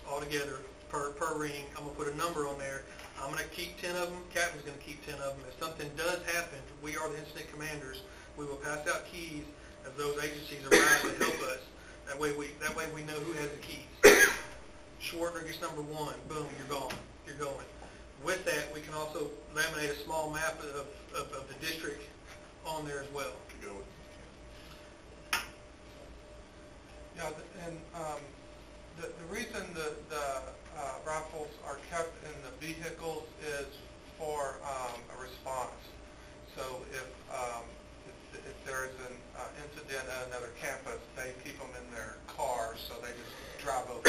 altogether per ring. I'm going to put a number on there. I'm going to keep 10 of them. Captain's going to keep 10 of them. If something does happen, we are the incident commanders. We will pass out keys as those agencies arrive to help us. That way we know who has the keys. Schwartner gets number 1. Boom, you're gone. You're going. With that, we can also laminate a small map of the district on there as well. Yeah, and the reason the rifles are kept in the vehicles is for a response. So if there is an incident at another campus, they keep them in their cars, so they just drive over,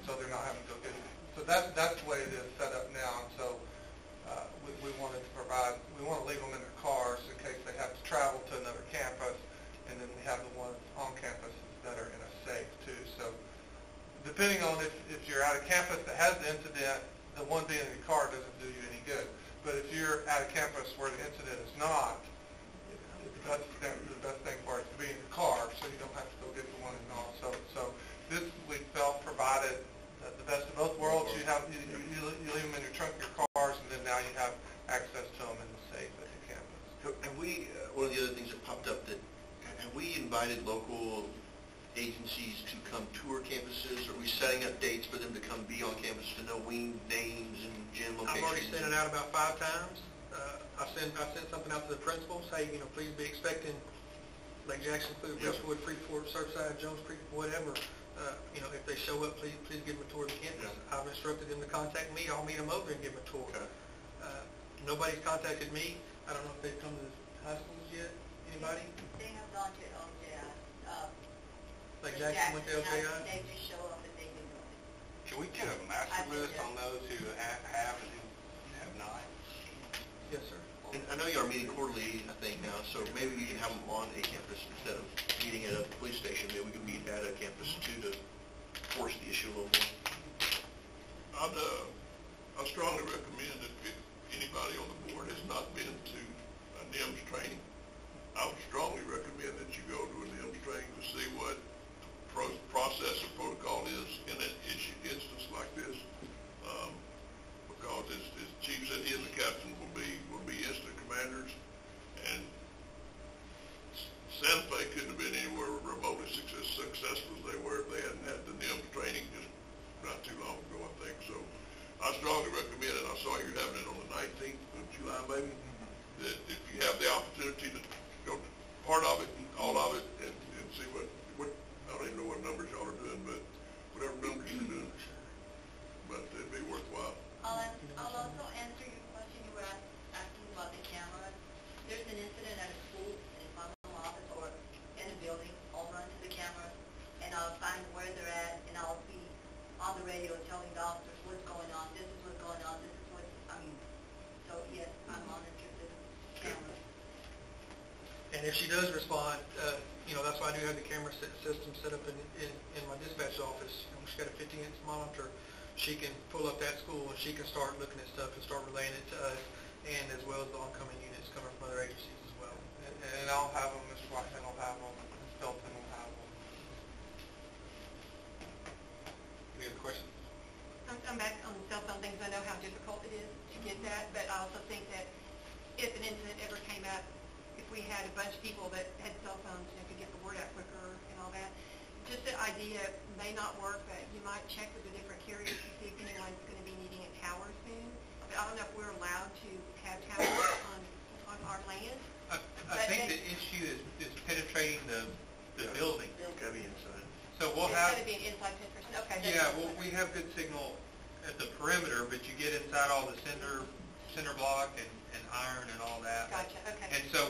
so they're not having to go get them. So that's the way it is set up now. And so we wanted to provide, we want to leave them in their cars in case they have to travel to another campus, and then we have the ones on campus that are in a safe too. So depending on if you're at a campus that has the incident, the one being in your car doesn't do you any good. But if you're at a campus where the incident is not, the best thing for it to be in the car, so you don't have to go get the one in the all. So this, we felt, provided the best of both worlds. You leave them in your trunk of your cars, and then now you have access to them in the safe at the campus. Have we, one of the other things that popped up, that have we invited local agencies to come tour campuses? Are we setting up dates for them to come be on campus, to know wing names and gym locations? I've already sent it out about 5 times. I sent something out to the principals. Hey, please be expecting Lake Jackson, Richwood, Freeport, Surfside, Jones Creek, whatever. If they show up, please give them a tour of the campus. Yeah. I've instructed them to contact me. I'll meet them over and give them a tour. Okay. Nobody's contacted me. I don't know if they've come to the high schools yet. Anybody? They have gone to LJI. Lake Jackson went to LJI? They just show up and they do it. Can we get a master list on those who have and who have not? Yes, sir. And I know you are meeting quarterly, I think, now, so maybe you can have them on a campus instead of meeting at a police station. Maybe we can meet at a campus, too, to force the issue a little more. I strongly recommend that if anybody on the board has not been to a NIMS training, I would strongly recommend that you go to a NIMS training to see what process or protocol is in an instance like this. Because as Chief said, he and the captain will be incident commanders, and Santa Fe couldn't have been anywhere remotely successful as they were if they hadn't had the NIMS training just not too long ago, I think. So I strongly recommend it. I saw you're having it on the 19th of July, maybe, that if you have the opportunity to go to part of it, all of it, and see what I don't even know what numbers y'all are doing, but whatever numbers you're doing, but it'd be worthwhile. I'll also answer your question you were asking about the cameras. There's an incident at a school in front of my office or in a building. I'll run to the cameras and I'll find where they're at, and I'll be on the radio telling the officers what's going on. This is what's going on. This is what So yes, I'm monitoring the cameras. And if she does respond, that's why I do have the camera system set up in my dispatch office. She's got a 50-inch monitor. She can pull up that school and she can start looking at stuff and start relaying it to us, and as well as the oncoming units coming from other agencies as well. And I'll have them, Mr. Washington will have them, Ms. Felton will have them. Any other questions? I'm back on the cell phone things. I know how difficult it is to get that, but I also think that if an incident ever came up, if we had a bunch of people that had cell phones and could get the word out quicker and all that, just the idea may not work, but you might check with the different carriers to see if anyone's going to be needing a tower soon. But I don't know if we're allowed to have towers on our land. I think the issue is penetrating the building. It's got to be inside. So we'll It's have, got to be an inside 10%. Okay. yeah, well, we have good signal at the perimeter, but you get inside all the cinder block and iron and all that. Gotcha, okay. And so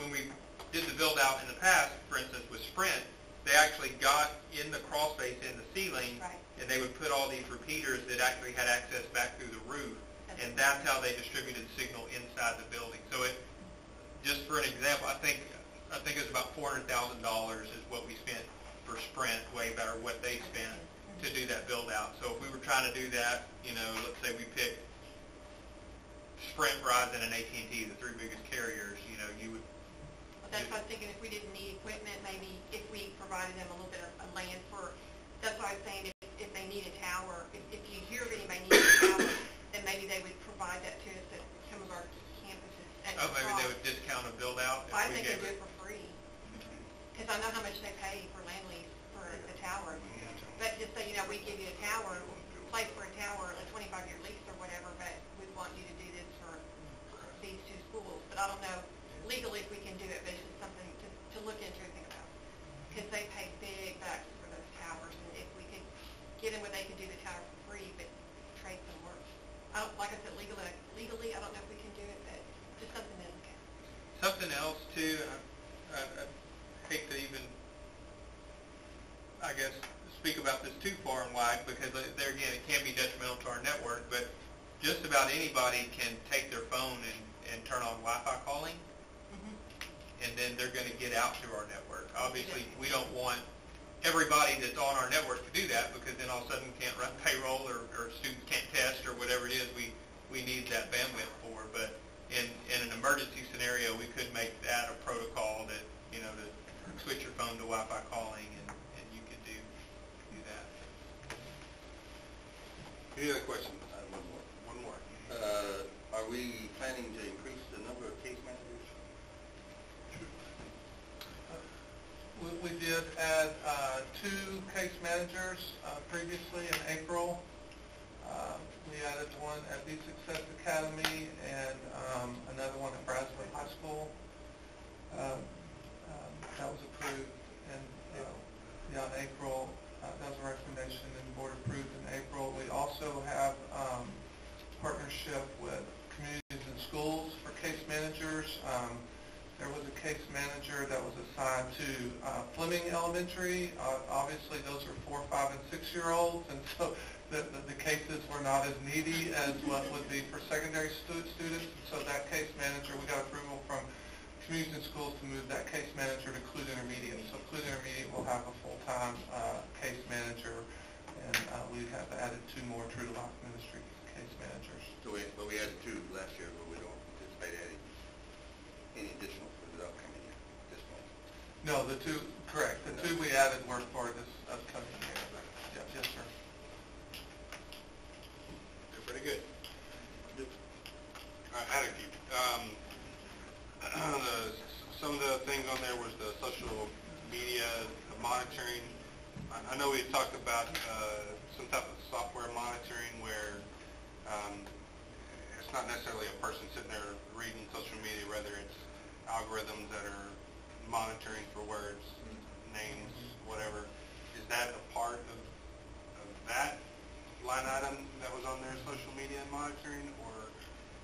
when we did the build out in the past, for instance, with Sprint, they actually got in the crawl space in the ceiling, Right. and they would put all these repeaters that actually had access back through the roof, and that's how they distributed signal inside the building. So just for an example, I think it was about $400,000 is what we spent for Sprint, way better what they spent to do that build out. So if we were trying to do that, let's say we picked Sprint, Verizon, and AT&T, the three biggest carriers, you would. Well, that's what I was thinking, if we didn't need equipment, maybe if we provided them a little bit of land for, that's why I was saying if they need a tower, if you hear of anybody needing a tower, then maybe they would provide that to us at some of our campuses. Oh, maybe they would discount a build out? I think they do it for free, because I know how much they pay for land lease for a tower. But just so you know, we give you a tower, place for a tower, a 25-year lease or whatever, but we want you to do this for these two schools. But I don't know legally if we can do it, but it's just something to look into and think about. Because they pay big bucks for those towers, and if we could get them where they could do the tower for free, but trade some work. Like I said, legally, I don't know if we can do it, but just something to look at. Something else too, I hate to even, I guess, speak about this too far and wide, because there again, it can be detrimental to our network, but just about anybody can take their phone and turn on Wi-Fi calling, and then they're going to get out through our network. Obviously, we don't want everybody that's on our network to do that, because then all of a sudden we can't run payroll or students can't test or whatever it is we need that bandwidth for. But in an emergency scenario, we could make that a protocol that, to switch your phone to Wi-Fi calling, and you could do that. Any other questions? One more. Are we planning to increase the number of case managers? We did add 2 case managers previously in April. We added one at the Success Academy and another one at Brunswick High School. That was approved in April. That was a recommendation, and the board approved in April. We also have partnership with communities and schools for case managers. There was a case manager that was assigned to Fleming Elementary. Obviously, those are 4-, 5-, and 6-year-olds, and so the cases were not as needy as what would be for secondary students. And so that case manager, we got approval from communities and schools to move that case manager to Clute Intermediate. So Clute Intermediate will have a full-time case manager, and we have added 2 more True to Life Ministry case managers. So we added 2 last year, but we don't anticipate adding any additional for the upcoming year at this point. No, the 2, correct. The 2 we added were for this upcoming year. Yes, sir. They're pretty good. I had a few. Some of the things on there was the social media monitoring. I know we had talked about some type of software monitoring where it's not necessarily a person sitting there reading social media, rather it's algorithms that are monitoring for words, names, whatever. Is that a part of that line item that was on there, social media monitoring, or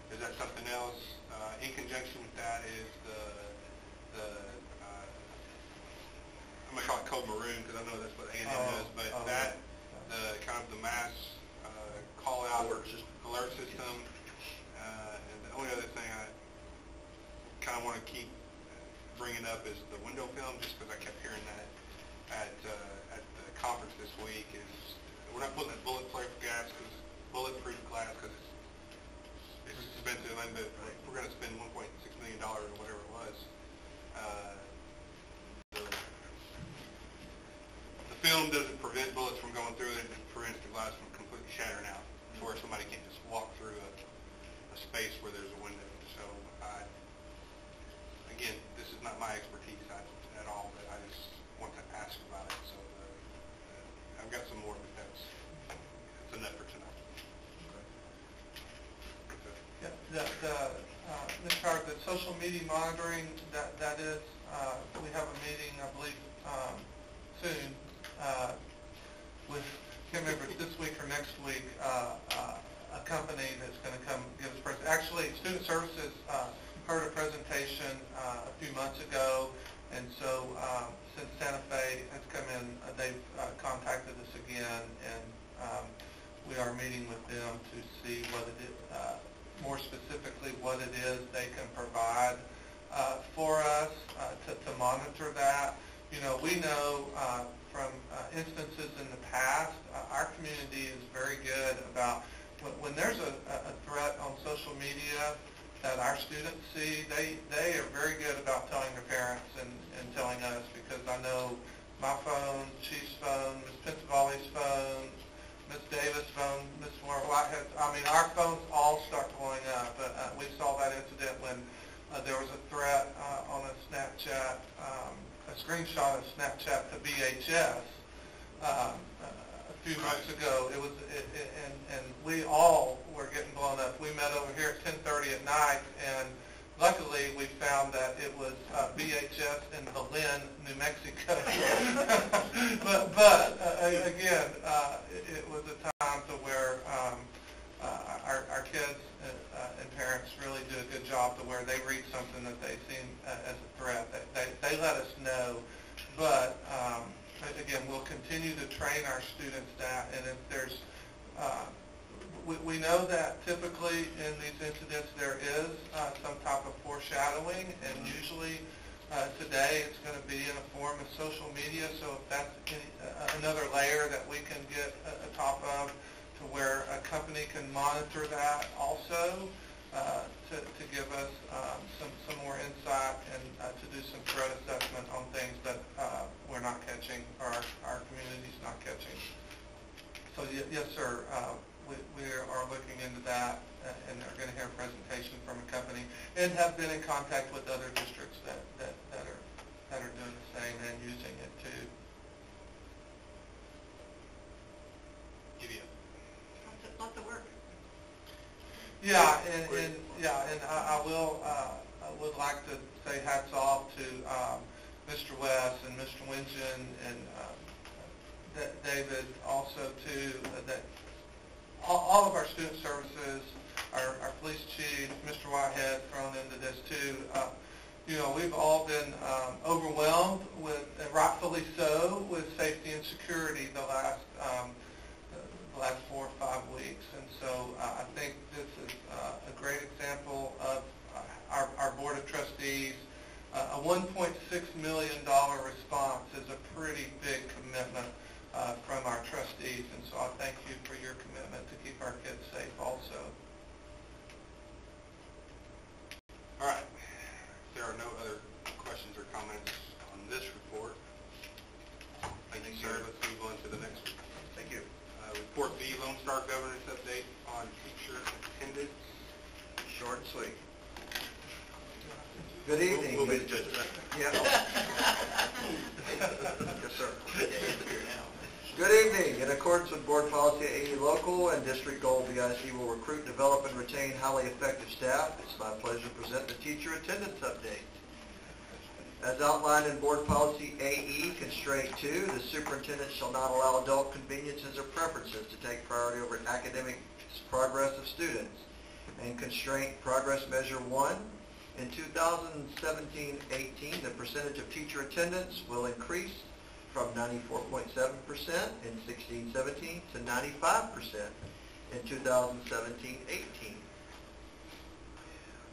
is that something else? In conjunction with that is I'm going to call it Code Maroon, because I know that's what A&M does, but the kind of the mass call-out alert system. And the only other thing I kind of want to keep bringing up is the window film, just because I kept Glenn, but if we're going to spend $1.6 million or whatever it was, the film doesn't prevent bullets from going through it. It prevents the glass from completely shattering out to where somebody can't just walk through a space where there's a window. So, again, this is not my expertise at all, but I just want to ask about it. So I've got some more, but that's enough for tonight. Mr. Howard, the social media monitoring, that is, we have a meeting, I believe, soon with, I can't remember if it's this week or next week, a company that's going to come give us actually, Student Services heard a presentation a few months ago, and so since Santa Fe has come in, they've contacted us again, and we are meeting with them to see what it is, more specifically what it is they can provide for us to monitor that. You know, we know from instances in the past, our community is very good about when there's a threat on social media that our students see, they are very good about telling their parents and telling us, because I know my phone, Chief's phone, Ms. Pensavali's phone, Ms. Davis' phone, Ms. Whitehead's, I mean, our phones all start going up. We saw that incident when there was a threat on a Snapchat, a screenshot of Snapchat to BHS a few months ago. It was, and we all were getting blown up. We met over here at 10:30 at night, and luckily we found that it was BHS in Belen, New Mexico. but again, it was a time to where our kids and parents really do a good job to where they read something that they see as a threat. They let us know, but again, we'll continue to train our students that, and if there's, we know that typically in these incidents there is some type of foreshadowing, and usually today it's going to be in a form of social media, so if that's another layer that we can get atop of to where a company can monitor that also to give us some more insight and to do some threat assessment on things that we're not catching, or our community's not catching. So yes, sir, we are looking into that, and are going to hear a presentation from a company, and have been in contact with other districts that are doing the same and using it too. Lots of work. Yeah, and I would like to say hats off to Mr. West and Mr. Winchen and David also too, that all of our student services, our police chief, Mr. Whitehead thrown into this too. You know, we've all been overwhelmed with, and rightfully so, with safety and security the last 4 or 5 weeks, and so I think this is a great example of our Board of Trustees. A $1.6 million response is a pretty big commitment from our trustees, and so I thank you for your commitment to keep our kids safe also. All right. If there are no other questions or comments on this report, thank you, sir. Let's move on to the next one. Thank you. Report B, Lone Star Governance Update on teacher attendance. Short and sweet. Good evening. We'll be the judge of that. Yeah. Yes, sir. Good evening. In accordance with Board Policy AE Local and District Goal, BISD will recruit, develop, and retain highly effective staff. It's my pleasure to present the teacher attendance update. As outlined in Board Policy AE Constraint 2, the superintendent shall not allow adult conveniences or preferences to take priority over academic progress of students. And Constraint Progress Measure 1, in 2017-18, the percentage of teacher attendance will increase from 94.7% in 16-17 to 95% in 2017-18.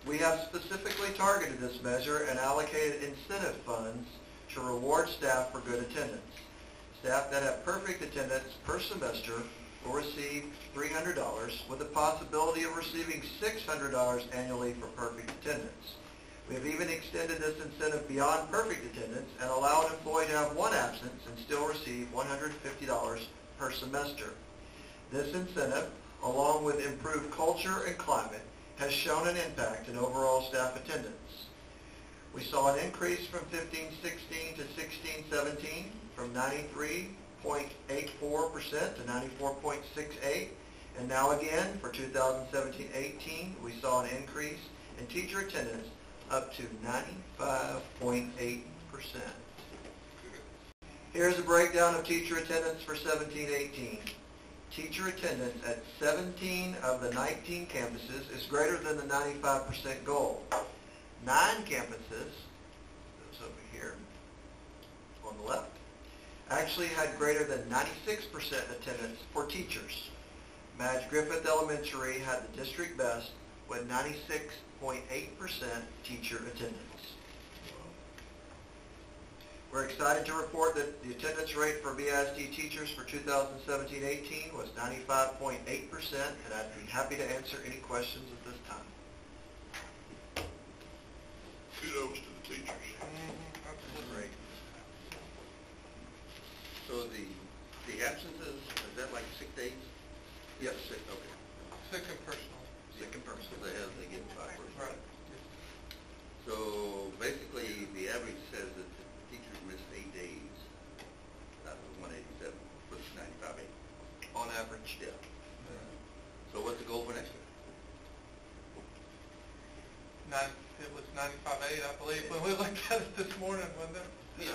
We have specifically targeted this measure and allocated incentive funds to reward staff for good attendance. Staff that have perfect attendance per semester will receive $300 with the possibility of receiving $600 annually for perfect attendance. We have even extended this incentive beyond perfect attendance and allow an employee to have one absence and still receive $150 per semester. This incentive, along with improved culture and climate, has shown an impact in overall staff attendance. We saw an increase from 15-16 to 16-17 from 93.84% to 94.68, and now again for 2017-18 we saw an increase in teacher attendance up to 95.8%. Here's a breakdown of teacher attendance for 17-18. Teacher attendance at 17 of the 19 campuses is greater than the 95% goal. 9 campuses, those over here on the left, actually had greater than 96% attendance for teachers. Madge Griffith Elementary had the district best with 96.8% teacher attendance. We're excited to report that the attendance rate for BISD teachers for 2017-18 was 95.8%, and I'd be happy to answer any questions at this time. Kudos to the teachers. Great. So the absences, is that like sick days? Yes. Sick, okay. Sick and personal. Sick and personal. They get 5 hours. Right. So basically, the average says that the teachers missed 8 days out of 187, which is 95.8. On average. Yeah. So what's the goal for next year? It was 95.8, I believe, when we looked at it this morning, wasn't it? Teacher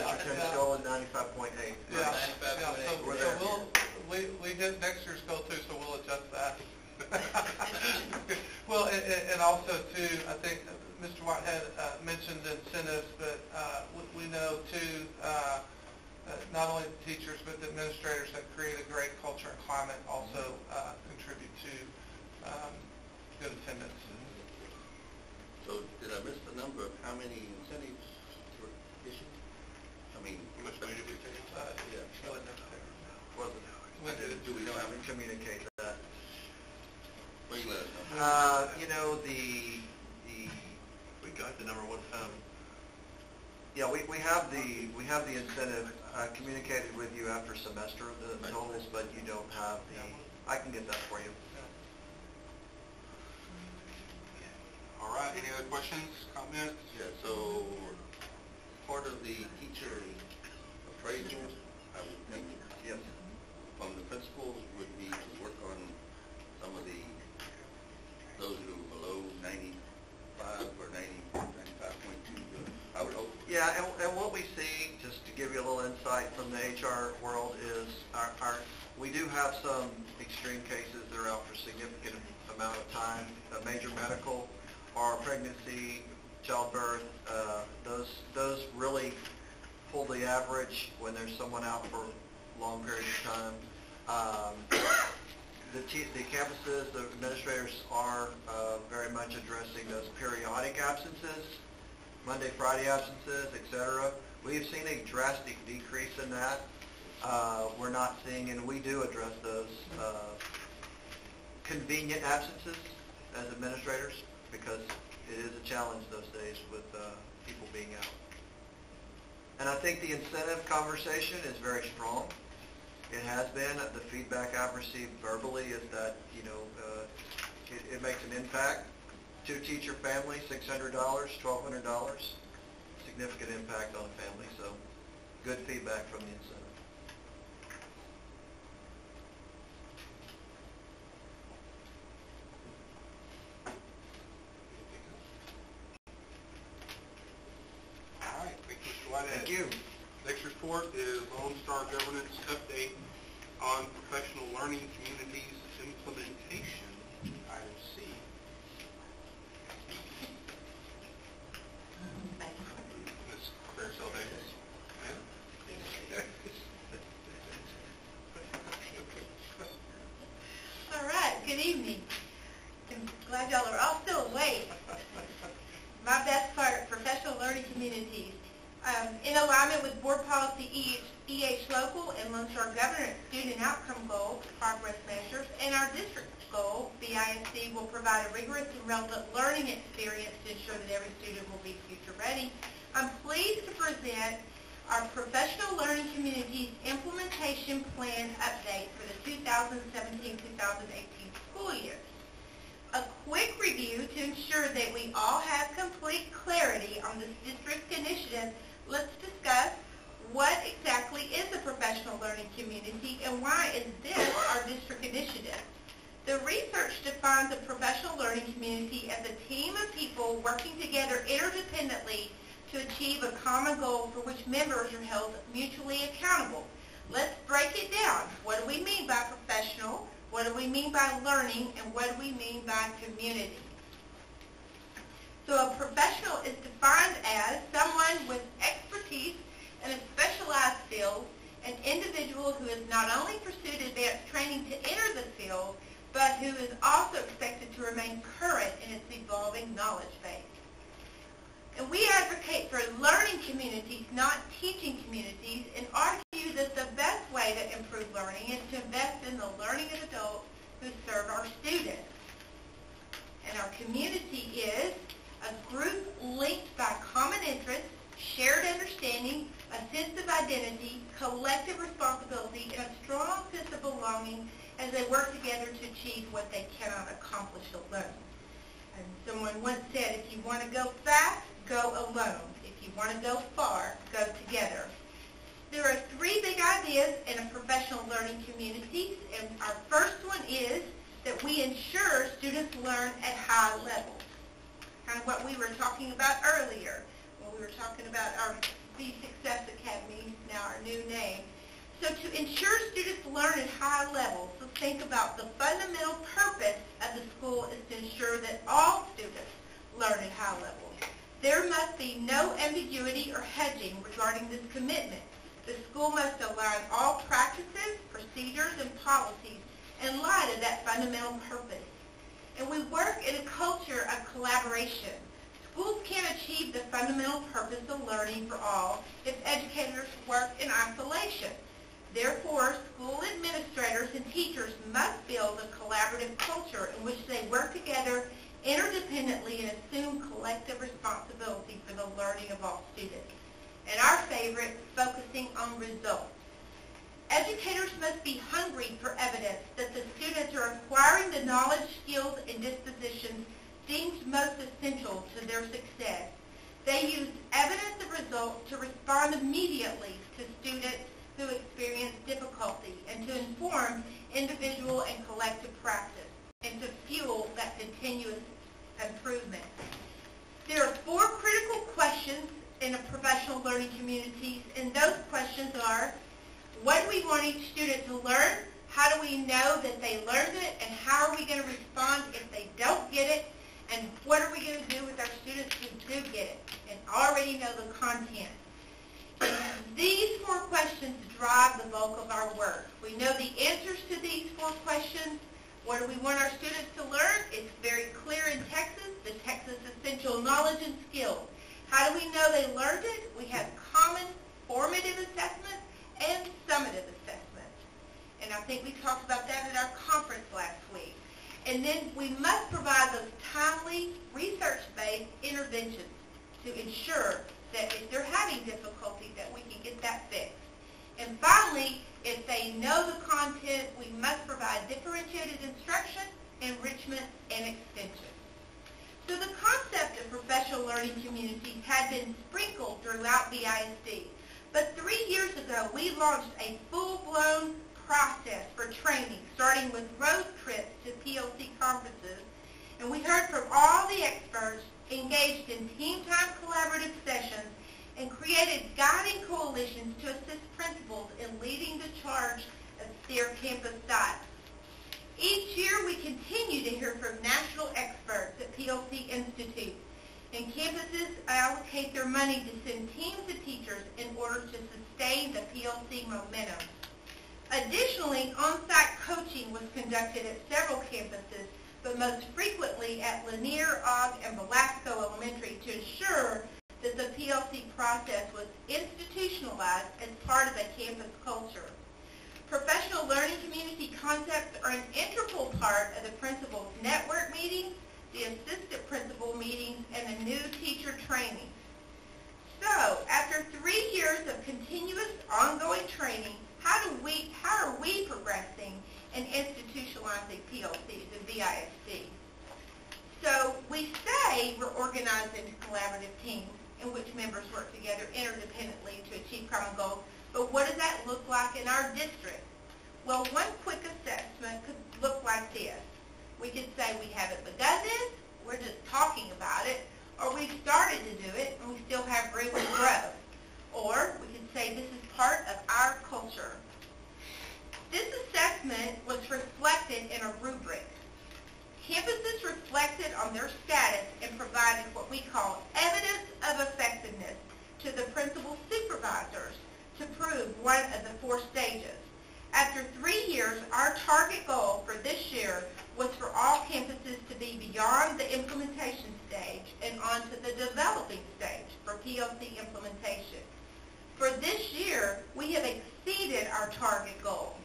attendance goal is 95.8. Yeah, 95.8. so we hit next year's goal too, so we'll adjust that. Well, and also too, I think Mr. Whitehead mentioned incentives, but we know too, not only the teachers, but the administrators that create a great culture and climate also contribute to good attendance. So did I miss the number of how many incentives were issued? I mean, how much money did we take? Yeah. Wasn't there? Wasn't. Do we know how many? Communicate that. Well, you let us know. You know, We got the number one time. yeah, we have the incentive communicated with you after semester, the totals, but you don't have the, I can get that for you. All right, any other questions, comments? Yeah, so part of the teacher appraisal, I would think, Yes. from the principals would be to work on some of those who are below 95 or 95.2. I would hope. Yeah, and what we see, just to give you a little insight from the HR world, is we do have some extreme cases that are out for significant amount of time, major medical, or pregnancy, childbirth. Those really pull the average when there's someone out for long periods of time. The campuses, the administrators are very much addressing those periodic absences, Monday, Friday absences, etc. We've seen a drastic decrease in that. We're not seeing, and we do address those convenient absences as administrators, because it is a challenge those days with people being out. And I think the incentive conversation is very strong. It has been. The feedback I've received verbally is that, it makes an impact. 2-teacher family, $600, $1,200, significant impact on a family, so good feedback from the incentive. All right, thank you, Mr. Whitehead. Thank you. Next report is Lone Star Governance Update on Professional Learning Communities Implementation, item C. Ms. Claricel Davis. All right, good evening. I'm glad y'all are all still awake. My best part, professional learning communities. In alignment alignment with Board Policy EH Local and Lone Star Governance Student Outcome Goals, progress measures, and our district goal, BISD will provide a rigorous and relevant learning experience to ensure that every student will be future ready. I'm pleased to present our Professional Learning Communities Implementation Plan Update for the 2017-2018 school year. A quick review to ensure that we all have complete clarity on this district initiative. Let's discuss what exactly is a professional learning community and why is this our district initiative. The research defines a professional learning community as a team of people working together interdependently to achieve a common goal for which members are held mutually accountable. Let's break it down. What do we mean by professional? What do we mean by learning? And what do we mean by community? So a professional is defined as someone with expertise in a specialized field, an individual who has not only pursued advanced training to enter the field, but who is also expected to remain current in its evolving knowledge base. And we advocate for learning communities, not teaching communities, and argue that the best way to improve learning is to invest in the learning of adults who serve our students. And our community is a group linked by common interests, shared understanding, a sense of identity, collective responsibility, and a strong sense of belonging as they work together to achieve what they cannot accomplish alone. And someone once said, if you want to go fast, go alone. If you want to go far, go together. There are three big ideas in a professional learning community, and our first one is that we ensure students learn at high levels. Kind of what we were talking about earlier when we were talking about our Be Success Academy, now our new name. So to ensure students learn at high levels, so think about the fundamental purpose of the school is to ensure that all students learn at high levels. There must be no ambiguity or hedging regarding this commitment. The school must align all practices, procedures, and policies in light of that fundamental purpose. And we work in a culture of collaboration. Schools can't achieve the fundamental purpose of learning for all if educators work in isolation. Therefore, school administrators and teachers must build a collaborative culture in which they work together interdependently and assume collective responsibility for the learning of all students. And our favorite, focusing on results. Educators must be hungry for evidence that the students are acquiring the knowledge, skills, and dispositions deemed most essential to their success. They use evidence of results to respond immediately to students who experience difficulty and to inform individual and collective practice and to fuel that continuous improvement. There are four critical questions in a professional learning community, and those questions are, what do we want each student to learn? How do we know that they learned it? And how are we going to respond if they don't get it? And what are we going to do with our students who do get it and already know the content? These four questions drive the bulk of our work. We know the answers to these four questions. What do we want our students to learn? It's very clear in Texas, the Texas Essential Knowledge and Skills. How do we know they learned it? We have common formative assessments and summative assessments. And I think we talked about that at our conference last week. And then we must provide those timely, research-based interventions to ensure that if they're having difficulty, that we can get that fixed. And finally, if they know the content, we must provide differentiated instruction, enrichment, and extension. So the concept of professional learning communities had been sprinkled throughout BISD. But 3 years ago, we launched a full-blown process for training, starting with road trips to PLC conferences. And we heard from all the experts, engaged in team-time collaborative sessions, and created guiding coalitions to assist principals in leading the charge of their campus sites. Each year, we continue to hear from national experts at PLC Institute, and campuses allocate their money to send teams of teachers in order to sustain the PLC momentum. Additionally, on-site coaching was conducted at several campuses, but most frequently at Lanier, Ogg, and Velasco Elementary to ensure that the PLC process was institutionalized as part of a campus culture. Professional learning community concepts are an integral part of the principal's network meetings, the assistant principal meetings, and the new teacher training. So, after 3 years of continuous ongoing training, how are we progressing in institutionalizing PLCs and BISD? So, we say we're organized into collaborative teams in which members work together interdependently to achieve common goals. But what does that look like in our district? Well, one quick assessment could look like this. We could say we haven't begun this, we're just talking about it, or we've started to do it and we still have room to grow. Or we could say this is part of our culture. This assessment was reflected in a rubric. Campuses reflected on their status and provided what we call evidence of effectiveness to the principal supervisors to prove one of the 4 stages. After 3 years, our target goal for this year was for all campuses to be beyond the implementation stage and onto the developing stage for PLC implementation. For this year, we have exceeded our target goal.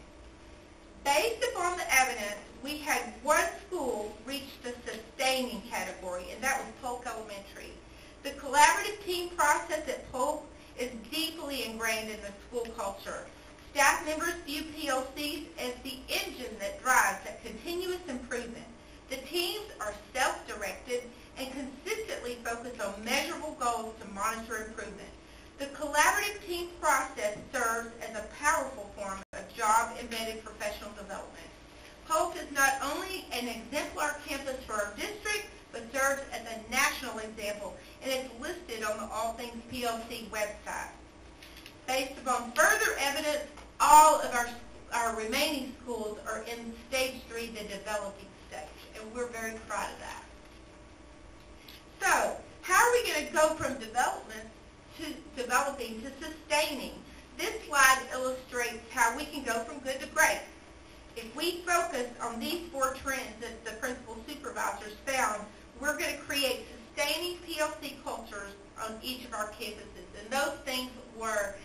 Based upon the evidence, we had one school reach the sustaining category, and that was Polk Elementary. The collaborative team process at Polk is deeply ingrained in the school culture. Staff members view PLCs as the engine that drives that continuous improvement. The teams are self-directed and consistently focus on measurable goals to monitor improvement. The collaborative team process serves as a powerful form of job-embedded professional development. Polk is not only an exemplar campus for our district, but serves as a national example, and it's listed on the All Things PLC website. Based upon further evidence, all of our remaining schools are in stage 3, the developing stage, and we're very proud of that. So, how are we going to go from developing to sustaining? This slide illustrates how we can go from good to great. If we focus on these 4 trends that the principal supervisors found, we're going to create sustaining PLC cultures on each of our campuses. And those things were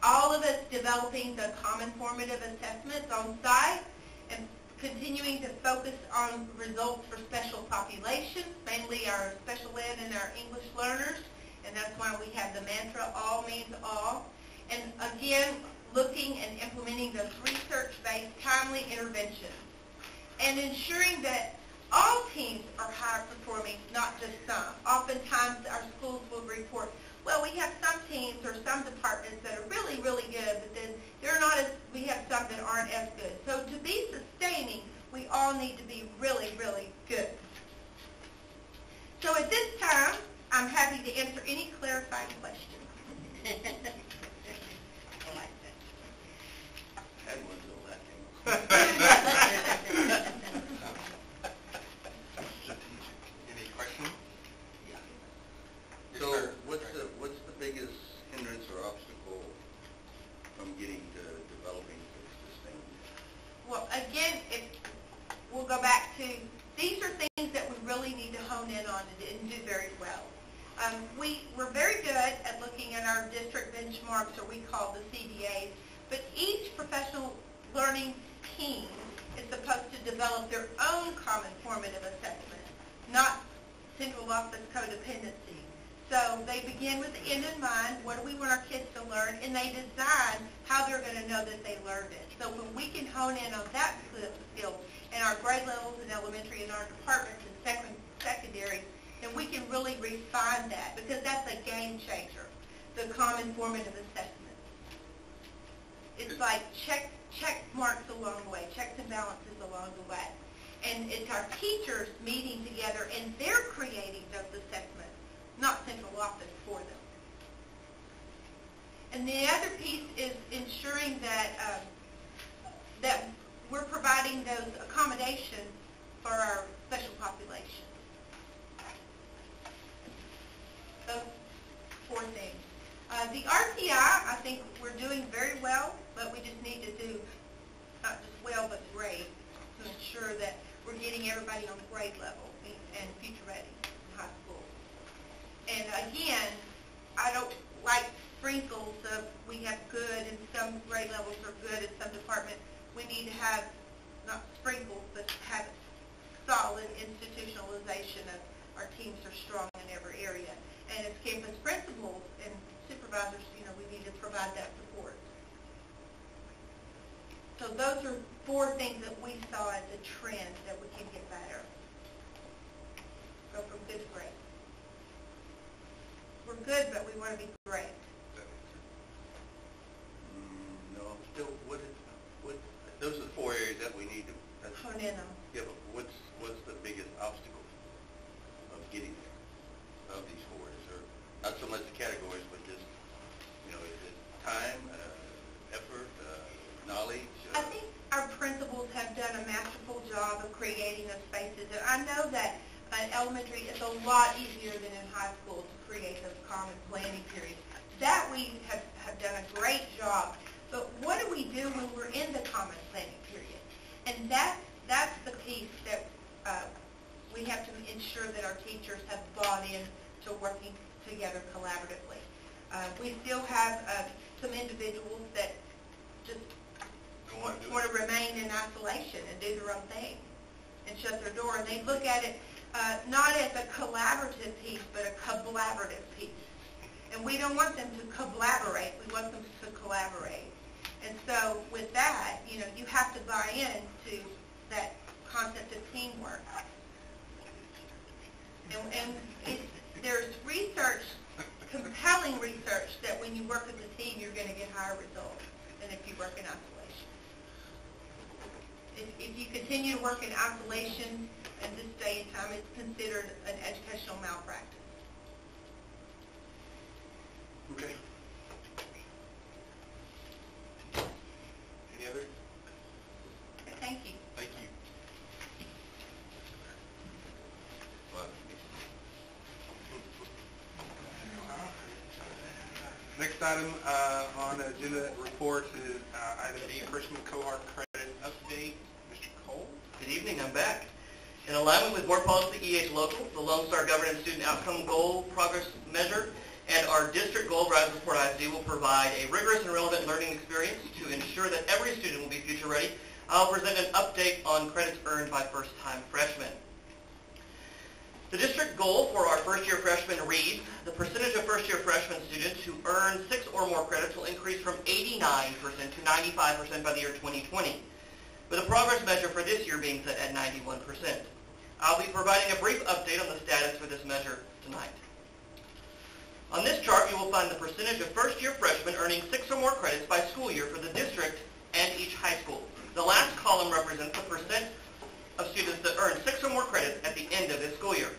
all of us developing the common formative assessments on site and continuing to focus on results for special populations, mainly our special ed and our English learners. And that's why we have the mantra, all means all. And again, looking and implementing those research-based timely interventions. And ensuring that all teams are high performing, not just some. Oftentimes our schools will report, well, we have some teams or some departments that are really, really good, but then they're not as, we have some that aren't as good. So to be sustaining, we all need to be really, really good. So at this time, I'm happy to answer any clarifying questions. Any questions? Yeah. So what's the biggest hindrance or obstacle from getting to developing to sustaining? Well, again, we'll go back to, these are things that we really need to hone in on and do very well. We're very good at looking at our district benchmarks, or we call the CBAs, but each professional learning team is supposed to develop their own common formative assessment, not central office codependency. So they begin with the end in mind, what do we want our kids to learn, and they design how they're going to know that they learned it. So when we can hone in on that skill in our grade levels in elementary and our departments in secondary, then we can really refine that, because that's a game changer, the common formative assessment. It's like check marks along the way, checks and balances along the way. And it's our teachers meeting together, and they're creating those assessments, not central office for them. And the other piece is ensuring that that we're providing those accommodations for our special population. Those 4 things. The RTI, I think we're doing very well, but we just need to do not just well, but great, to ensure that we're getting everybody on the grade level and future ready in high school. And again, have good and some grade levels are good in some departments, we need to have, not sprinkles, but have solid institutionalization of our teams are strong in every area. And as campus principals and supervisors, we need to provide that support. So those are 4 things that we saw as a trend that we can get better. Go from good to great. We're good, but we want to be great. No, I'm still, what, those are the 4 areas that we need to Hone in them. Yeah, but what's the biggest obstacle of getting there, of these 4? Is there, not so much the categories, but just, is it time, effort, knowledge? I think our principals have done a masterful job of creating those spaces. And I know that elementary is a lot easier than in high school to create those common planning periods. That we have done a great job. But what do we do when we're in the common planning period? And that's the piece that we have to ensure that our teachers have bought in to working together collaboratively. We still have some individuals that just want to remain in isolation and do their own thing and shut their door. And they look at it not as a collaborative piece, but a collaborative piece. And we don't want them to collaborate. We want them to collaborate. And so with that, you have to buy into that concept of teamwork. And there's research, compelling research, that when you work as a team, you're going to get higher results than if you work in isolation. If you continue to work in isolation at this day and time, it's considered an educational malpractice. Okay. Any other? Thank you. Thank you. Next item on the agenda reports is item B, freshman cohort credit update. Mr. Cole? Good evening, I'm back. In alignment with Board Policy EH Local, the Lone Star Governance Student Outcome Goal Progress Measure, and our district goal, Brunswick ISD, will provide a rigorous and relevant learning experience to ensure that every student will be future ready. I'll present an update on credits earned by first-time freshmen. The district goal for our first-year freshmen reads, the percentage of first-year freshman students who earn 6 or more credits will increase from 89% to 95% by the year 2020, with a progress measure for this year being set at 91%. I'll be providing a brief update on the status for this measure tonight. On this chart, you will find the percentage of first-year freshmen earning 6 or more credits by school year for the district and each high school. The last column represents the percent of students that earn 6 or more credits at the end of this school year.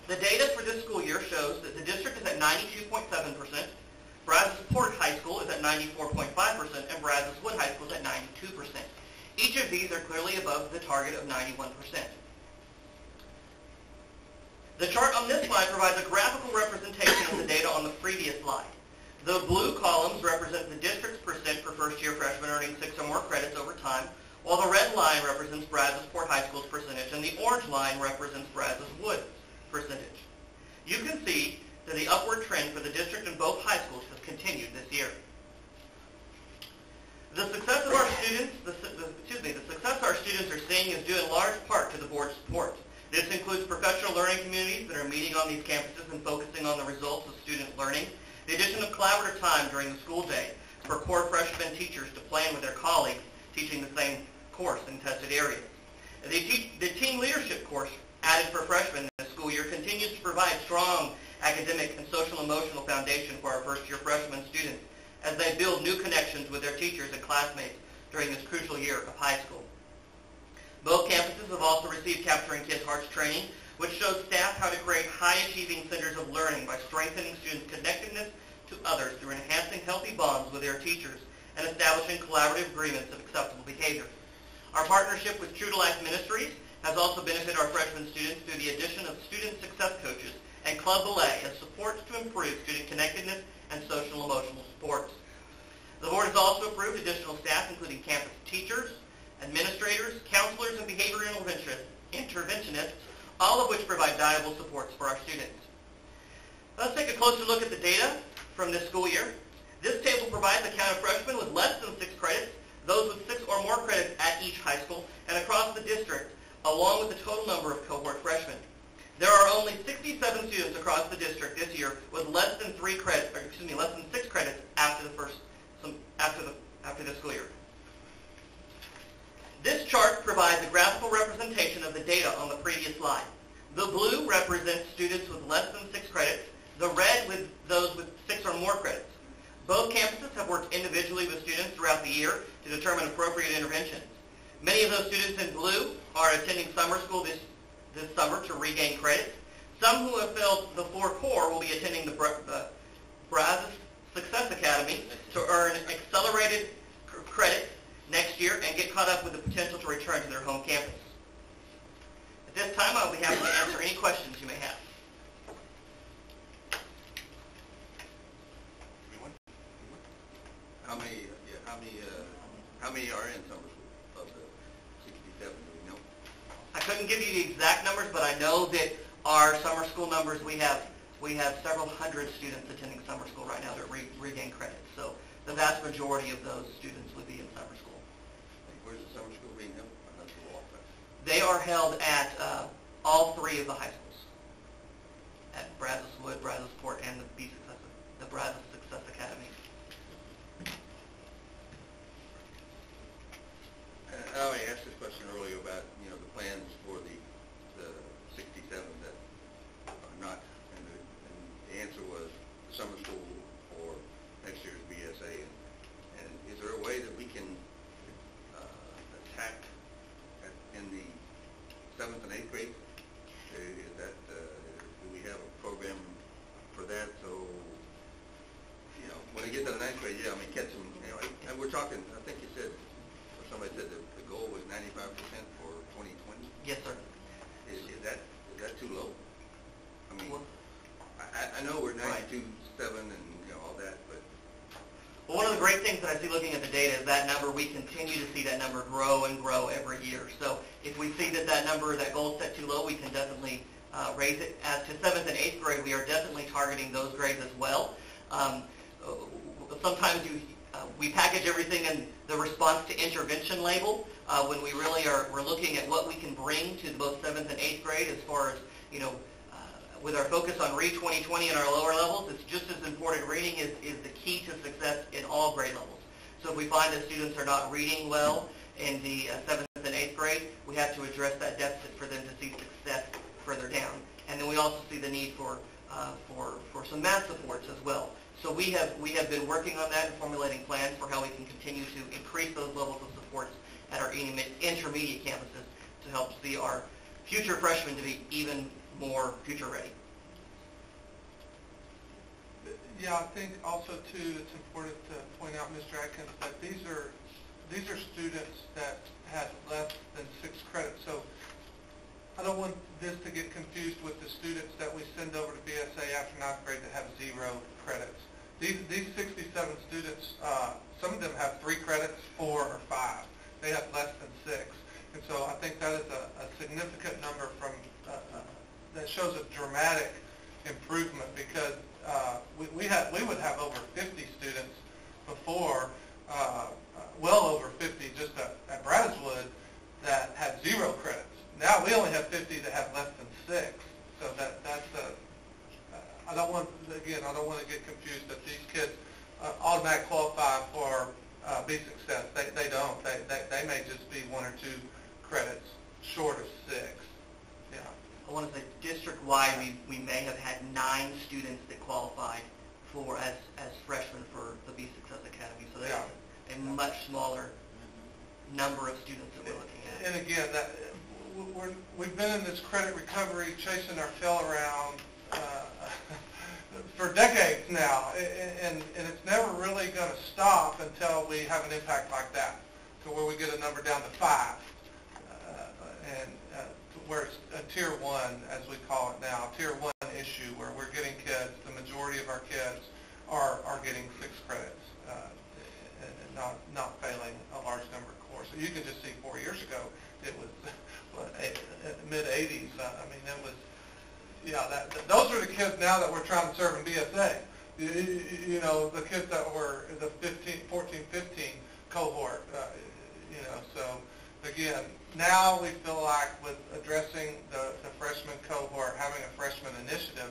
The data for this school year shows that the district is at 92.7%, Brazos-Port High School is at 94.5%, and Brazos-Wood High School is at 92%. Each of these are clearly above the target of 91%. The chart on this slide provides a graphical representation of the data on the previous slide. The blue columns represent the district's percent for first-year freshmen earning 6 or more credits over time, while the red line represents Brazos-Port High School's percentage, and the orange line represents Brazos-Wood's percentage. You can see that the upward trend for the district and both high schools has continued this year. The success of our students, the success our students are seeing is due in large part to the board's support. This includes professional learning communities that are meeting on these campuses and focusing on the results of student learning, the addition of collaborative time during the school day for core freshman teachers to plan with their colleagues teaching the same course in tested areas. The team leadership course added for freshmen this school year continues to provide strong academic and social emotional foundation for our first-year freshman students as they build new connections with their teachers and classmates during this crucial year of high school. Both campuses have also received Capturing Kids' Hearts training, which shows staff how to create high-achieving centers of learning by strengthening students' connectedness to others through enhancing healthy bonds with their teachers and establishing collaborative agreements of acceptable behavior. Our partnership with True to Life Ministries has also benefited our freshman students through the addition of student success coaches and Club Belay as supports to improve student connectedness and social emotional supports. The board has also approved additional staff, including campus teachers, administrators, counselors, and behavioral interventionists, all of which provide valuable supports for our students. Let's take a closer look at the data from this school year. This table provides a count of freshmen with less than 6 credits, those with 6 or more credits at each high school, and across the district, along with the total number of cohort freshmen. There are only 67 students across the district this year with less than 6 credits after the school year. This chart provides a graphical representation of the data on the previous slide. The blue represents students with less than 6 credits, the red with those with 6 or more credits. Both campuses have worked individually with students throughout the year to determine appropriate interventions. Many of those students in blue are attending summer school this summer to regain credits. Some who have failed the 4 core will be attending the Brazos Success Academy to earn accelerated credits next year and get caught up with the potential to return to their home campus. At this time, I'll be happy to answer any questions you may have. How many are in summer school of the 67? Do we know? I couldn't give you the exact numbers, but I know that our summer school numbers, we have several hundred students attending summer school right now to regain credits. So the vast majority of those students would be in summer school. Where's the summer school being held? They are held at all 3 of the high schools, at Brazos Wood, Brazos Port, and the Brazos Success Academy. I already asked this question earlier about, the plans for the 67 that are not, and the answer was summer school or next year's BSA. And is there a way that we can attack in the 7th and 8th grade? Is that, do we have a program for that? So, when they get to the 9th grade, catch them, and we're talking, I think you said, or somebody said that the goal was 95% for 2020? Yes, sir. Is that too low? I know we're 92.7 and all that, but... Well, one of the great things that I see looking at the data is that number, we continue to see that number grow and grow every year. So if we see that number, that goal is set too low, we can definitely raise it. As to 7th and 8th grade, we are definitely targeting those grades as well. Sometimes we package everything in the response to intervention label when we really we're looking at what we can bring to both 7th and 8th grade as far as, with our focus on Read 2020 in our lower levels. It's just as important. Reading is the key to success in all grade levels. So if we find that students are not reading well in the 7th and 8th grade, we have to address that deficit for them to see success further down. And then we also see the need for some math supports as well. So we have been working on that and formulating plans for how we can continue to increase those levels of supports at our intermediate campuses to help see our future freshmen to be even more future ready. Yeah, I think also too, it's important to point out, Mr. Atkins, that these are students that have less than 6 credits. So I don't want this to get confused with the students that we send over to BSA after 9th grade that have 0 credits. These 67 students, some of them have 3 credits, 4 or 5. They have less than 6. And so I think that is a significant number from that shows a dramatic improvement, because we would have over 50 students before, well over 50 just at Brunswick that had 0 credits. Now we only have 50 that have less than 6. So that's I don't want to get confused that these kids automatically qualify for B Success. They don't. They may just be 1 or 2 credits short of 6. Yeah. I want to say district-wide, we may have had 9 students that qualified for as freshmen for the B Success Academy. So there's a much smaller number of students that we're looking at. And again, we've been in this credit recovery, chasing our tail around for decades now, and it's never really going to stop until we have an impact like that, to where we get a number down to 5, and where it's a Tier 1, as we call it now, Tier 1 issue, where we're getting kids, the majority of our kids are getting 6 credits, and not failing a large number of courses. You can just see 4 years ago, it was mid-80s. I mean, it was, those are the kids now that we're trying to serve in BSA. You know, the kids that were the 14, 15 cohort, so again, now we feel like with addressing the freshman cohort, having a freshman initiative,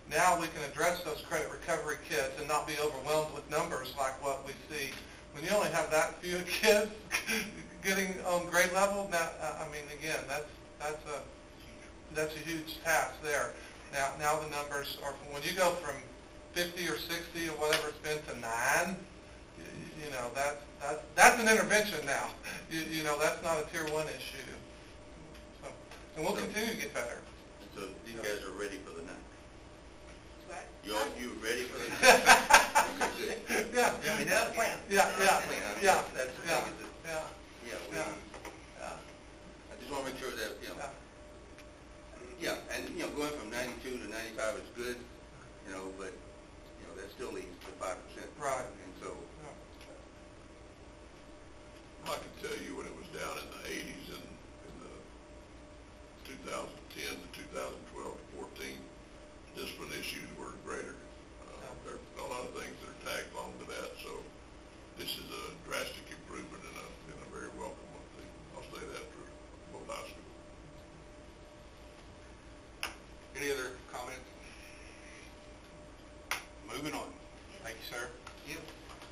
now we can address those credit recovery kids and not be overwhelmed with numbers like what we see. When you only have that few kids getting on grade level, now, I mean, again, that's a huge task there. Now the numbers are, when you go from 50 or 60 or whatever it's been to 9, that's an intervention now. That's not a tier 1 issue. So, and we'll continue to get better. So these guys are ready for the 9. What? You ready for the 9? Yeah. I mean, that's a plan. Yeah. That's the thing. I just want to make sure that, and, going from 92 to 95 is good, but, that still leaves the 5%. Right. And so, I can tell you when it was down in the 80s and in the 2010 to 2012 to 14, discipline issues were greater. There are a lot of things that are tagged along to that, so this is a drastic improvement and a very welcome one. I'll say that for both high schools. Any other comments? Moving on. Thank you, sir. Yep.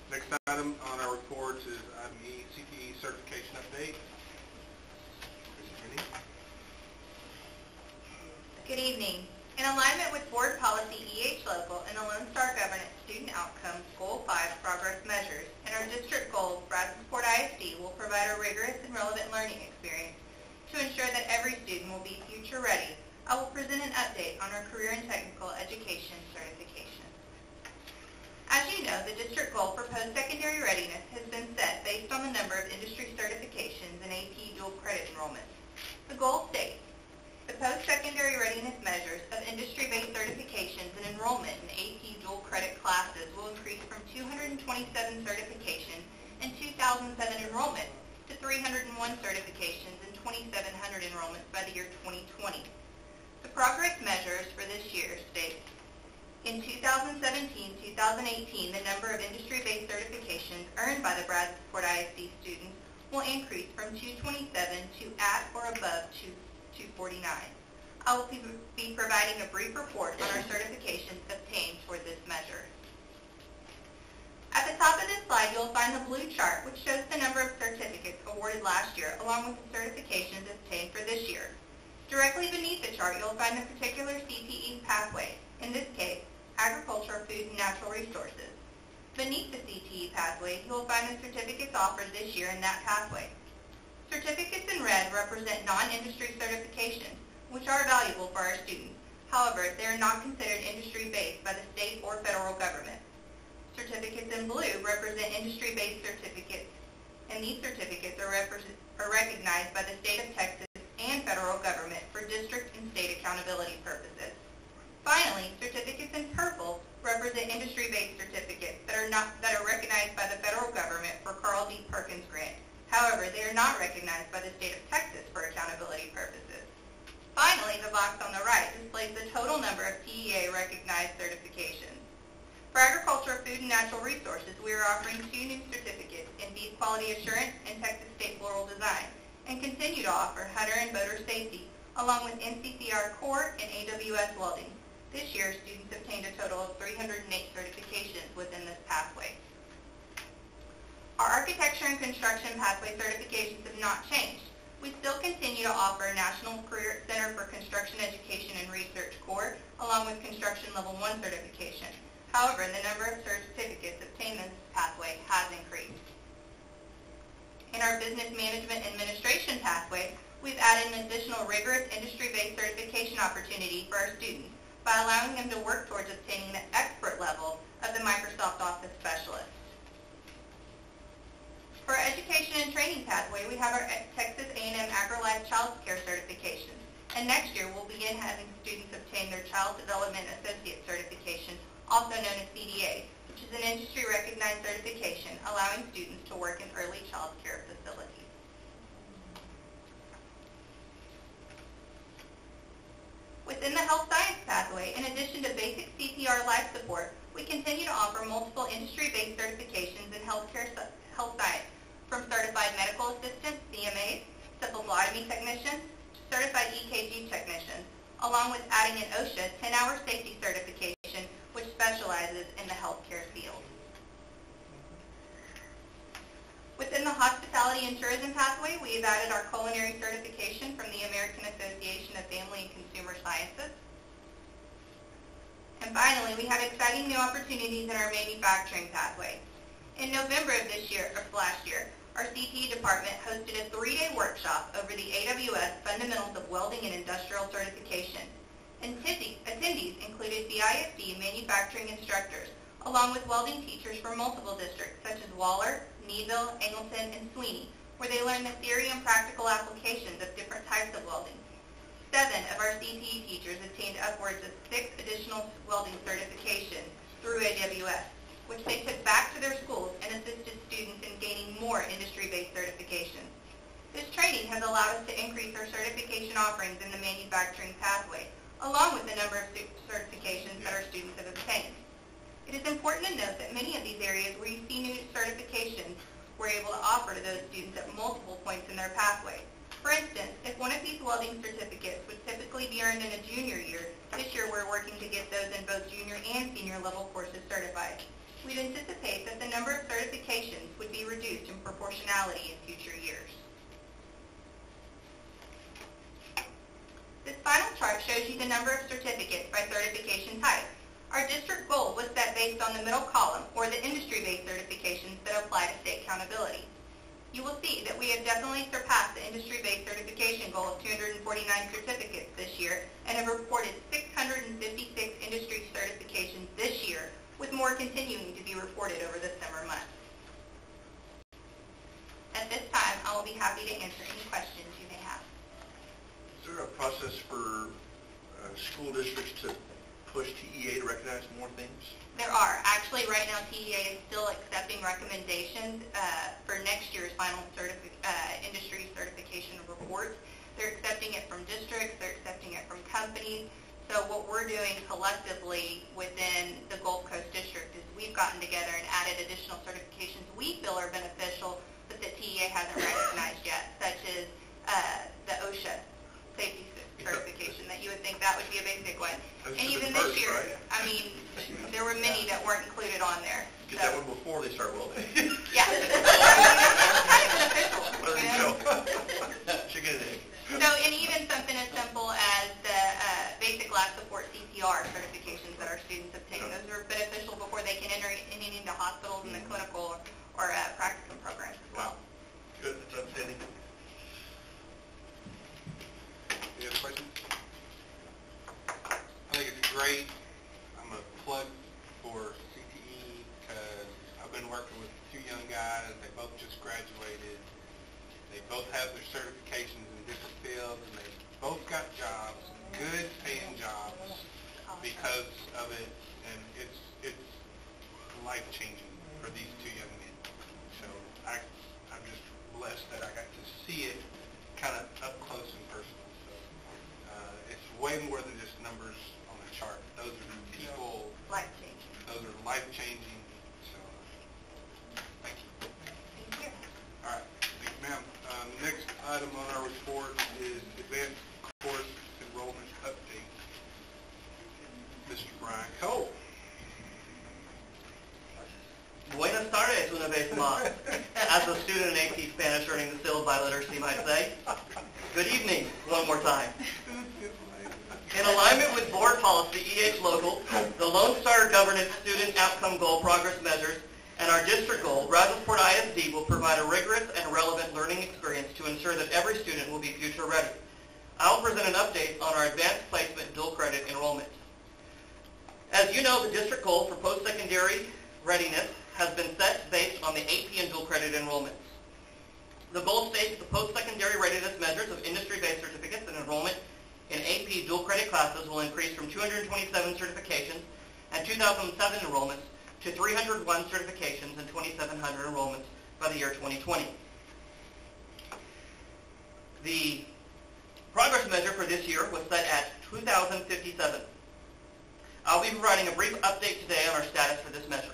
Next item on our report is item E, CTE certification update. Good evening. In alignment with Board Policy EH Local and the Lone Star Governance Student Outcomes Goal 5 progress measures, and our district goals, Brunswick ISD will provide a rigorous and relevant learning experience to ensure that every student will be future ready. I will present an update on our career and technical education certifications. As you know, the district goal for post-secondary readiness has been set based on the number of industry certifications and AP dual credit enrollments. The goal states, the post-secondary readiness measures of industry-based certifications and enrollment in AP dual credit classes will increase from 227 certifications and 2,007 enrollments to 301 certifications and 2,700 enrollments by the year 2020. The progress measures for this year state, in 2017-2018, the number of industry-based certifications earned by the Brunswick ISD students will increase from 227 to at or above 249. I will be providing a brief report on our certifications obtained for this measure. At the top of this slide, you'll find the blue chart, which shows the number of certificates awarded last year, along with the certifications obtained for this year. Directly beneath the chart, you'll find the particular CTE pathway, in this case, agriculture, food, and natural resources. Beneath the CTE pathway, you will find the certificates offered this year in that pathway. Certificates in red represent non-industry certifications, which are valuable for our students. However, they are not considered industry-based by the state or federal government. Certificates in blue represent industry-based certificates, and these certificates are recognized by the state of Texas and federal government for district and state accountability purposes. Finally, certificates in purple represent industry-based certificates that are recognized by the federal government for Carl D. Perkins grant. However, they are not recognized by the state of Texas for accountability purposes. Finally, the box on the right displays the total number of PEA-recognized certifications. For agriculture, food, and natural resources, we are offering 2 new certificates in beef quality assurance and Texas State Floral Design, and continue to offer hunter and boater safety, along with NCCR core and AWS welding. This year, students obtained a total of 308 certifications within this pathway. Our architecture and construction pathway certifications have not changed. We still continue to offer National Career Center for Construction Education and Research core, along with Construction Level 1 certification. However, the number of certificates obtained in this pathway has increased. In our business management administration pathway, we've added an additional rigorous industry-based certification opportunity for our students by allowing them to work towards obtaining the expert level of the Microsoft Office Specialist. For our education and training pathway, we have our Texas A&M AgriLife Child Care certifications, and next year we'll begin having students obtain their Child Development Associate certification, also known as CDA, which is an industry-recognized certification allowing students to work in early child care facilities. Within the health science pathway, in addition to basic CPR life support, we continue to offer multiple industry-based certifications in health science, from certified medical assistants, CMAs, to phlebotomy technicians, to certified EKG technicians, along with adding an OSHA 10-hour safety certification, which specializes in the healthcare field. Within the hospitality and tourism pathway, we have added our culinary certification from the American Association of Family and Consumer Sciences. And finally, we have exciting new opportunities in our manufacturing pathway. In November of last year, our CTE department hosted a 3-day workshop over the AWS Fundamentals of Welding and Industrial Certification. Attendees included BISD manufacturing instructors, along with welding teachers from multiple districts such as Waller, Meadville, Angleton, and Sweeney, where they learned the theory and practical applications of different types of welding. 7 of our CTE teachers attained upwards of 6 additional welding certifications through AWS, which they took back to their schools and assisted students in gaining more industry-based certifications. This training has allowed us to increase our certification offerings in the manufacturing pathway, along with the number of certifications that our students have obtained. It is important to note that many of these areas where you see new certifications we're able to offer to those students at multiple points in their pathway. For instance, if one of these welding certificates would typically be earned in a junior year, this year we're working to get those in both junior and senior level courses certified. We'd anticipate that the number of certifications would be reduced in proportionality in future years. This final chart shows you the number of certificates by certification type. Our district goal was set based on the middle column, or the industry-based certifications that apply to state accountability. You will see that we have definitely surpassed the industry-based certification goal of 249 certificates this year and have reported 656 industry certifications this year, with more continuing to be reported over the summer months. At this time, I will be happy to answer any questions you may have. Is there a process for school districts to push TEA to recognize more things? There are. Actually, right now, TEA is still accepting recommendations for next year's final industry certification reports. They're accepting it from districts. They're accepting it from companies. So what we're doing collectively within the Gulf Coast District is we've gotten together and added additional certifications we feel are beneficial, but that TEA hasn't recognized yet, such as the OSHA safety certification, that you would think that would be a basic one. And even this year, right? I mean, there were many that weren't included on there. Get that one before they start welding. Yeah. It's kind of beneficial. There you go. Chicken and egg. So, and even something as simple as the basic life support CPR certifications that our students obtain. Those are beneficial before they can enter into hospitals in the clinical or practicum programs as well. Good. That's outstanding. Any other questions? I think it's great. I'm a plug for CTE because I've been working with 2 young guys. They both just graduated. They both have their certifications in different fields, and they both got jobs, good paying jobs, because of it. And it's life-changing for these 2 young men. So I'm just blessed that I got to see it kind of up close and personal. It's way more than just numbers on a chart. Those are people. Life-changing. Those are life-changing. So, thank you. Thank you. All right. Thank you, ma'am. Next item on our report is advanced course enrollment update. Mr. Brian Cole. Buenas tardes, una vez más. As a student in AP Spanish earning the CIL by literacy, you might say. Good evening, one more time. In alignment with board policy EH Local, the Lone Star Governance Student Outcome Goal Progress Measures, and our district goal, Brazosport ISD will provide a rigorous and relevant learning experience to ensure that every student will be future ready. I will present an update on our advanced placement dual credit enrollment. As you know, the district goal for post-secondary readiness has been set based on the AP and dual credit enrollments. The goal states the post-secondary readiness measures of industry-based certificates and enrollment in AP dual credit classes will increase from 227 certifications and 2007 enrollments to 301 certifications and 2,700 enrollments by the year 2020. The progress measure for this year was set at 2,057. I'll be providing a brief update today on our status for this measure.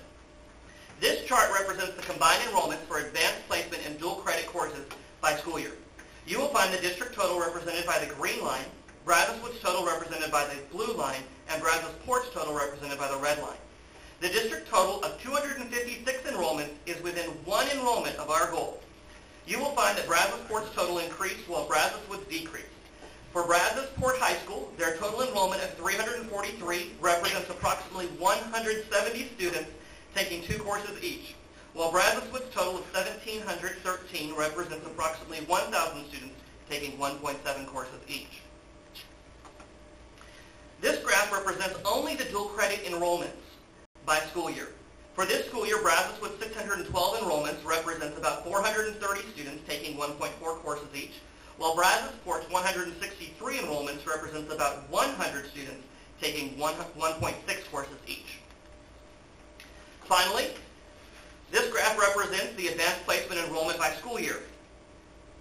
This chart represents the combined enrollments for advanced placement and dual credit courses by school year. You will find the district total represented by the green line, Brazos Woods total represented by the blue line, and Brazos Port's total represented by the red line. The district total of 256 enrollments is within one enrollment of our goal. You will find that Brazos Port's total increased while Brazos Woods decreased. For Brazos Port High School, their total enrollment of 343 represents approximately 170 students taking 2 courses each, while Brazos Woods' total of 1,713 represents approximately 1,000 students taking 1.7 courses each. This graph represents only the dual credit enrollments by school year. For this school year, Brazos Woods' 612 enrollments represents about 430 students taking 1.4 courses each, while Brazos Port's 163 enrollments represents about 100 students taking 1.6 courses each. Finally, this graph represents the advanced placement enrollment by school year.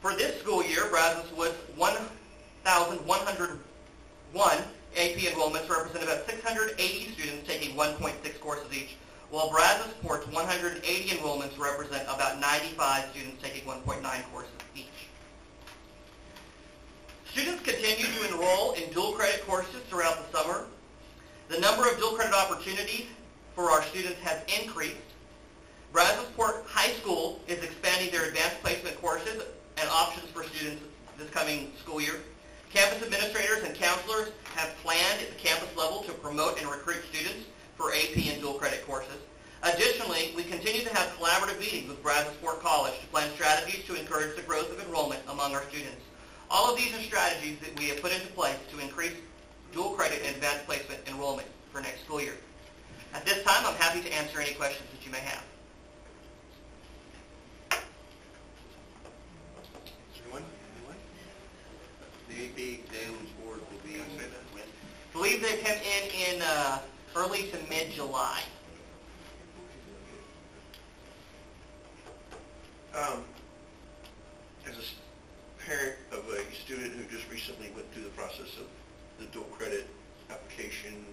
For this school year, Brazos Woods' 1,101 AP enrollments represent about 680 students taking 1.6 courses each, while Brazos Port's 180 enrollments represent about 95 students taking 1.9 courses each. Students continue to enroll in dual credit courses throughout the summer. The number of dual credit opportunities for our students has increased. Brazos Port High School is expanding their advanced placement courses and options for students this coming school year. Campus administrators and counselors have planned at the campus level to promote and recruit students for AP and dual credit courses. Additionally, we continue to have collaborative meetings with Brazos Port College to plan strategies to encourage the growth of enrollment among our students. All of these are strategies that we have put into place to increase dual credit and advanced placement enrollment for next school year. At this time, I'm happy to answer any questions that you may have. The AP exam scores will be when? I believe they come in early to mid-July. As a parent of a student who just recently went through the process of the dual credit application,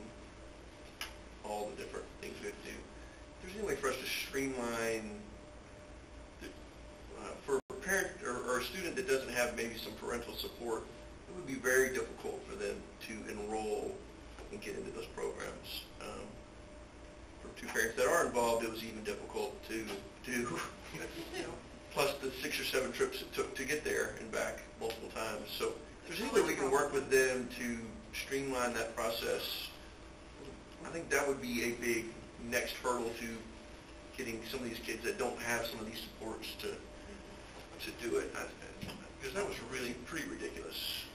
all the different things we have to do, if there's any way for us to streamline for a parent or a student that doesn't have maybe some parental support, it would be very difficult for them to enroll and get into those programs. For 2 parents that are involved, it was even difficult to do, plus the 6 or 7 trips it took to get there and back multiple times. So if there's any way we can work with them to streamline that process, I think that would be a big next hurdle to getting some of these kids that don't have some of these supports to do it, because that was really pretty ridiculous.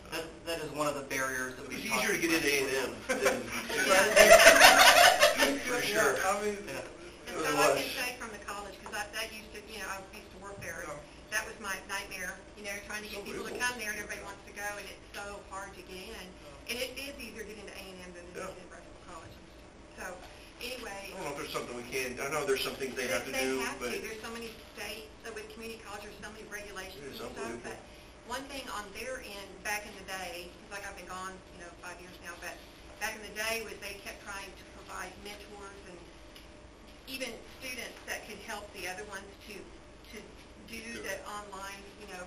That is one of the barriers that It was we easier to get into A&M than for sure. And so I can say from the college, because that used to, I used to work there, and that was my nightmare, trying to get people to come there, and everybody wants to go, and it's so hard to get in. And it is easier to get into A&M than to get into Roscoe College. So, anyway. I don't know if there's something we can, I know there's some things they have to do, but. There's so many states, so with community college, there's so many regulations and stuff, unbelievable. but one thing on their end, back in the day, because I've been gone, 5 years now, but back in the day was they kept trying to provide mentors and even students that could help the other ones to do the online,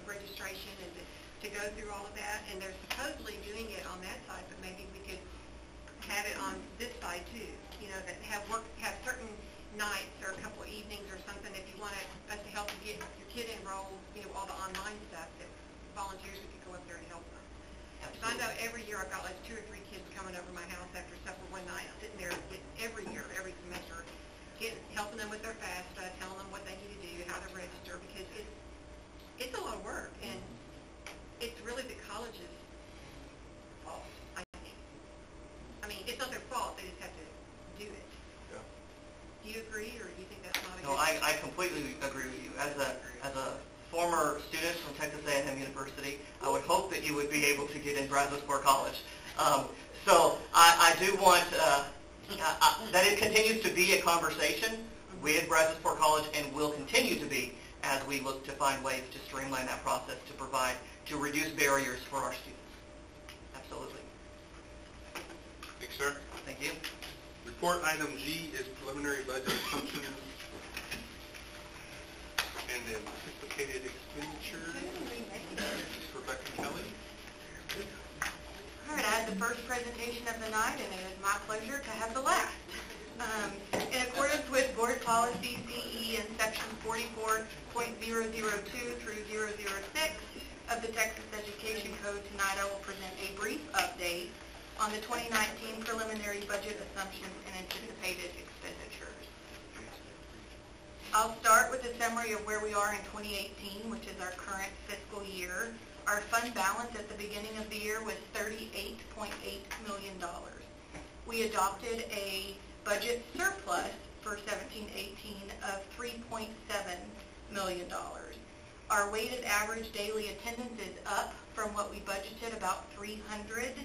registration and to go through all of that. And they're supposedly doing it on that side, but maybe we could have it on this side too. That have certain nights or a couple of evenings or something if you want us to help you get your kid enrolled. All the online stuff that volunteers we could go up there and help them. So I know every year I've got like 2 or 3 kids coming over my house after supper one night, sitting there every year, every semester, helping them with their FAFSA, telling them what they need to do, how to register, because it's a lot of work, and it's really the college's fault, I think. I mean, it's not their fault, they just have to do it. Yeah. Do you agree, or do you think that's not a No, I completely agree with you. As a former student from Texas A&M University, I would hope that you would be able to get in Brazos Port College. So I do want that it continues to be a conversation with Brazos Port College and will continue to be as we look to find ways to streamline that process to reduce barriers for our students. Absolutely. Thanks, sir. Thank you. Report item G is preliminary budget assumptions and anticipated expenditures. Rebecca Kelly. All right, I have the first presentation of the night, and it is my pleasure to have the last. In accordance with Board Policy CE and Section 44.002 through 006 of the Texas Education Code, tonight I will present a brief update on the 2019 preliminary budget assumptions and anticipated expenditures. I'll start with a summary of where we are in 2018, which is our current fiscal year. Our fund balance at the beginning of the year was $38.8 million. We adopted a budget surplus for 17-18 of $3.7 million. Our weighted average daily attendance is up from what we budgeted, about 300,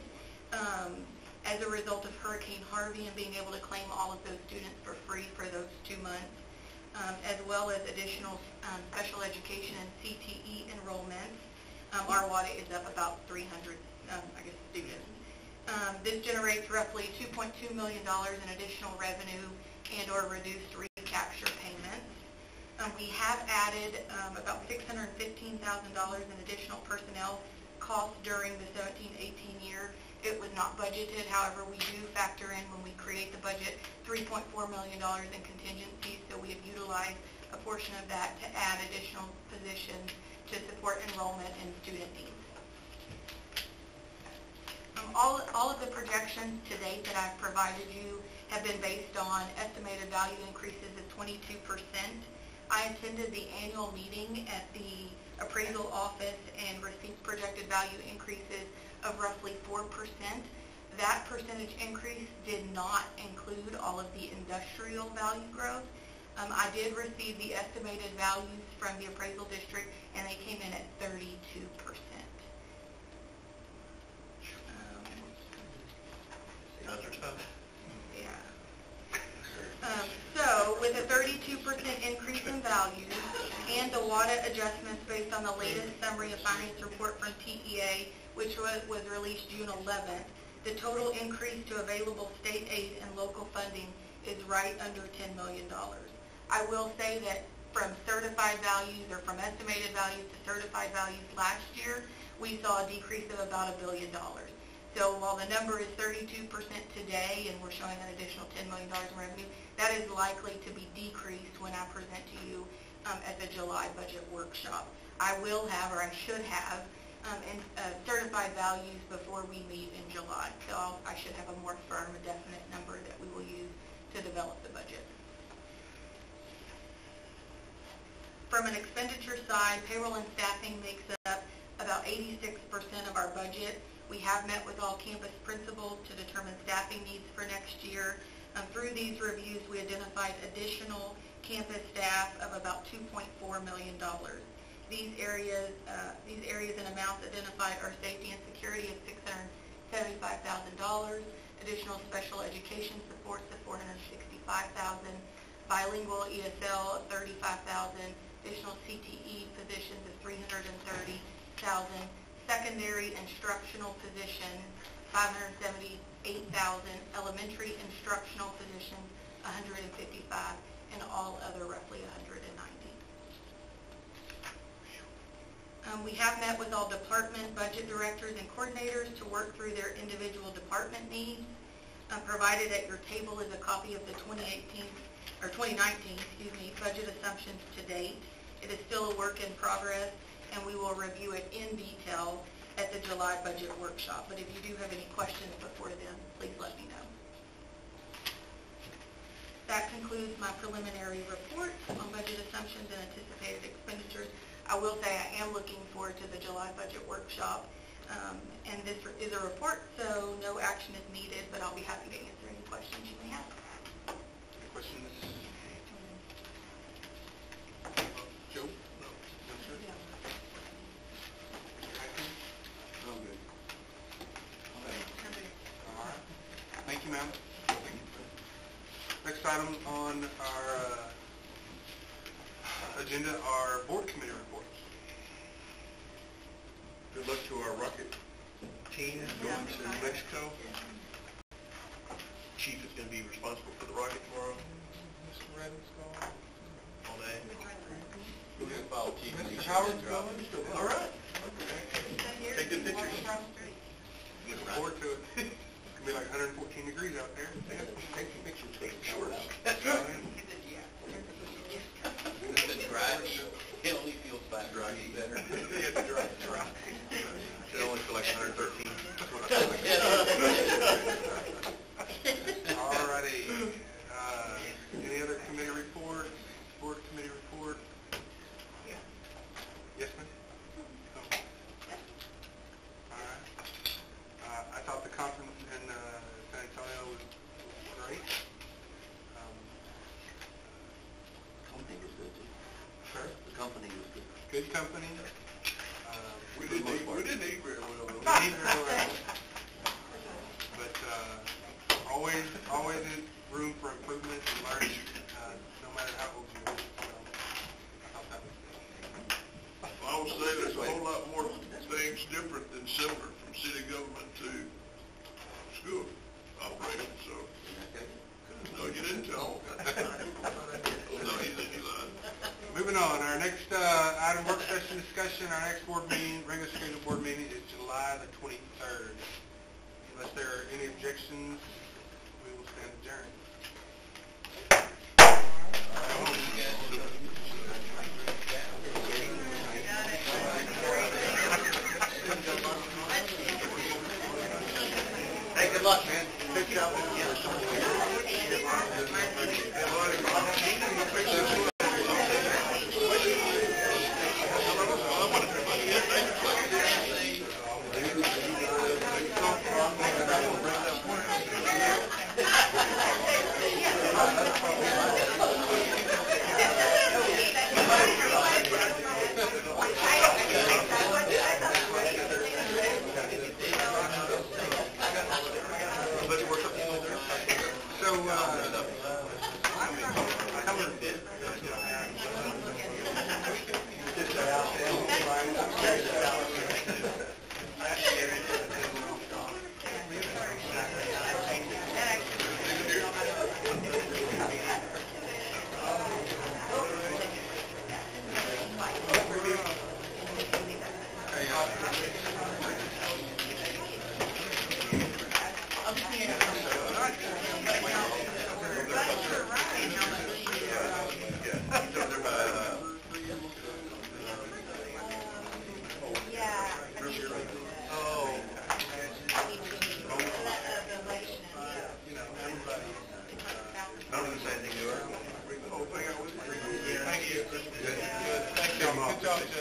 as a result of Hurricane Harvey and being able to claim all of those students for free for those 2 months, as well as additional special education and CTE enrollments. Our Audit is up about 300, students. This generates roughly $2.2 million in additional revenue and or reduced recapture payments. We have added about $615,000 in additional personnel costs during the 17-18 year. It was not budgeted, however, we do factor in when we create the budget $3.4 million in contingencies, so we have utilized a portion of that to add additional positions to support enrollment and student needs. All of the projections to date that I've provided you have been based on estimated value increases of 22%. I attended the annual meeting at the appraisal office and received projected value increases of roughly 4%. That percentage increase did not include all of the industrial value growth. I did receive the estimated values from the appraisal district, and they came in at 32%. So with a 32% increase in value and the WADA adjustments based on the latest summary of finance report from TEA, which was released June 11th, the total increase to available state aid and local funding is right under $10 million. I will say that from certified values or from estimated values to certified values last year, we saw a decrease of about $1 billion. So while the number is 32% today and we're showing an additional $10 million in revenue, that is likely to be decreased when I present to you at the July budget workshop. I will have, or I should have, certified values before we meet in July. So I should have a more firm, definite number that we will use to develop the budget. From an expenditure side, payroll and staffing makes up about 86% of our budget. We have met with all campus principals to determine staffing needs for next year. Through these reviews, we identified additional campus staff of about $2.4 million. These areas and amounts identified are safety and security of $675,000, additional special education supports of $465,000, bilingual ESL of $35,000, additional CTE positions of $330,000, secondary instructional positions, $578,000, elementary instructional positions, $155,000, and all other roughly $190,000. We have met with all department budget directors and coordinators to work through their individual department needs. Provided at your table is a copy of the 2019 budget assumptions to date. It is still a work in progress, and we will review it in detail at the July budget workshop. But if you do have any questions before then, please let me know. That concludes my preliminary report on budget assumptions and anticipated expenditures. I will say I am looking forward to the July budget workshop, and this is a report, so no action is needed, but I'll be happy to answer any questions you may have. Any questions? Joe? No. No, sir? Yeah. I'm good. All right. Thank you, ma'am. Next item on our agenda are board committee reports. Good luck to our rocket team going to Mexico. chief is going to be responsible for the rocket tomorrow. Mr. Redden's gone. All day. We're going to follow Chief. Mr. Howard's going. All right. Take good pictures. Looking forward to it. It's gonna be like 114 degrees out there. Take some pictures. Sure. The drive, it only feels bad driving better. Yeah, the drive. Should only feel like 113. That's what I feel like. All righty. Any other committee reports? Board committee report? Yes, ma'am? Oh. All right. I thought the conference in San Antonio was great. Company was good too. Sure. The company was good. Good company. We didn't eat very well. We didn't eat very well. But always room for improvement and learning, no matter how old you are. So, I thought that was good. Well, I would say there's a whole lot more things different than similar from city government to school operations, so. No, you didn't tell them. No, you didn't lie. Moving on, our next item, work session discussion, our next board meeting, regular scheduled board meeting is July the 23rd. Unless there are any objections, we will stand adjourned. Hey, good luck, man. Good job.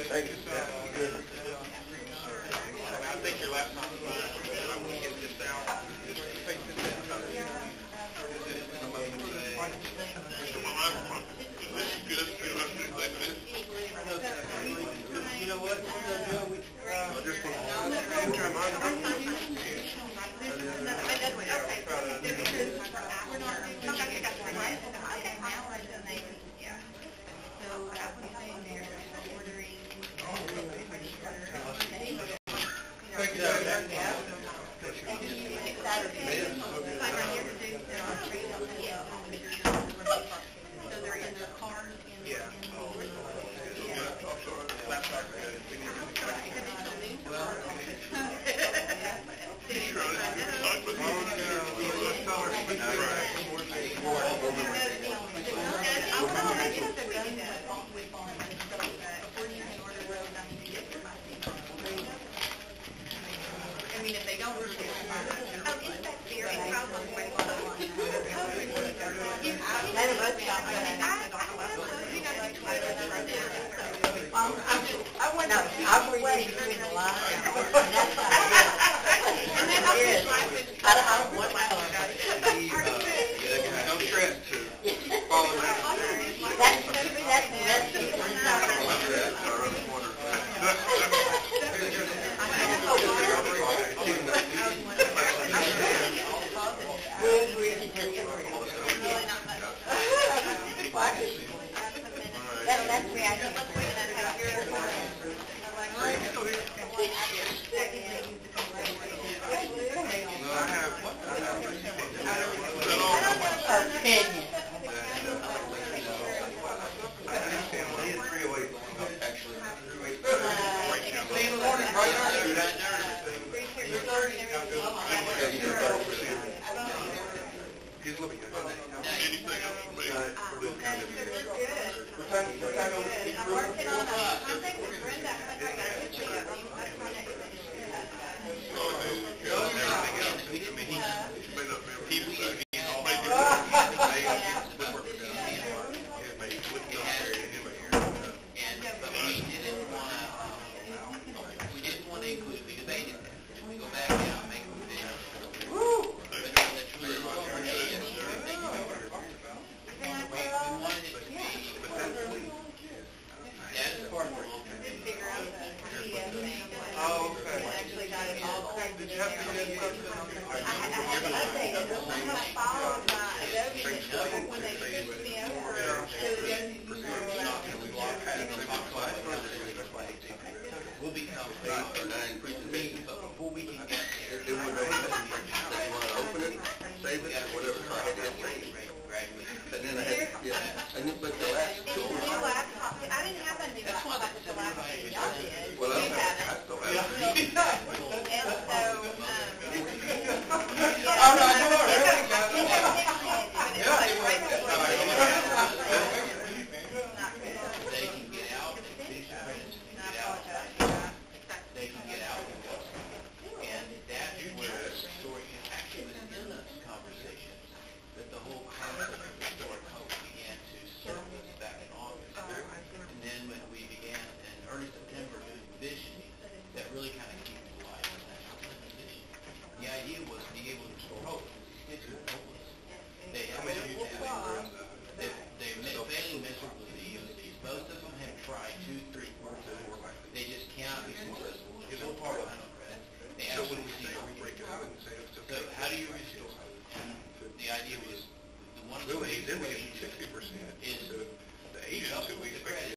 Thank you, sir. I think your laptop is fine. I'm going to get this out. Just take this out. This is good. You don't have to do like this. You know what? Thank you. I'm reading between the lines. I don't want my phone. No stress to follow that. That's reaction. Is that will become 8 or 9 presentations. but before we can get there, They would know they want to open it, save it, or whatever, so I had to save it. graduate. And then I had, yeah, and then, but the last It's a new laptop. I didn't have a new That's why laptop that's until last everybody year. is Y'all did. well, I You haven't. still have it. And so, I'm not sure. it's like right before They can get out, finish their apprenticeship, and get out. They can get out and go. And that's where the story actually was in the conversation, that the whole concept of historic hope began to surface back in August. And then when we began in early September doing visioning, that really kind of came to life in that vision. The idea was to be able to restore hope, because kids were hopeless. They had they failing miserably, the EOCs. Most of them have tried 2, 3, 4 times. They just cannot be successful. They're so far behind on credit. They absolutely see So how do you restore hope? And the idea was, one of the ways is then we get 60% is the agents who we expect to